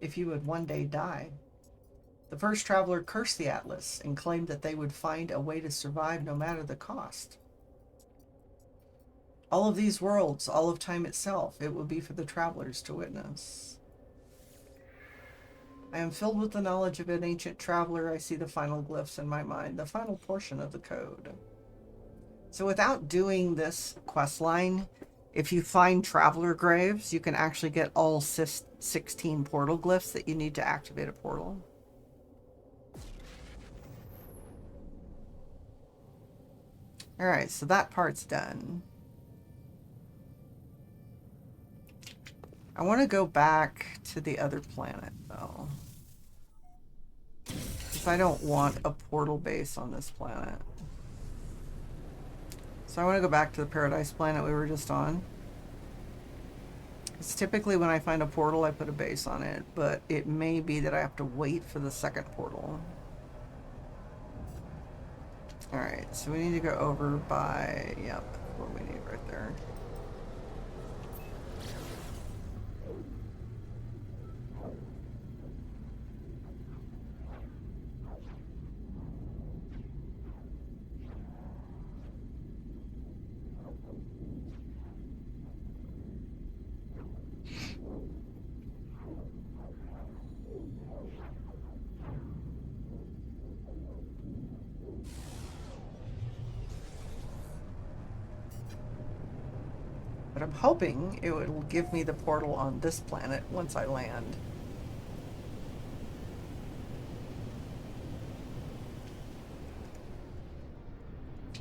If you would one day die? The first traveler cursed the Atlas and claimed that they would find a way to survive no matter the cost. All of these worlds, all of time itself, it would be for the travelers to witness. I am filled with the knowledge of an ancient traveler. I see the final glyphs in my mind, the final portion of the code. So without doing this quest line, if you find traveler graves, you can actually get all 16 portal glyphs that you need to activate a portal. Alright, so that part's done. I want to go back to the other planet, though. Because I don't want a portal base on this planet. So I want to go back to the Paradise planet we were just on. It's typically when I find a portal, I put a base on it. But it may be that I have to wait for the second portal. Alright, so we need to go over by, yep, what we need right there. But I'm hoping it will give me the portal on this planet once I land.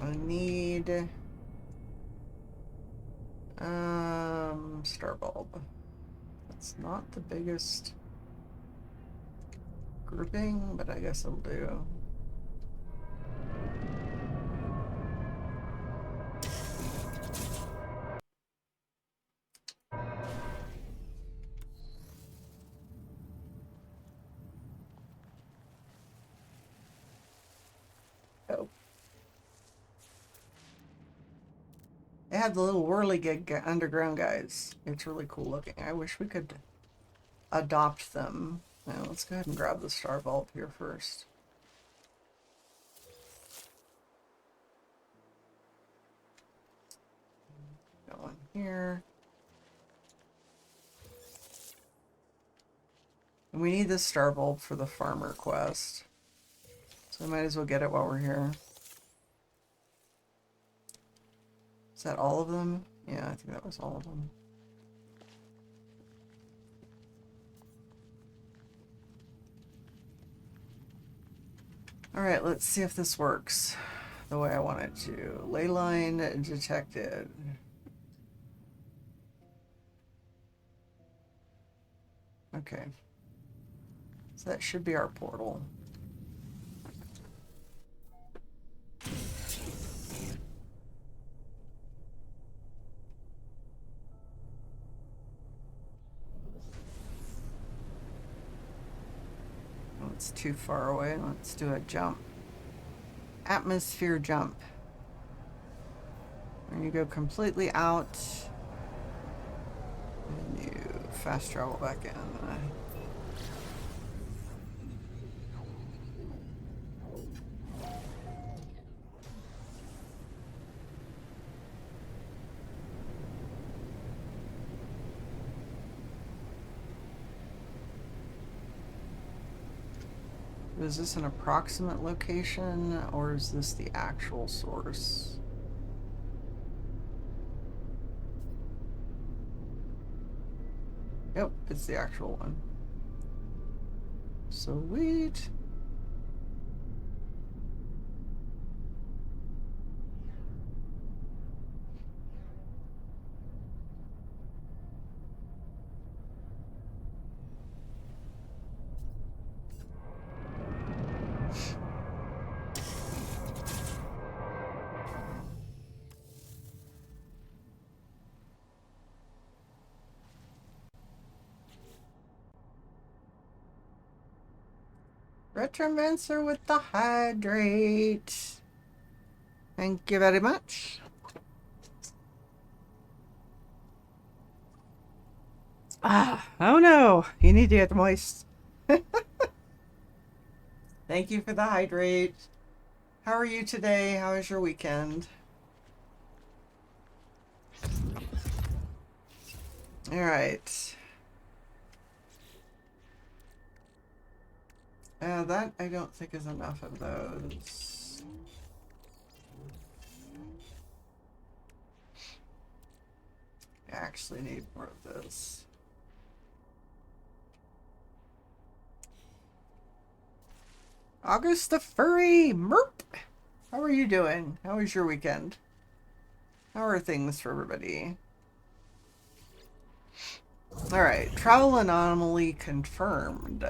I need star bulb. That's not the biggest grouping, but I guess it'll do. Oh. They have the little whirligig underground guys. It's really cool looking. I wish we could adopt them. Now let's go ahead and grab the star bulb here first. Got one here. And we need this star bulb for the farmer quest. So I might as well get it while we're here. Is that all of them? Yeah, I think that was all of them. Alright, let's see if this works the way I want it to. Ley line detected. Okay. So that should be our portal. Oh, it's too far away. Let's do a jump. Atmosphere jump. When you go completely out, and you fast travel back in. Is this an approximate location, or is this the actual source? Yep, it's the actual one. Sweet. Retromancer with the hydrate. Thank you very much. Ah, oh no, you need to get moist. Thank you for the hydrate. How are you today? How was your weekend? All right. That I don't think is enough of those. I actually need more of this. August the Furry! Merp! How are you doing? How was your weekend? How are things for everybody? Alright, travel anomaly confirmed.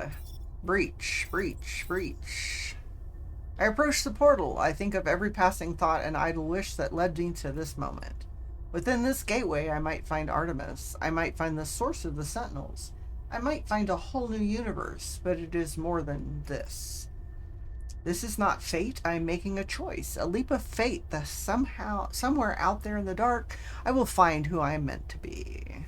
Breach, breach, breach. I approach the portal. I think of every passing thought and idle wish that led me to this moment. Within this gateway, I might find Artemis. I might find the source of the Sentinels. I might find a whole new universe, but it is more than this. This is not fate. I'm making a choice. A leap of fate that somehow, somewhere out there in the dark, I will find who I am meant to be.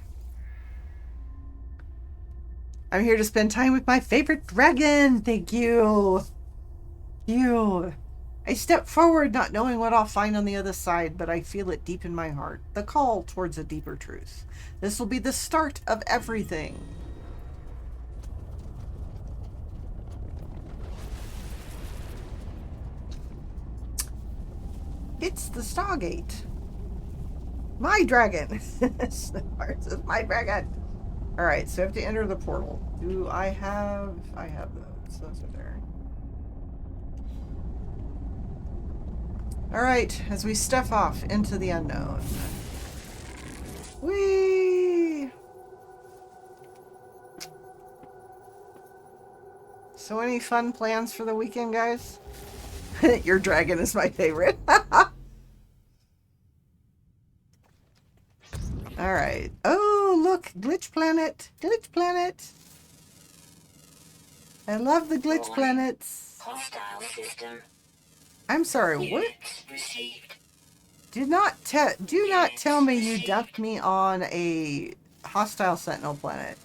I'm here to spend time with my favorite dragon. Thank you. You. I step forward not knowing what I'll find on the other side, but I feel it deep in my heart. The call towards a deeper truth. This will be the start of everything. It's the Stargate. My dragon. It's my dragon. Alright, so I have to enter the portal. Do I have... I have those. Those are there. Alright, as we step off into the unknown. Whee! So any fun plans for the weekend, guys? Your dragon is my favorite. Alright. Oh, look! Glitch planet! Glitch planet! I love the glitch planets. Hostile system. I'm sorry, what? Units received. Do not tell me you dumped me on a hostile sentinel planet.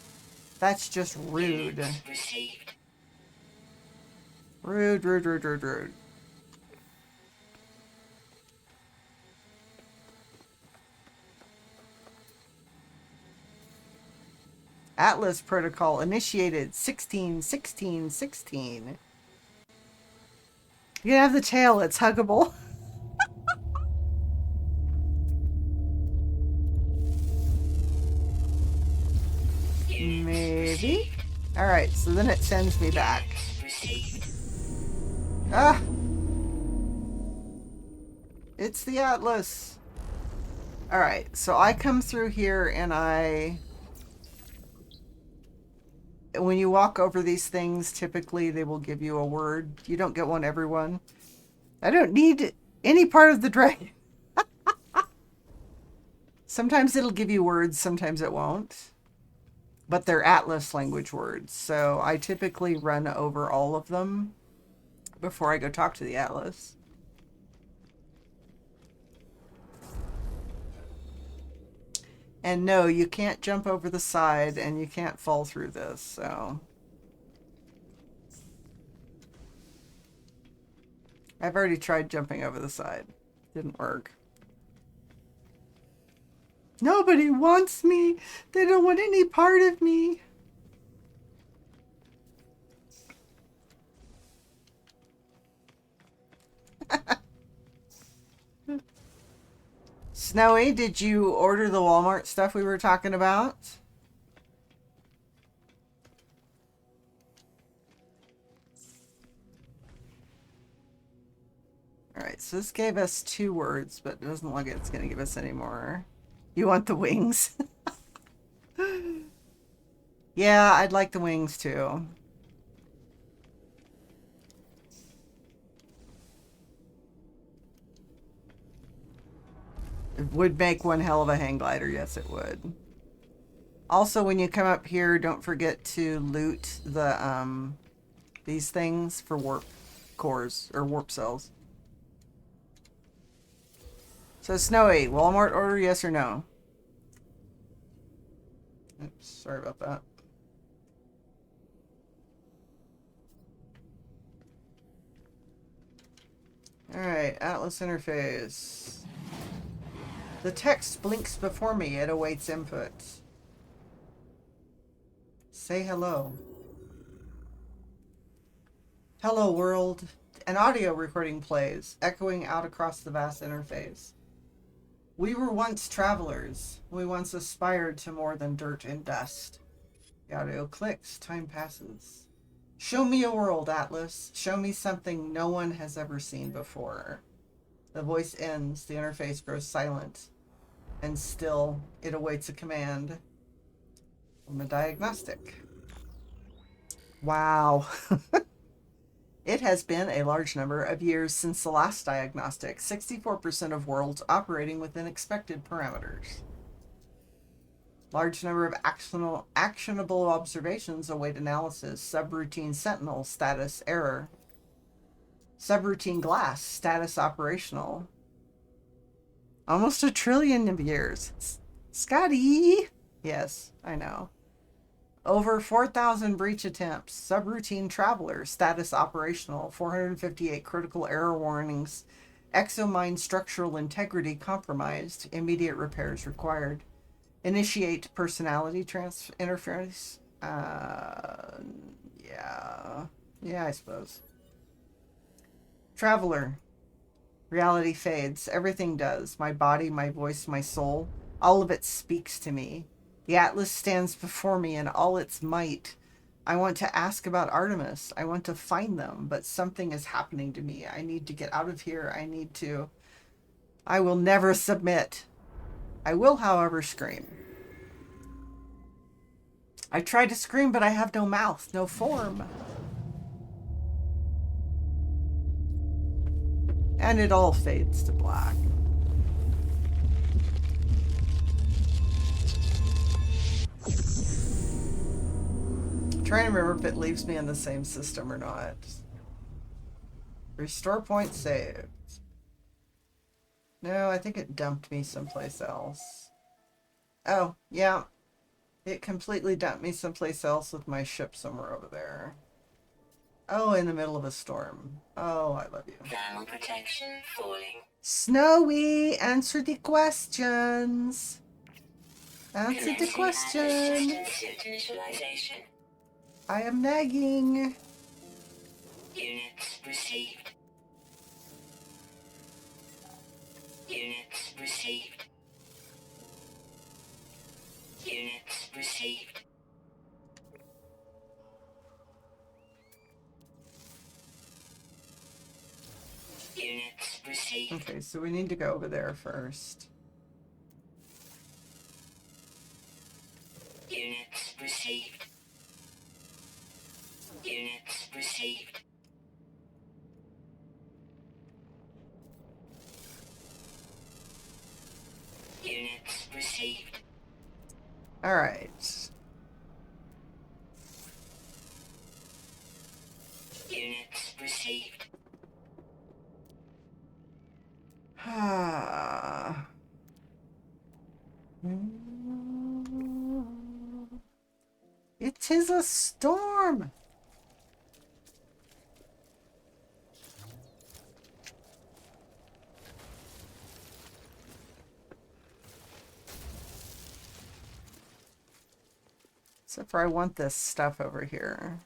That's just rude. Units received. Rude, rude, rude, rude, rude. Atlas protocol initiated 16. You can have the tail, it's huggable. Maybe? Alright, so then it sends me back. Received. Ah! It's the Atlas. Alright, so I come through here and when you walk over these things, typically they will give you a word. You don't get one every one. I don't need any part of the dragon. Sometimes it'll give you words, sometimes it won't. But they're Atlas language words, so I typically run over all of them before I go talk to the Atlas. And no, you can't jump over the side and you can't fall through this, so. I've already tried jumping over the side. Didn't work. Nobody wants me. They don't want any part of me. Snowy, did you order the Walmart stuff we were talking about? Alright, so this gave us 2 words, but it doesn't look like it's going to give us any more. You want the wings? Yeah, I'd like the wings too. It would make one hell of a hang glider, yes it would. Also, when you come up here, don't forget to loot the these things for warp cores or warp cells. So Snowy, Walmart order, yes or no? Oops, sorry about that. Alright, Atlas interface. The text blinks before me. It awaits input. Say hello. Hello, world. An audio recording plays, echoing out across the vast interface. We were once travelers. We once aspired to more than dirt and dust. The audio clicks. Time passes. Show me a world, Atlas. Show me something no one has ever seen before. The voice ends. The interface grows silent. And still, it awaits a command from a diagnostic. Wow. It has been a large number of years since the last diagnostic. 64% of worlds operating within expected parameters. Large number of actionable observations await analysis. Subroutine sentinel status error. Subroutine glass, status operational. Almost 1 trillion of years. Scotty! Yes, I know. Over 4,000 breach attempts. Subroutine traveler, status operational. 458 critical error warnings. Exomine structural integrity compromised. Immediate repairs required. Initiate personality interference. Yeah. Yeah, I suppose. Traveler. Reality fades. Everything does. My body, my voice, my soul. All of it speaks to me. The Atlas stands before me in all its might. I want to ask about Artemis. I want to find them, but something is happening to me. I need to get out of here. I will never submit. I will, however, scream. I tried to scream, but I have no mouth, no form. And it all fades to black. I'm trying to remember if it leaves me in the same system or not. Restore point saved. No, I think it dumped me someplace else. Oh, yeah. It completely dumped me someplace else with my ship somewhere over there. Oh, in the middle of a storm. Oh, I love you. Thermal protection falling. Snowy, answer the questions. Answer the question. Suit initialization. I am nagging. Units received. Units received. Units received. Units received. Okay, so we need to go over there first. Units received. Units received. Units received. All right. Units received. It is a storm. Except for I want this stuff over here.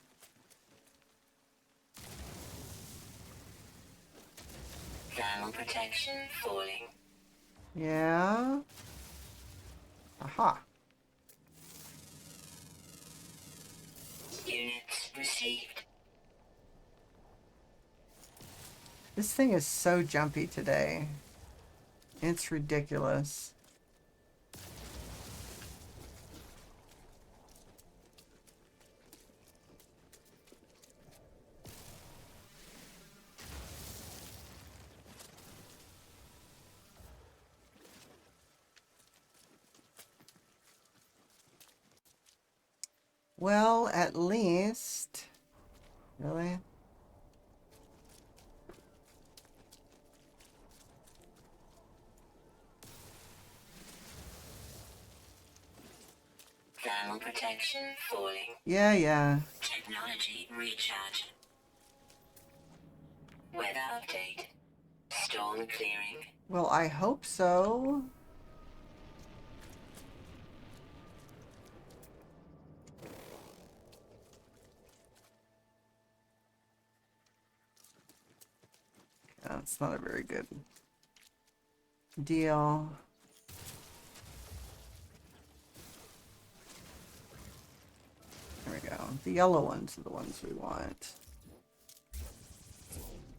Thermal protection falling. Yeah. Aha. Units received. This thing is so jumpy today. It's ridiculous. Well, at least... Really? Thermal protection falling. Yeah. Technology recharge. Weather update. Storm clearing. Well, I hope so. That's not a very good deal. There we go. The yellow ones are the ones we want.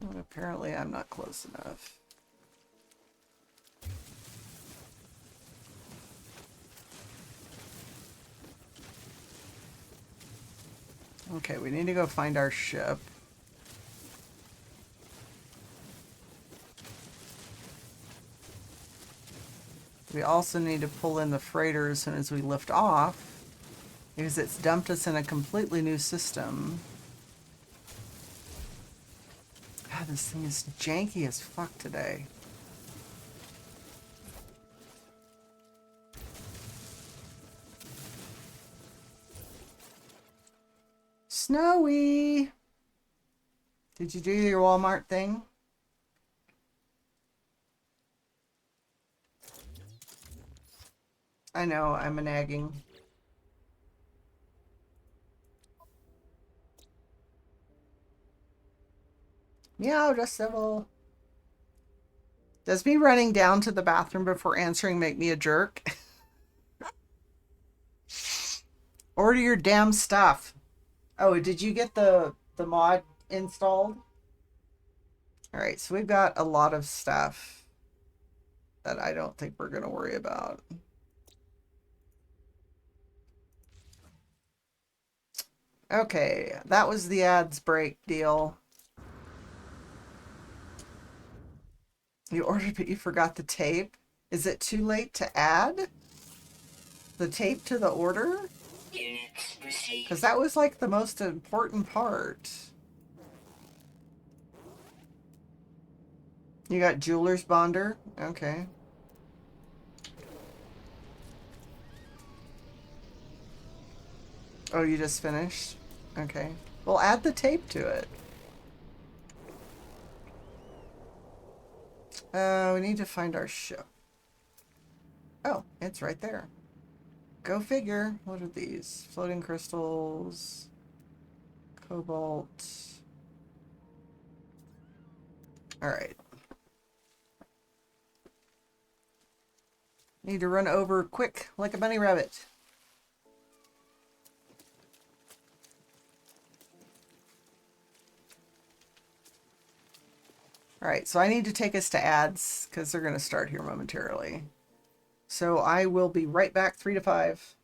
But apparently I'm not close enough. Okay, we need to go find our ship. We also need to pull in the freighter as soon as we lift off, because it's dumped us in a completely new system. God, this thing is janky as fuck today. Snowy! Did you do your Walmart thing? I know, I'm a nagging. Meow, just civil. Does me running down to the bathroom before answering make me a jerk? Order your damn stuff. Oh, did you get the mod installed? All right, so we've got a lot of stuff that I don't think we're going to worry about. Okay, that was the ads break deal. You ordered, but you forgot the tape. Is it too late to add the tape to the order? Units received. Because that was like the most important part. You got jeweler's bonder? Okay. Oh, you just finished? Okay. Well, add the tape to it. We need to find our ship. Oh, it's right there. Go figure. What are these? Floating crystals. Cobalt. Alright. Need to run over quick like a bunny rabbit. Alright, so I need to take us to ads because they're going to start here momentarily. So I will be right back, 3 to 5.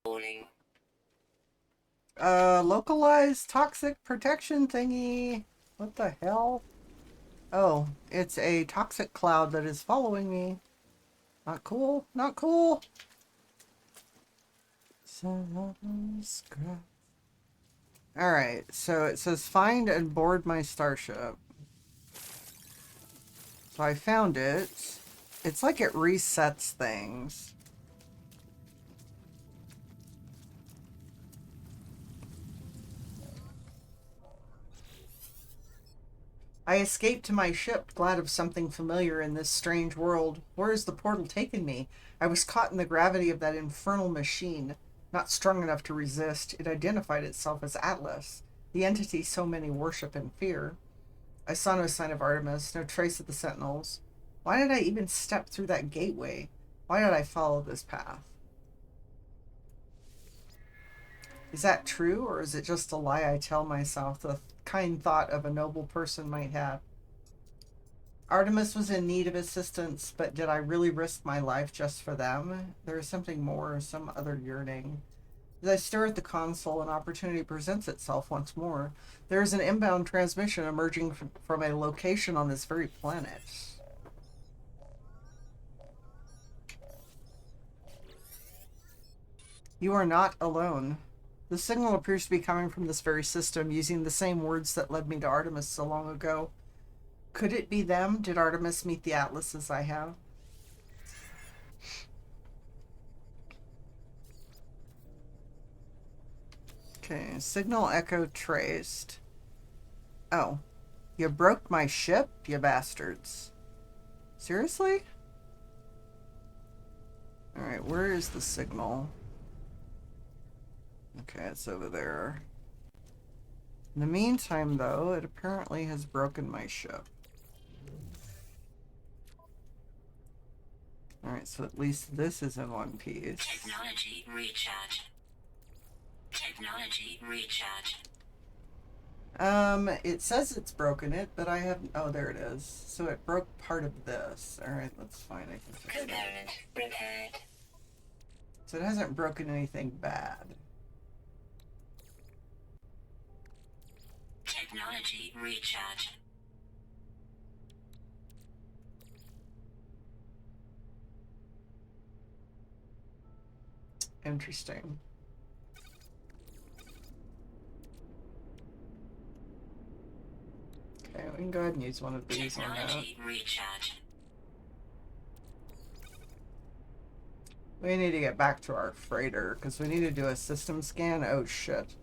Warning. Localized toxic protection thingy. What the hell? Oh, it's a toxic cloud that is following me. Not cool. Not cool. Alright, so it says find and board my starship. So I found it. It's like it resets things. I escaped to my ship, glad of something familiar in this strange world. Where has the portal taken me? I was caught in the gravity of that infernal machine. Not strong enough to resist, it identified itself as Atlas, the entity so many worship and fear. I saw no sign of Artemis, no trace of the Sentinels. Why did I even step through that gateway? Why did I follow this path? Is that true, or is it just a lie I tell myself, the kind thought of a noble person might have? Artemis was in need of assistance, but did I really risk my life just for them? There is something more, some other yearning. As I stare at the console, an opportunity presents itself once more. There is an inbound transmission emerging from a location on this very planet. You are not alone. The signal appears to be coming from this very system, using the same words that led me to Artemis so long ago. Could it be them? Did Artemis meet the Atlas as I have? Okay, signal echo traced. Oh. You broke my ship, you bastards. Seriously? Alright, where is the signal? Okay, it's over there. In the meantime, though, it apparently has broken my ship. Alright, so at least this is in one piece. Technology recharge. Technology recharge. It says it's broken it, but I haven't. Oh, there it is. So it broke part of this. Alright, that's fine. I can fix it. Component repaired. So it hasn't broken anything bad. Technology recharge. Interesting. Okay, we can go ahead and use one of these on that. Technology recharge. We need to get back to our freighter because we need to do a system scan. Oh shit.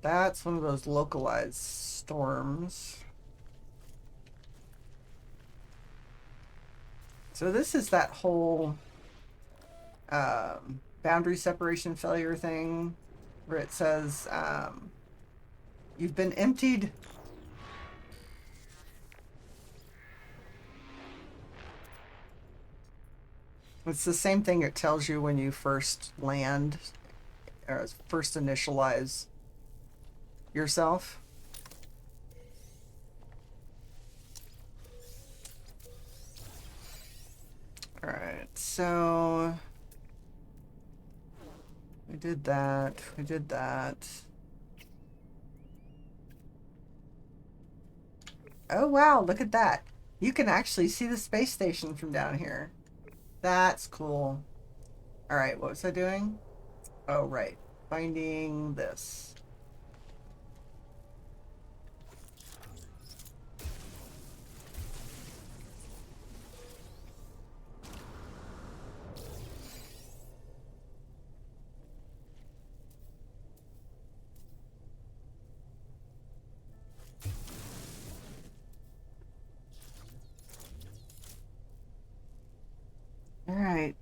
That's one of those localized storms. So this is that whole boundary separation failure thing where it says you've been emptied. It's the same thing it tells you when you first land or first initialize yourself. Alright, so we did that. We did that. Oh wow, look at that. You can actually see the space station from down here. That's cool. Alright, what was I doing? Oh, right. Finding this. All right.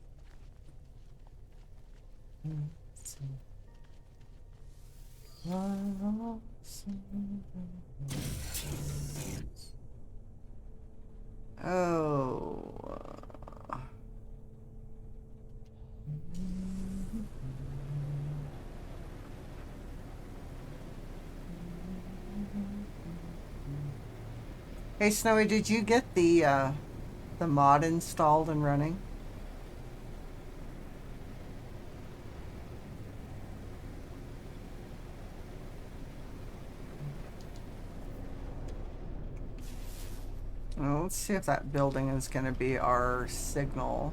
Oh. Hey Snowy, did you get the mod installed and running? Let's see if that building is going to be our signal.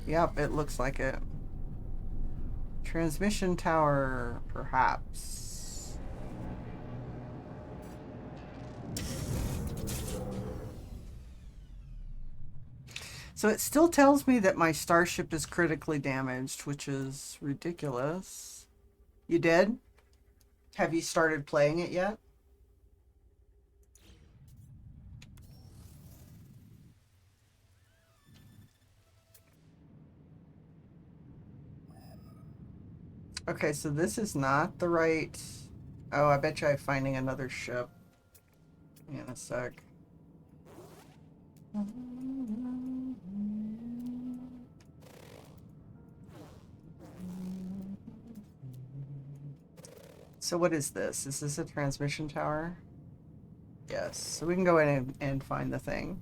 Yep, it looks like it. Transmission tower, perhaps. So it still tells me that my starship is critically damaged, which is ridiculous. You did? Have you started playing it yet? Okay, so this is not the right... Oh, I bet you I'm finding another ship. In a sec. So what is this? Is this a transmission tower? Yes. So we can go in and find the thing.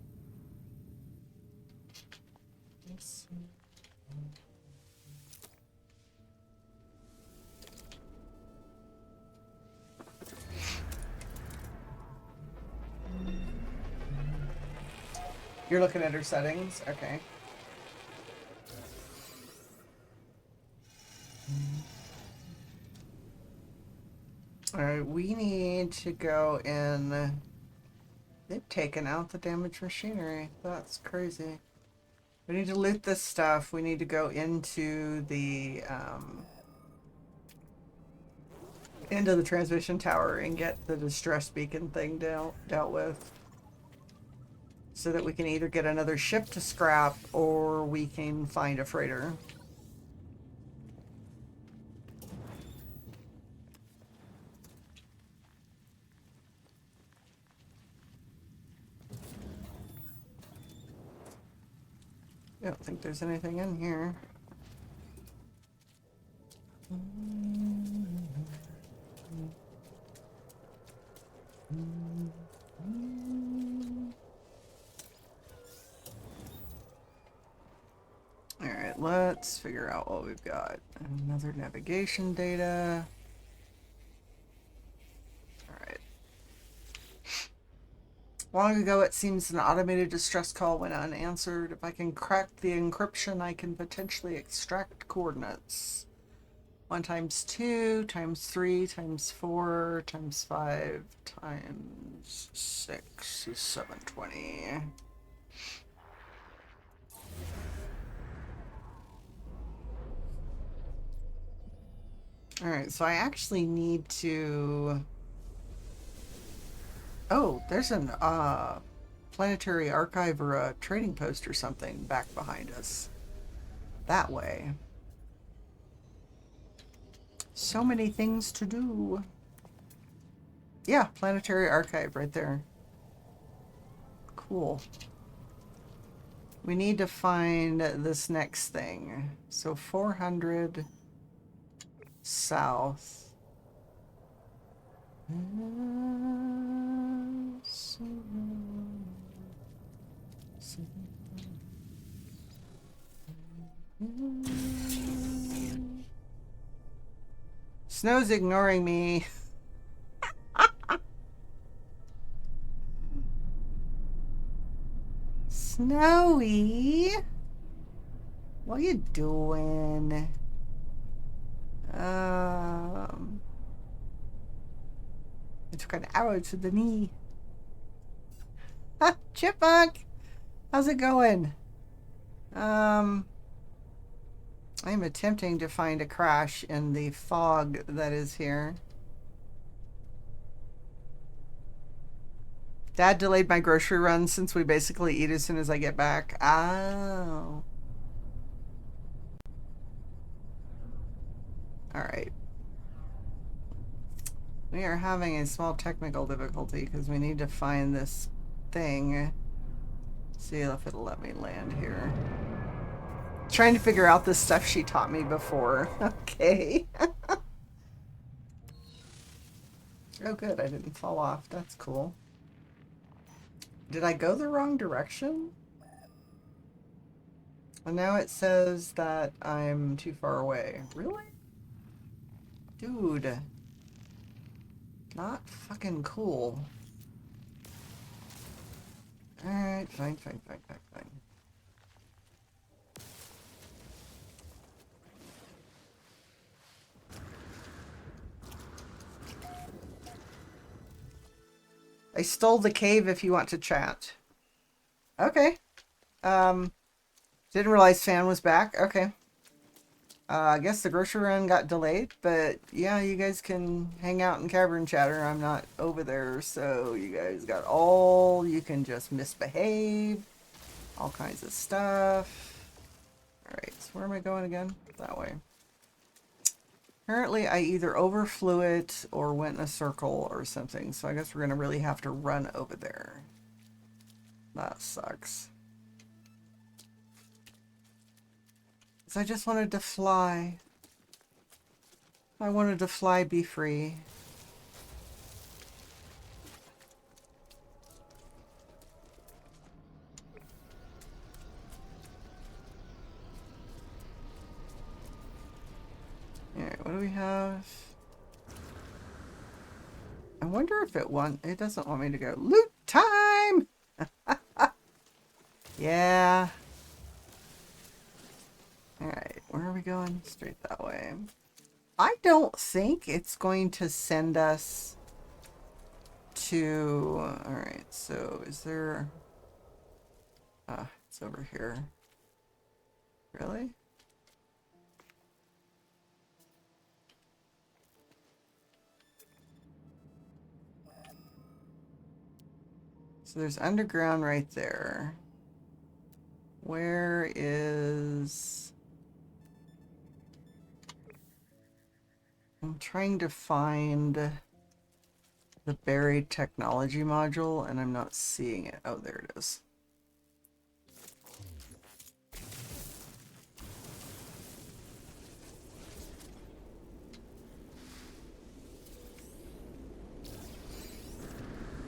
You're looking at her settings? Okay. Alright, we need to go in... They've taken out the damaged machinery. That's crazy. We need to loot this stuff. We need to go into the transmission tower and get the distress beacon thing dealt with. So that we can either get another ship to scrap or we can find a freighter. I don't think there's anything in here. Alright, let's figure out what we've got. Another navigation data. Alright. Long ago, it seems an automated distress call went unanswered. If I can crack the encryption, I can potentially extract coordinates. 1 times 2 times 3 times 4 times 5 times 6 is 720. Alright, so I actually need to... Oh, there's an planetary archive or a trading post or something back behind us. That way. So many things to do. Yeah, planetary archive right there. Cool. We need to find this next thing. So 400 south. Snow's ignoring me. Snowy, what are you doing? I took an arrow to the knee. Chipmunk, how's it going? I'm attempting to find a crash in the fog that is here. Dad delayed my grocery run since we basically eat as soon as I get back. Oh. Alright. We are having a small technical difficulty because we need to find this thing. See if it'll let me land here. Trying to figure out the stuff she taught me before. Okay. Oh good, I didn't fall off. That's cool. Did I go the wrong direction? And now it says that I'm too far away. Really? Dude. Not fucking cool. Alright, fine. I stole the cave if you want to chat. Okay. Didn't realize Fan was back. Okay. I guess the grocery run got delayed, but yeah, you guys can hang out in Cavern Chatter. I'm not over there, so you guys got all, you can just misbehave, all kinds of stuff. Alright, so where am I going again? That way. Apparently I either overflew it or went in a circle or something, so I guess we're gonna really have to run over there. That sucks. I just wanted to fly. I wanted to fly, be free. Alright, what do we have? I wonder if it doesn't want me to go. Loot time! Yeah. Alright, where are we going? Straight that way. I don't think it's going to send us to... Alright, so is there... it's over here. Really? So there's underground right there. Where is... I'm trying to find the buried technology module, and I'm not seeing it. Oh, there it is.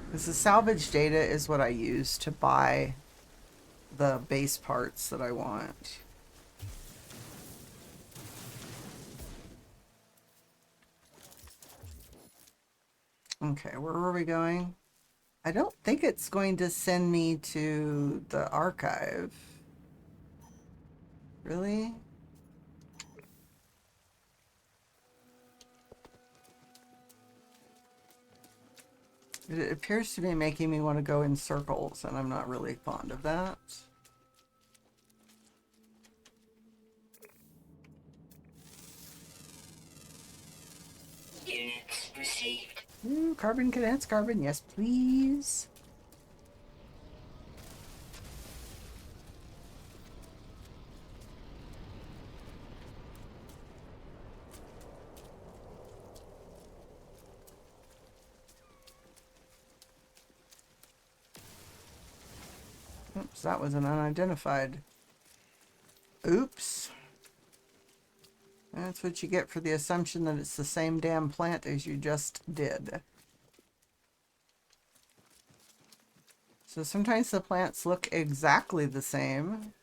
Because the salvage data is what I use to buy the base parts that I want. Okay, where are we going? I don't think it's going to send me to the archive. Really? It appears to be making me want to go in circles, and I'm not really fond of that. Units received. Ooh, carbon condensed carbon, yes please. Oops, that was an unidentified. Oops. That's what you get for the assumption that it's the same damn plant as you just did. So sometimes the plants look exactly the same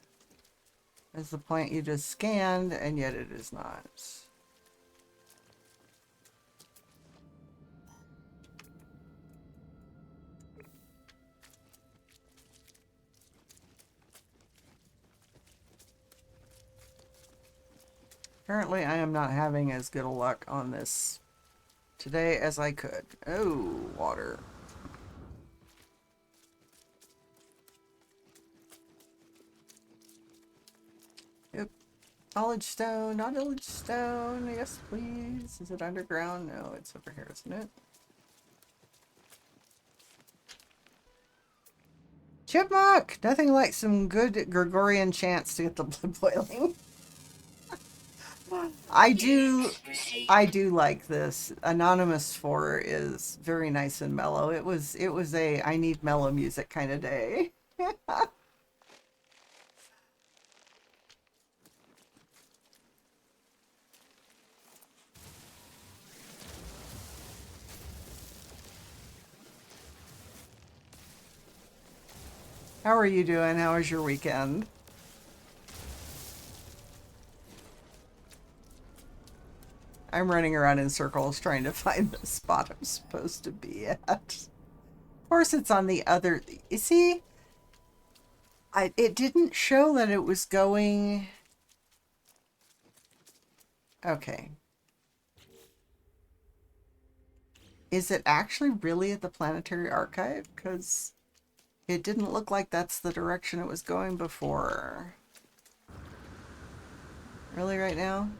as the plant you just scanned, and yet it is not. Apparently I am not having as good a luck on this today as I could. Oh, water. Yep. Knowledge stone, knowledge stone. Yes, please. Is it underground? No, it's over here, isn't it? Chipmunk! Nothing like some good Gregorian chants to get the blood boiling. I do like this. Anonymous 4 is very nice and mellow. It was a I need mellow music kind of day. How are you doing? How was your weekend? I'm running around in circles trying to find the spot I'm supposed to be at. Of course, it's on the other. You see, it didn't show that it was going. Okay. Is it actually really at the Planetary Archive? Because it didn't look like that's the direction it was going before. Really, right now?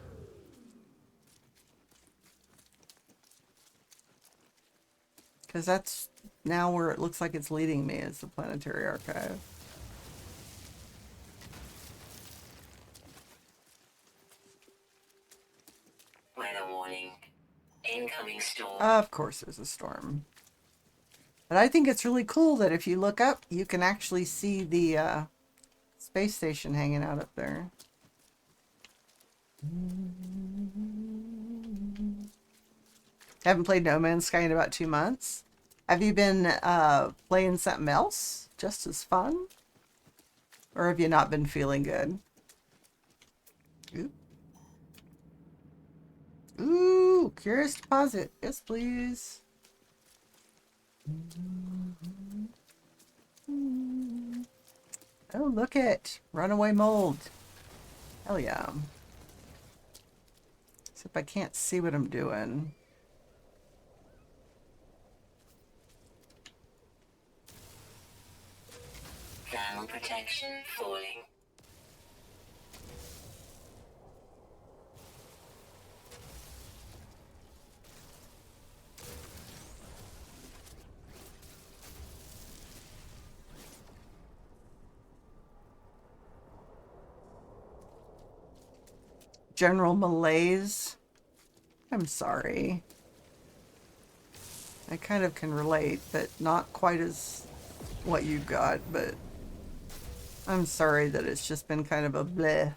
Because that's now where it looks like it's leading me, is the Planetary Archive. Weather warning. Incoming storm. Of course there's a storm. But I think it's really cool that if you look up, you can actually see the space station hanging out up there. Haven't played No Man's Sky in about 2 months. Have you been playing something else just as fun? Or have you not been feeling good? Ooh, Ooh, curious deposit. Yes, please. Oh, look it. Runaway mold. Hell yeah. Except I can't see what I'm doing. Thermal protection falling. General malaise. I'm sorry. I kind of can relate, but not quite as what you got, but I'm sorry that it's just been kind of a bleh.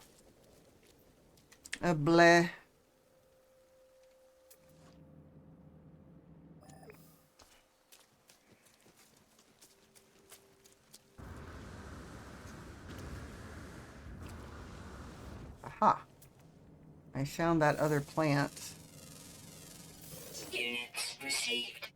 A bleh. Aha. I found that other plant. Units received.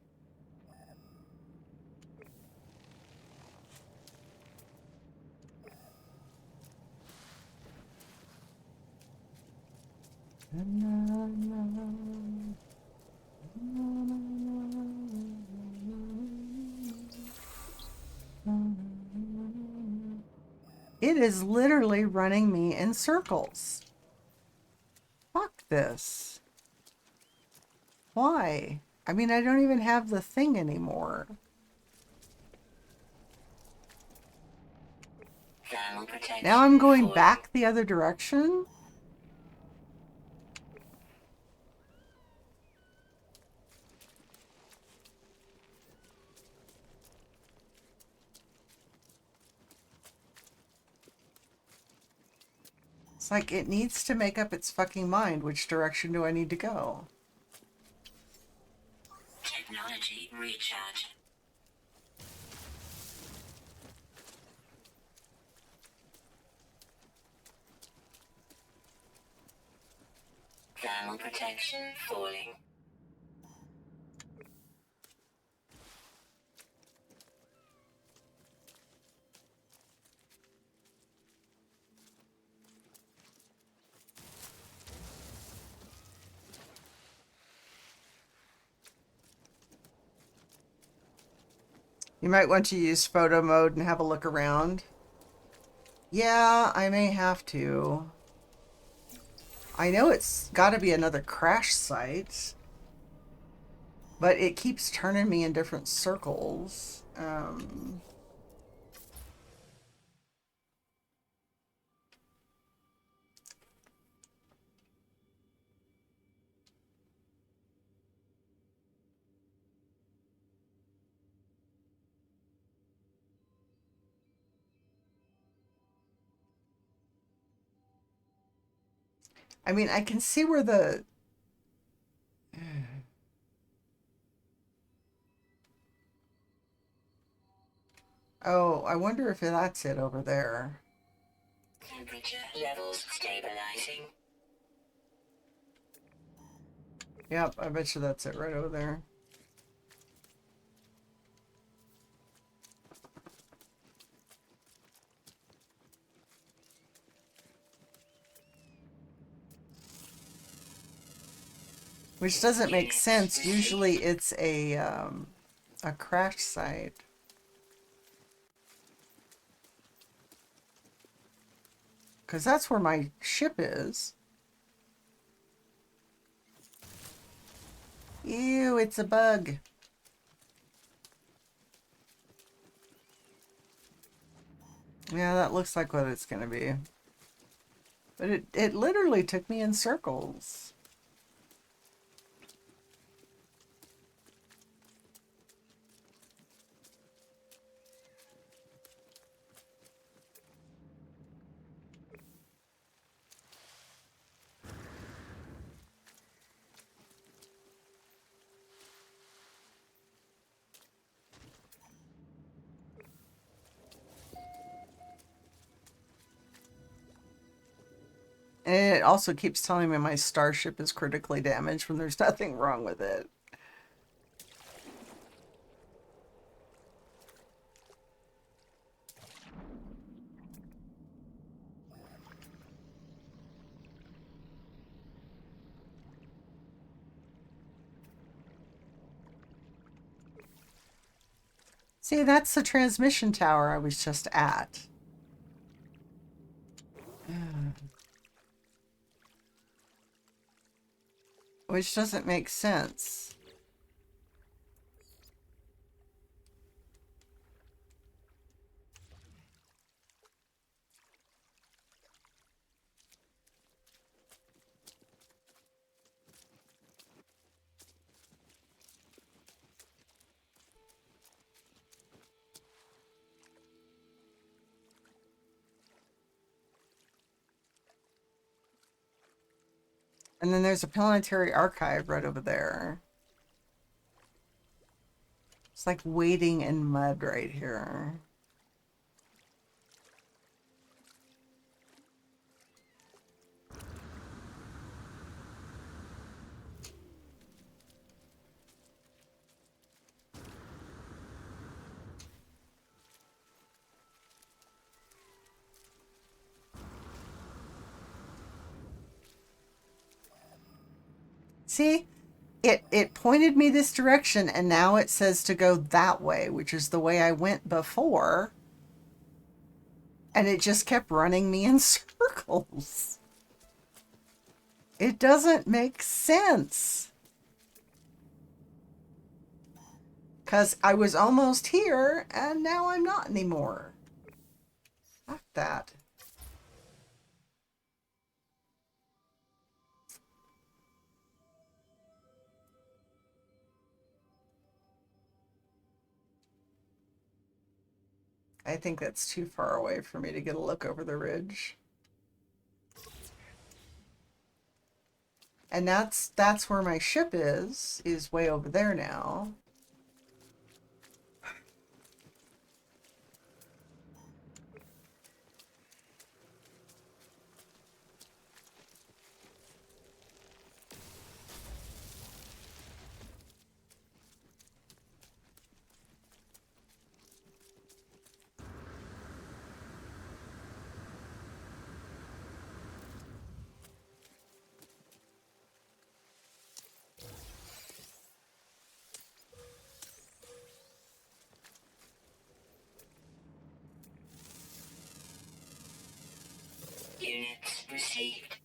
It is literally running me in circles. Fuck this. Why? I mean, I don't even have the thing anymore. Thermal protection Now I'm going falling. back the other direction? It's like it needs to make up its fucking mind. Which direction do I need to go? Technology recharge. Thermal protection falling. You might want to use photo mode and have a look around. Yeah, I may have to. I know it's got to be another crash site, but it keeps turning me in different circles. I mean, I can see where the... Oh, I wonder if that's it over there. Temperature levels stabilizing. Yep, I bet you that's it right over there. Which doesn't make sense. Usually it's a crash site. Because that's where my ship is. Ew, it's a bug. Yeah, that looks like what it's going to be. But it literally took me in circles. And it also keeps telling me my starship is critically damaged when there's nothing wrong with it. See, that's the transmission tower I was just at. Which doesn't make sense. And then there's a planetary archive right over there. It's like wading in mud right here. See, it pointed me this direction, and now it says to go that way, which is the way I went before. And it just kept running me in circles. It doesn't make sense. Because I was almost here, and now I'm not anymore. Fuck that. I think that's too far away for me to get a look over the ridge. And that's where my ship is way over there now. Units received.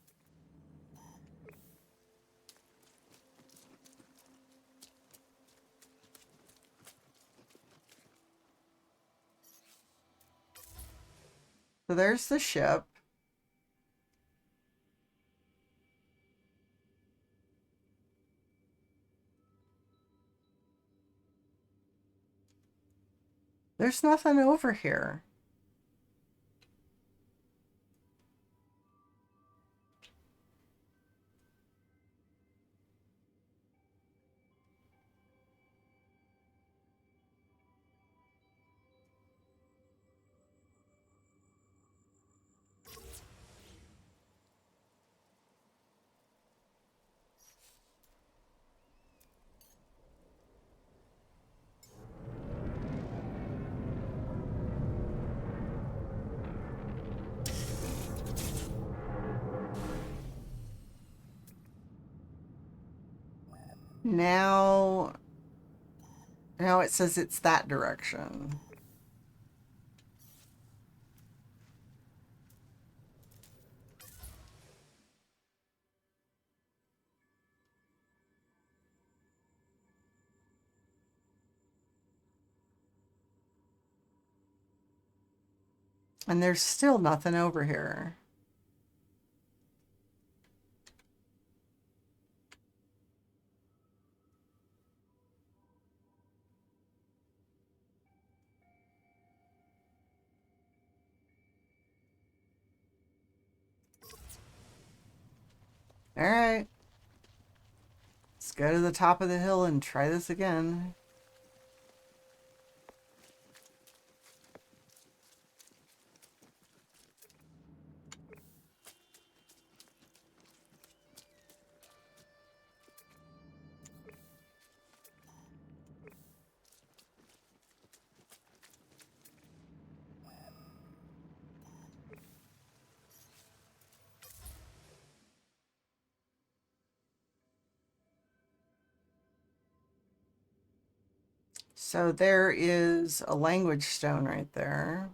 So there's the ship. There's nothing over here. Now it says it's that direction. And there's still nothing over here. All right. Let's go to the top of the hill and try this again. So there is a language stone right there.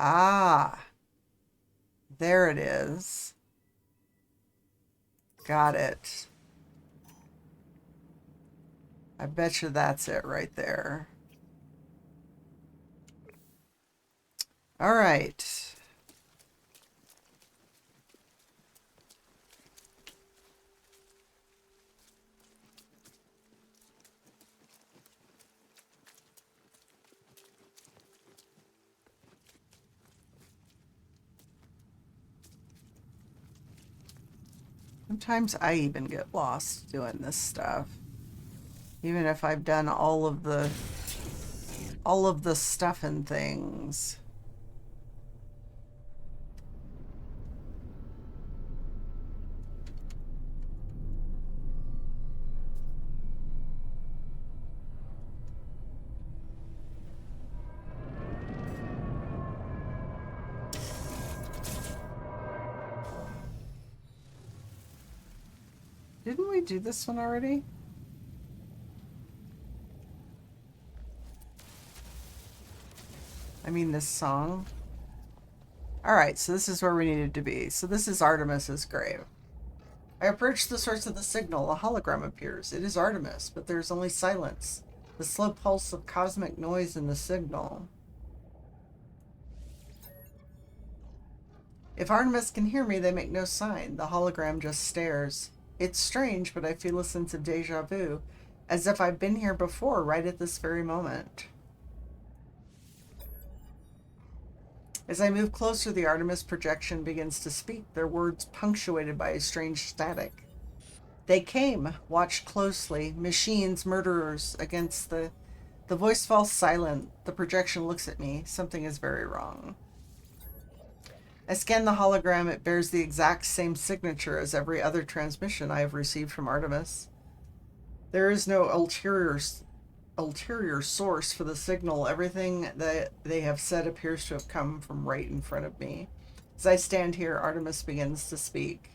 Ah, there it is. Got it. I bet you that's it right there. All right. Sometimes I even get lost doing this stuff. Even if I've done all of the stuff and things. Didn't we do this one already? I mean, this song. Alright, so this is where we needed to be. So this is Artemis's grave. I approach the source of the signal. A hologram appears. It is Artemis, but there is only silence. The slow pulse of cosmic noise in the signal. If Artemis can hear me, they make no sign. The hologram just stares. It's strange, but I feel a sense of deja vu, as if I've been here before, right at this very moment. As I move closer, the Artemis projection begins to speak, their words punctuated by a strange static. They came, watched closely, machines, murderers, against the voice falls silent. The projection looks at me. Something is very wrong. I scan the hologram. It bears the exact same signature as every other transmission I have received from Artemis. There is no ulterior source for the signal. Everything that they have said appears to have come from right in front of me. As I stand here, Artemis begins to speak.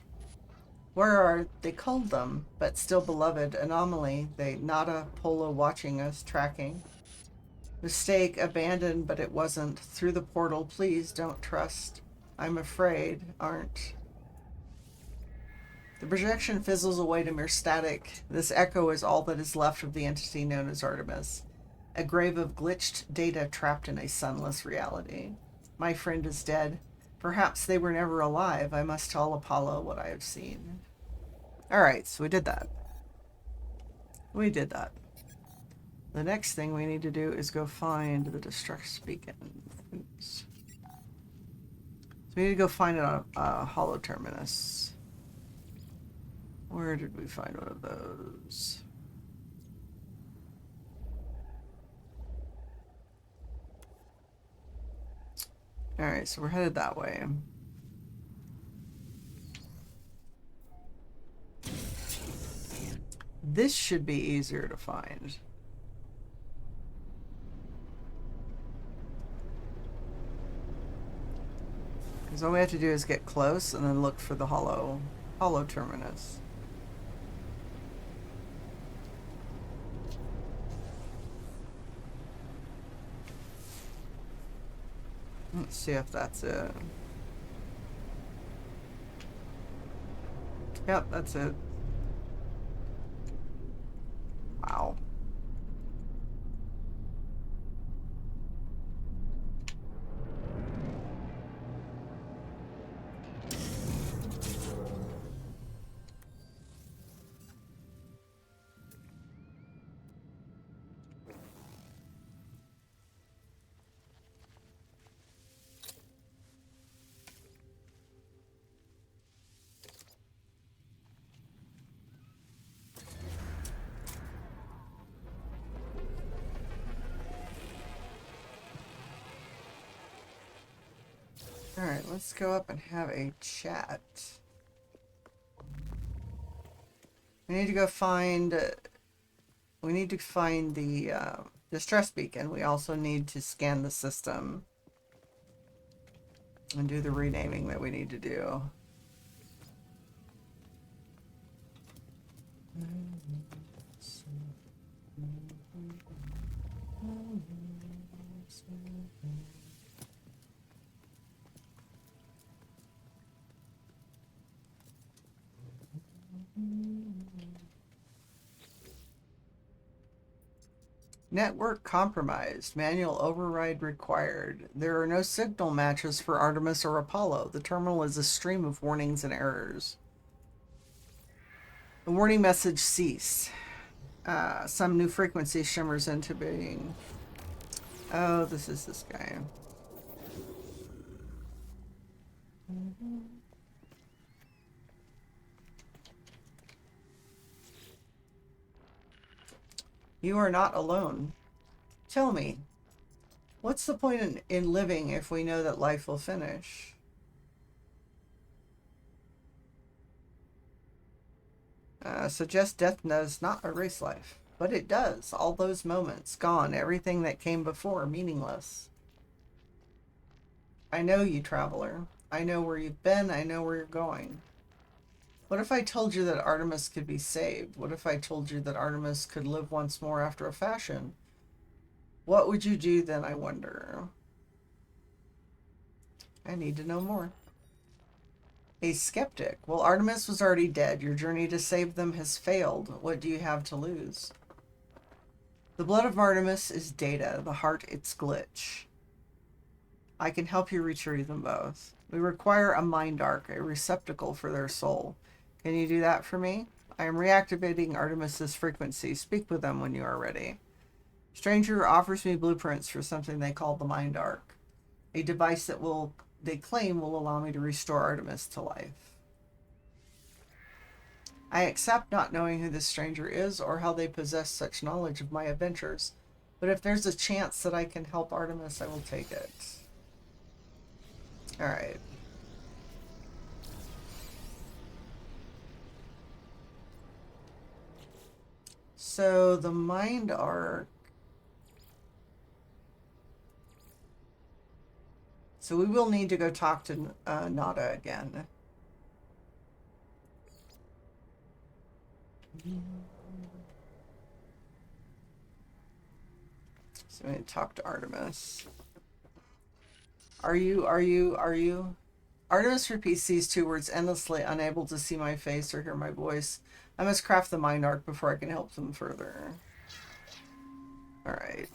Where are they called them, but still beloved? Anomaly. They nada polo watching us, tracking. Mistake, abandoned, but it wasn't. Through the portal, please don't trust. I'm afraid, aren't. The projection fizzles away to mere static. This echo is all that is left of the entity known as Artemis. A grave of glitched data trapped in a sunless reality. My friend is dead. Perhaps they were never alive. I must tell Apollo what I have seen. Alright, so we did that. The next thing we need to do is go find the distress beacon. Oops. So we need to go find it on a hollow terminus. Where did we find one of those? Alright, so we're headed that way. This should be easier to find. Because all we have to do is get close and then look for the hollow terminus. Let's see if that's it. Yep, that's it. Wow. Alright, let's go up and have a chat. We need to go find... we need to find the distress beacon. We also need to scan the system. And do the renaming that we need to do. Network compromised. Manual override required. There are no signal matches for Artemis or Apollo. The terminal is a stream of warnings and errors. The warning message ceased. Some new frequency shimmers into being. Oh, this is this guy. You are not alone. Tell me, what's the point in living if we know that life will finish? Suggest death does not erase life. But it does. All those moments, gone. Everything that came before, meaningless. I know you, traveler. I know where you've been. I know where you're going. What if I told you that Artemis could be saved? What if I told you that Artemis could live once more after a fashion? What would you do then, I wonder? I need to know more. A skeptic. Well, Artemis was already dead. Your journey to save them has failed. What do you have to lose? The blood of Artemis is data. The heart, its glitch. I can help you retrieve them both. We require a mind arc, a receptacle for their soul. Can you do that for me? I am reactivating Artemis's frequency. Speak with them when you are ready. Stranger offers me blueprints for something they call the mind arc. A device that they claim will allow me to restore Artemis to life. I accept not knowing who this stranger is or how they possess such knowledge of my adventures. But if there's a chance that I can help Artemis, I will take it. Alright. So the mind arc. So we will need to go talk to Nada again. So we need to talk to Artemis. Are you? Artemis repeats these two words endlessly, unable to see my face or hear my voice. I must craft the mind arc before I can help them further. Alright.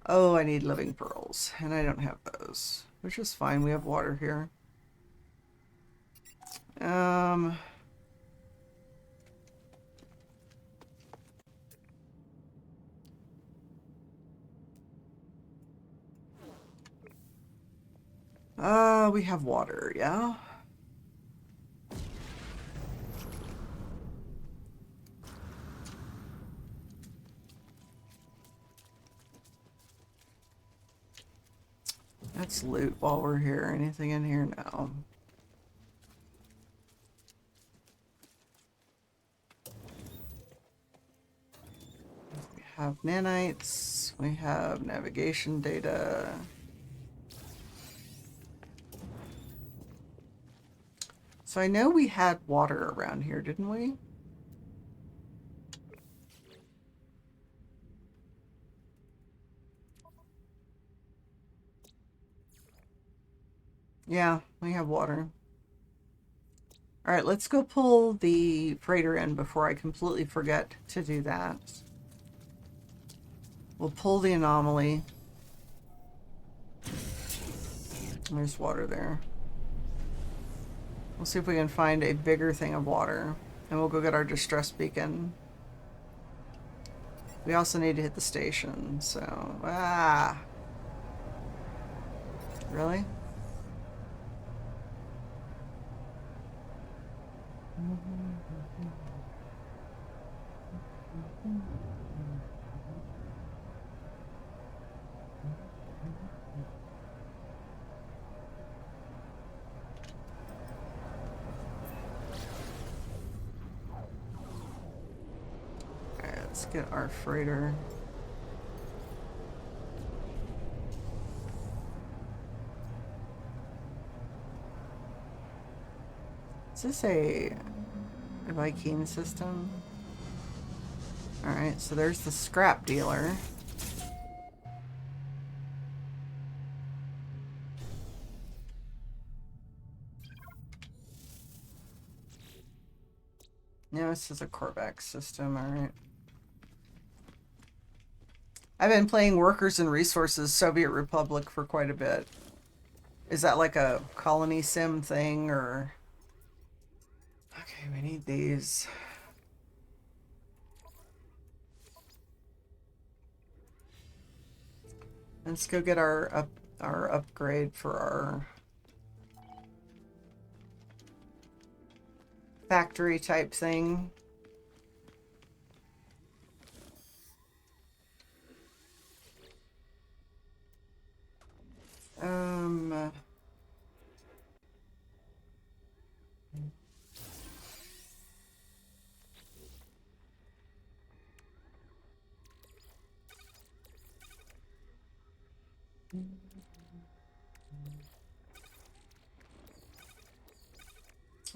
Oh, I need living pearls, and I don't have those. Which is fine, we have water here. We have water, yeah? Let's loot while we're here. Anything in here? No. We have nanites. We have navigation data. So I know we had water around here, didn't we? Yeah, we have water. All right, let's go pull the freighter in before I completely forget to do that. We'll pull the anomaly. There's water there. We'll see if we can find a bigger thing of water. And we'll go get our distress beacon. We also need to hit the station, so... Ah! Really? Alright, let's get our freighter. Is this a Viking system? Alright, so there's the scrap dealer. No, this is a Corvax system, alright. I've been playing Workers and Resources Soviet Republic for quite a bit. Is that like a colony sim thing, or... Okay, we need these. Let's go get our upgrade for our factory type thing.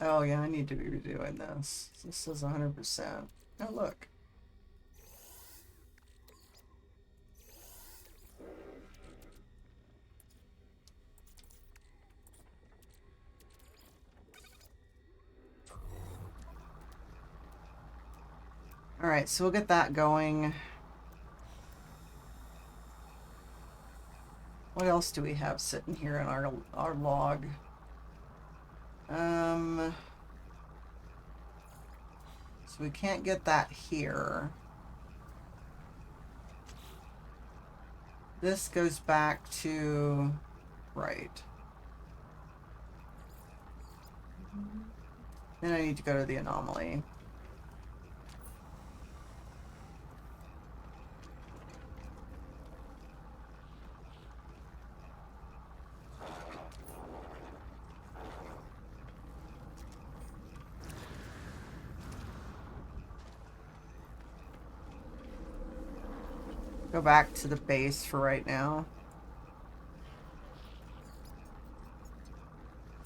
Oh yeah, I need to be redoing this. This is 100%. Oh look. Alright, so we'll get that going. What else do we have sitting here in our log? So we can't get that here. This goes back to... right. Then I need to go to the anomaly. Go back to the base for right now.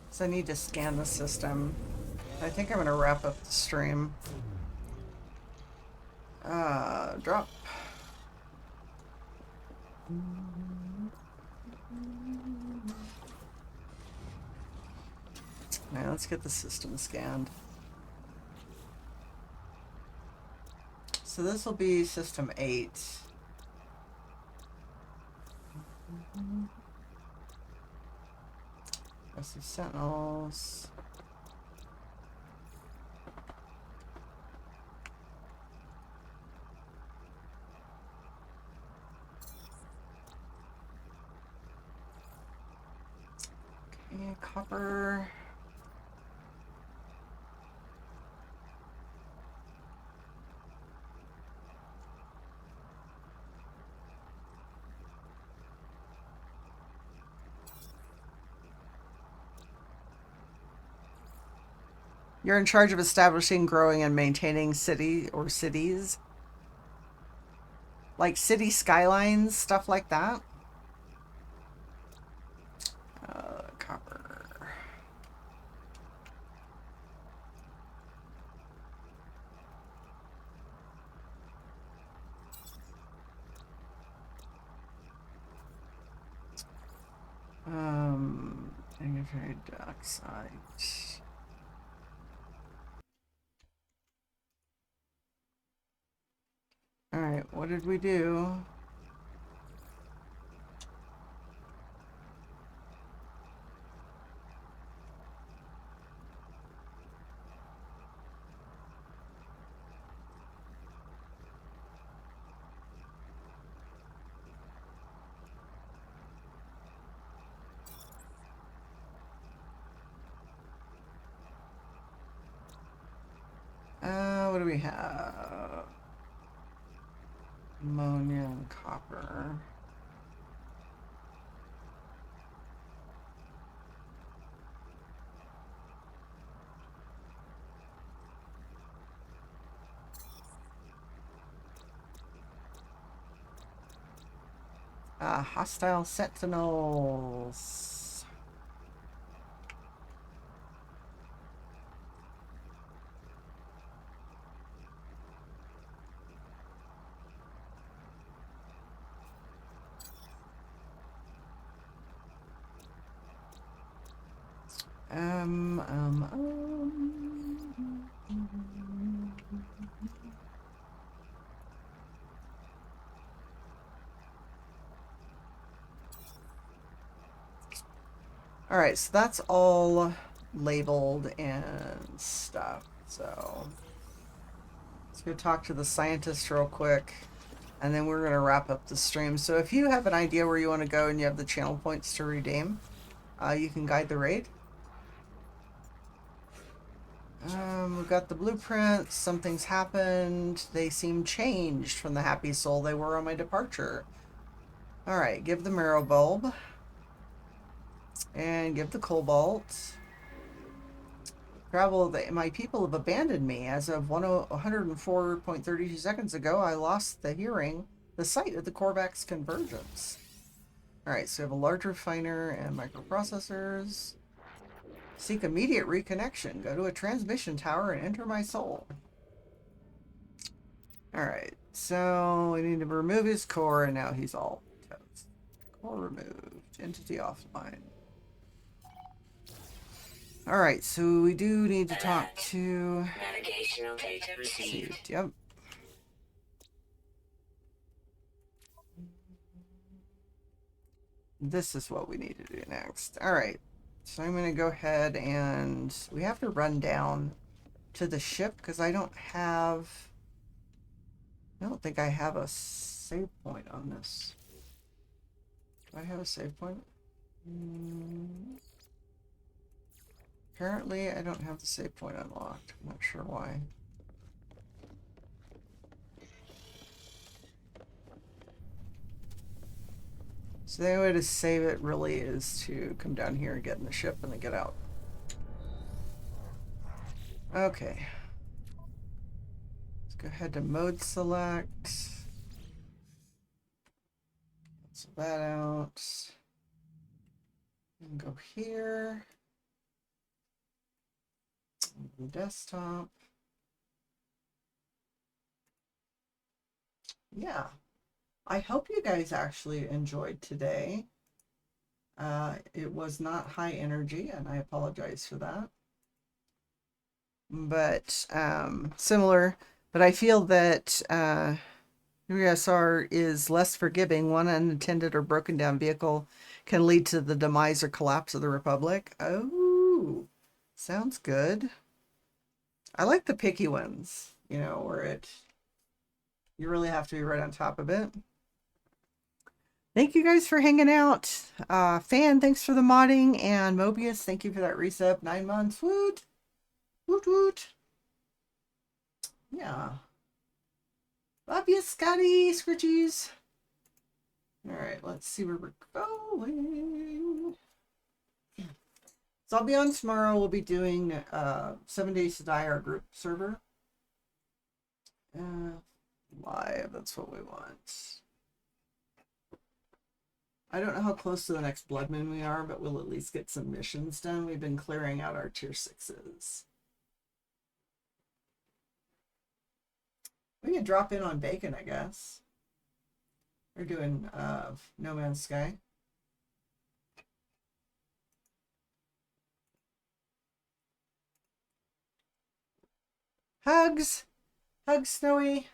So I need to scan the system. I think I'm gonna wrap up the stream. Drop. Now let's get the system scanned. So this will be system 8. Aggressive sentinels. Okay, copper. You're in charge of establishing, growing, and maintaining city or cities. Like city skylines, stuff like that. Copper. Magnetite dioxide. Alright, what did we do? What do we have? Ammonia and copper. Hostile sentinels. Um, um, um. All right, so that's all labeled and stuff. So let's go talk to the scientist real quick, and then we're going to wrap up the stream. So if you have an idea where you want to go and you have the channel points to redeem, you can guide the raid. We've got the blueprints. Something's happened. They seem changed from the happy soul they were on my departure. All right, give the marrow bulb. And give the cobalt. Travel, my people have abandoned me. As of 104.32 seconds ago, I lost the sight of the Korvax convergence. Alright, so we have a large refiner and microprocessors. Seek immediate reconnection. Go to a transmission tower and enter my soul. Alright, so we need to remove his core, and now he's all toast. Core removed. Entity offline. Alright, so we do need to talk to... Navigational data received. Yep. This is what we need to do next. Alright, so I'm going to go ahead and... We have to run down to the ship because I don't think I have a save point on this. Do I have a save point? Apparently, I don't have the save point unlocked. I'm not sure why. So the only way to save it really is to come down here and get in the ship and then get out. Okay. Let's go ahead to mode select. Cancel that out. And go here. The desktop. Yeah. I hope you guys actually enjoyed today. It was not high energy, and I apologize for that. But similar, but I feel that USR is less forgiving. One unattended or broken down vehicle can lead to the demise or collapse of the Republic. Oh, sounds good. I like the picky ones, you know, where you really have to be right on top of it. Thank you guys for hanging out. Fan, thanks for the modding. And Mobius, thank you for that resub. 9 months. Woot! Woot woot! Yeah. Love you, Scotty, Scritchies. Alright, let's see where we're going. So I'll be on tomorrow. We'll be doing 7 Days to Die, our group server. Live, that's what we want. I don't know how close to the next blood moon we are, but we'll at least get some missions done. We've been clearing out our tier 6s. We could drop in on Bacon, I guess. We're doing No Man's Sky. Hugs. Hugs, Snowy.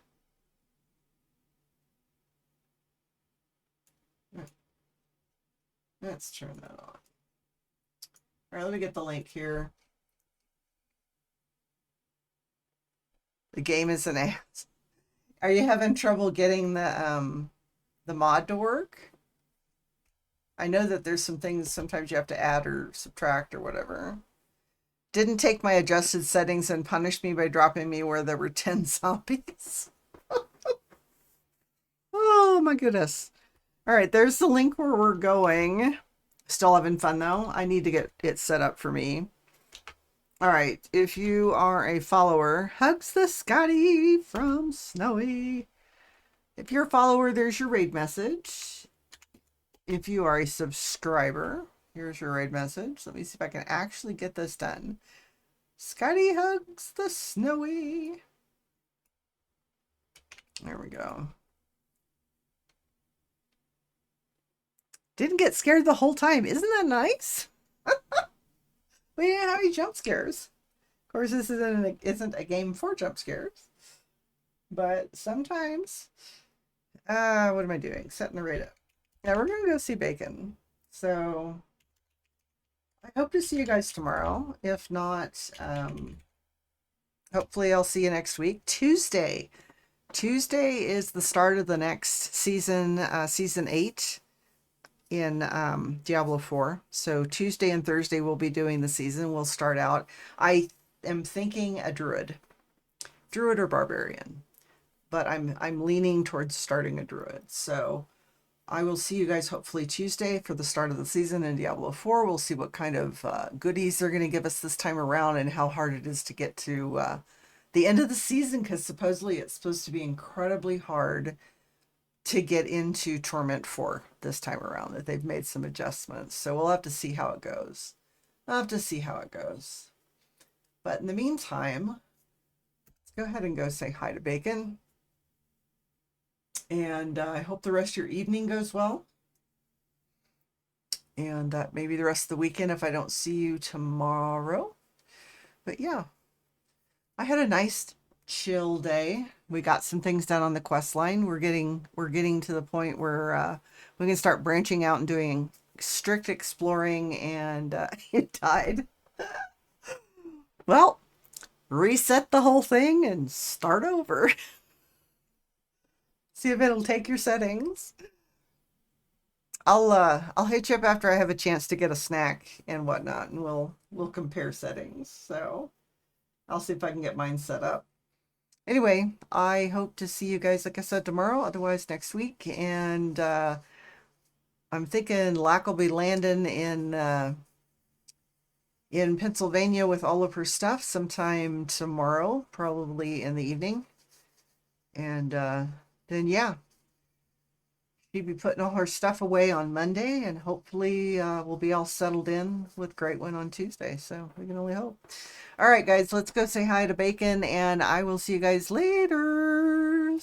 Let's turn that on. All right, let me get the link here. The game is an ass. Are you having trouble getting the mod to work? I know that there's some things sometimes you have to add or subtract or whatever. Didn't take my adjusted settings and punished me by dropping me where there were 10 zombies. Oh my goodness. All right, there's the link where we're going. Still having fun though. I need to get it set up for me. All right, if you are a follower, hugs the Scotty from Snowy. If you're a follower, there's your raid message. If you are a subscriber, here's your raid message. Let me see if I can actually get this done. Scotty hugs the Snowy. There we go. Didn't get scared the whole time. Isn't that nice? We didn't have any jump scares. Of course, this isn't a game for jump scares. But sometimes... what am I doing? Setting the rate up. Yeah, we're going to go see Bacon. So... I hope to see you guys tomorrow. If not, hopefully I'll see you next week. Tuesday. Tuesday is the start of the next season, season 8 in Diablo 4. So Tuesday and Thursday we'll be doing the season. We'll start out. I am thinking a druid. Druid or barbarian. But I'm leaning towards starting a druid. So I will see you guys hopefully Tuesday for the start of the season in Diablo 4. We'll see what kind of goodies they're going to give us this time around and how hard it is to get to the end of the season, because supposedly it's supposed to be incredibly hard to get into Torment 4 this time around, that they've made some adjustments. So we'll have to see how it goes. I'll have to see how it goes. But in the meantime, let's go ahead and go say hi to Bacon. And I hope the rest of your evening goes well. And maybe the rest of the weekend if I don't see you tomorrow. But yeah, I had a nice chill day. We got some things done on the quest line. We're getting to the point where we can start branching out and doing strict exploring, and it died. Well, reset the whole thing and start over. See if it'll take your settings. I'll hit you up after I have a chance to get a snack and whatnot, and we'll compare settings. So I'll see if I can get mine set up. Anyway, I hope to see you guys, like I said, tomorrow, otherwise next week. And I'm thinking Lack will be landing in Pennsylvania with all of her stuff sometime tomorrow, probably in the evening. And then yeah, she'll be putting all her stuff away on Monday, and hopefully we'll be all settled in with Great One on Tuesday. So we can only hope. All right, guys, let's go say hi to Bacon, and I will see you guys later.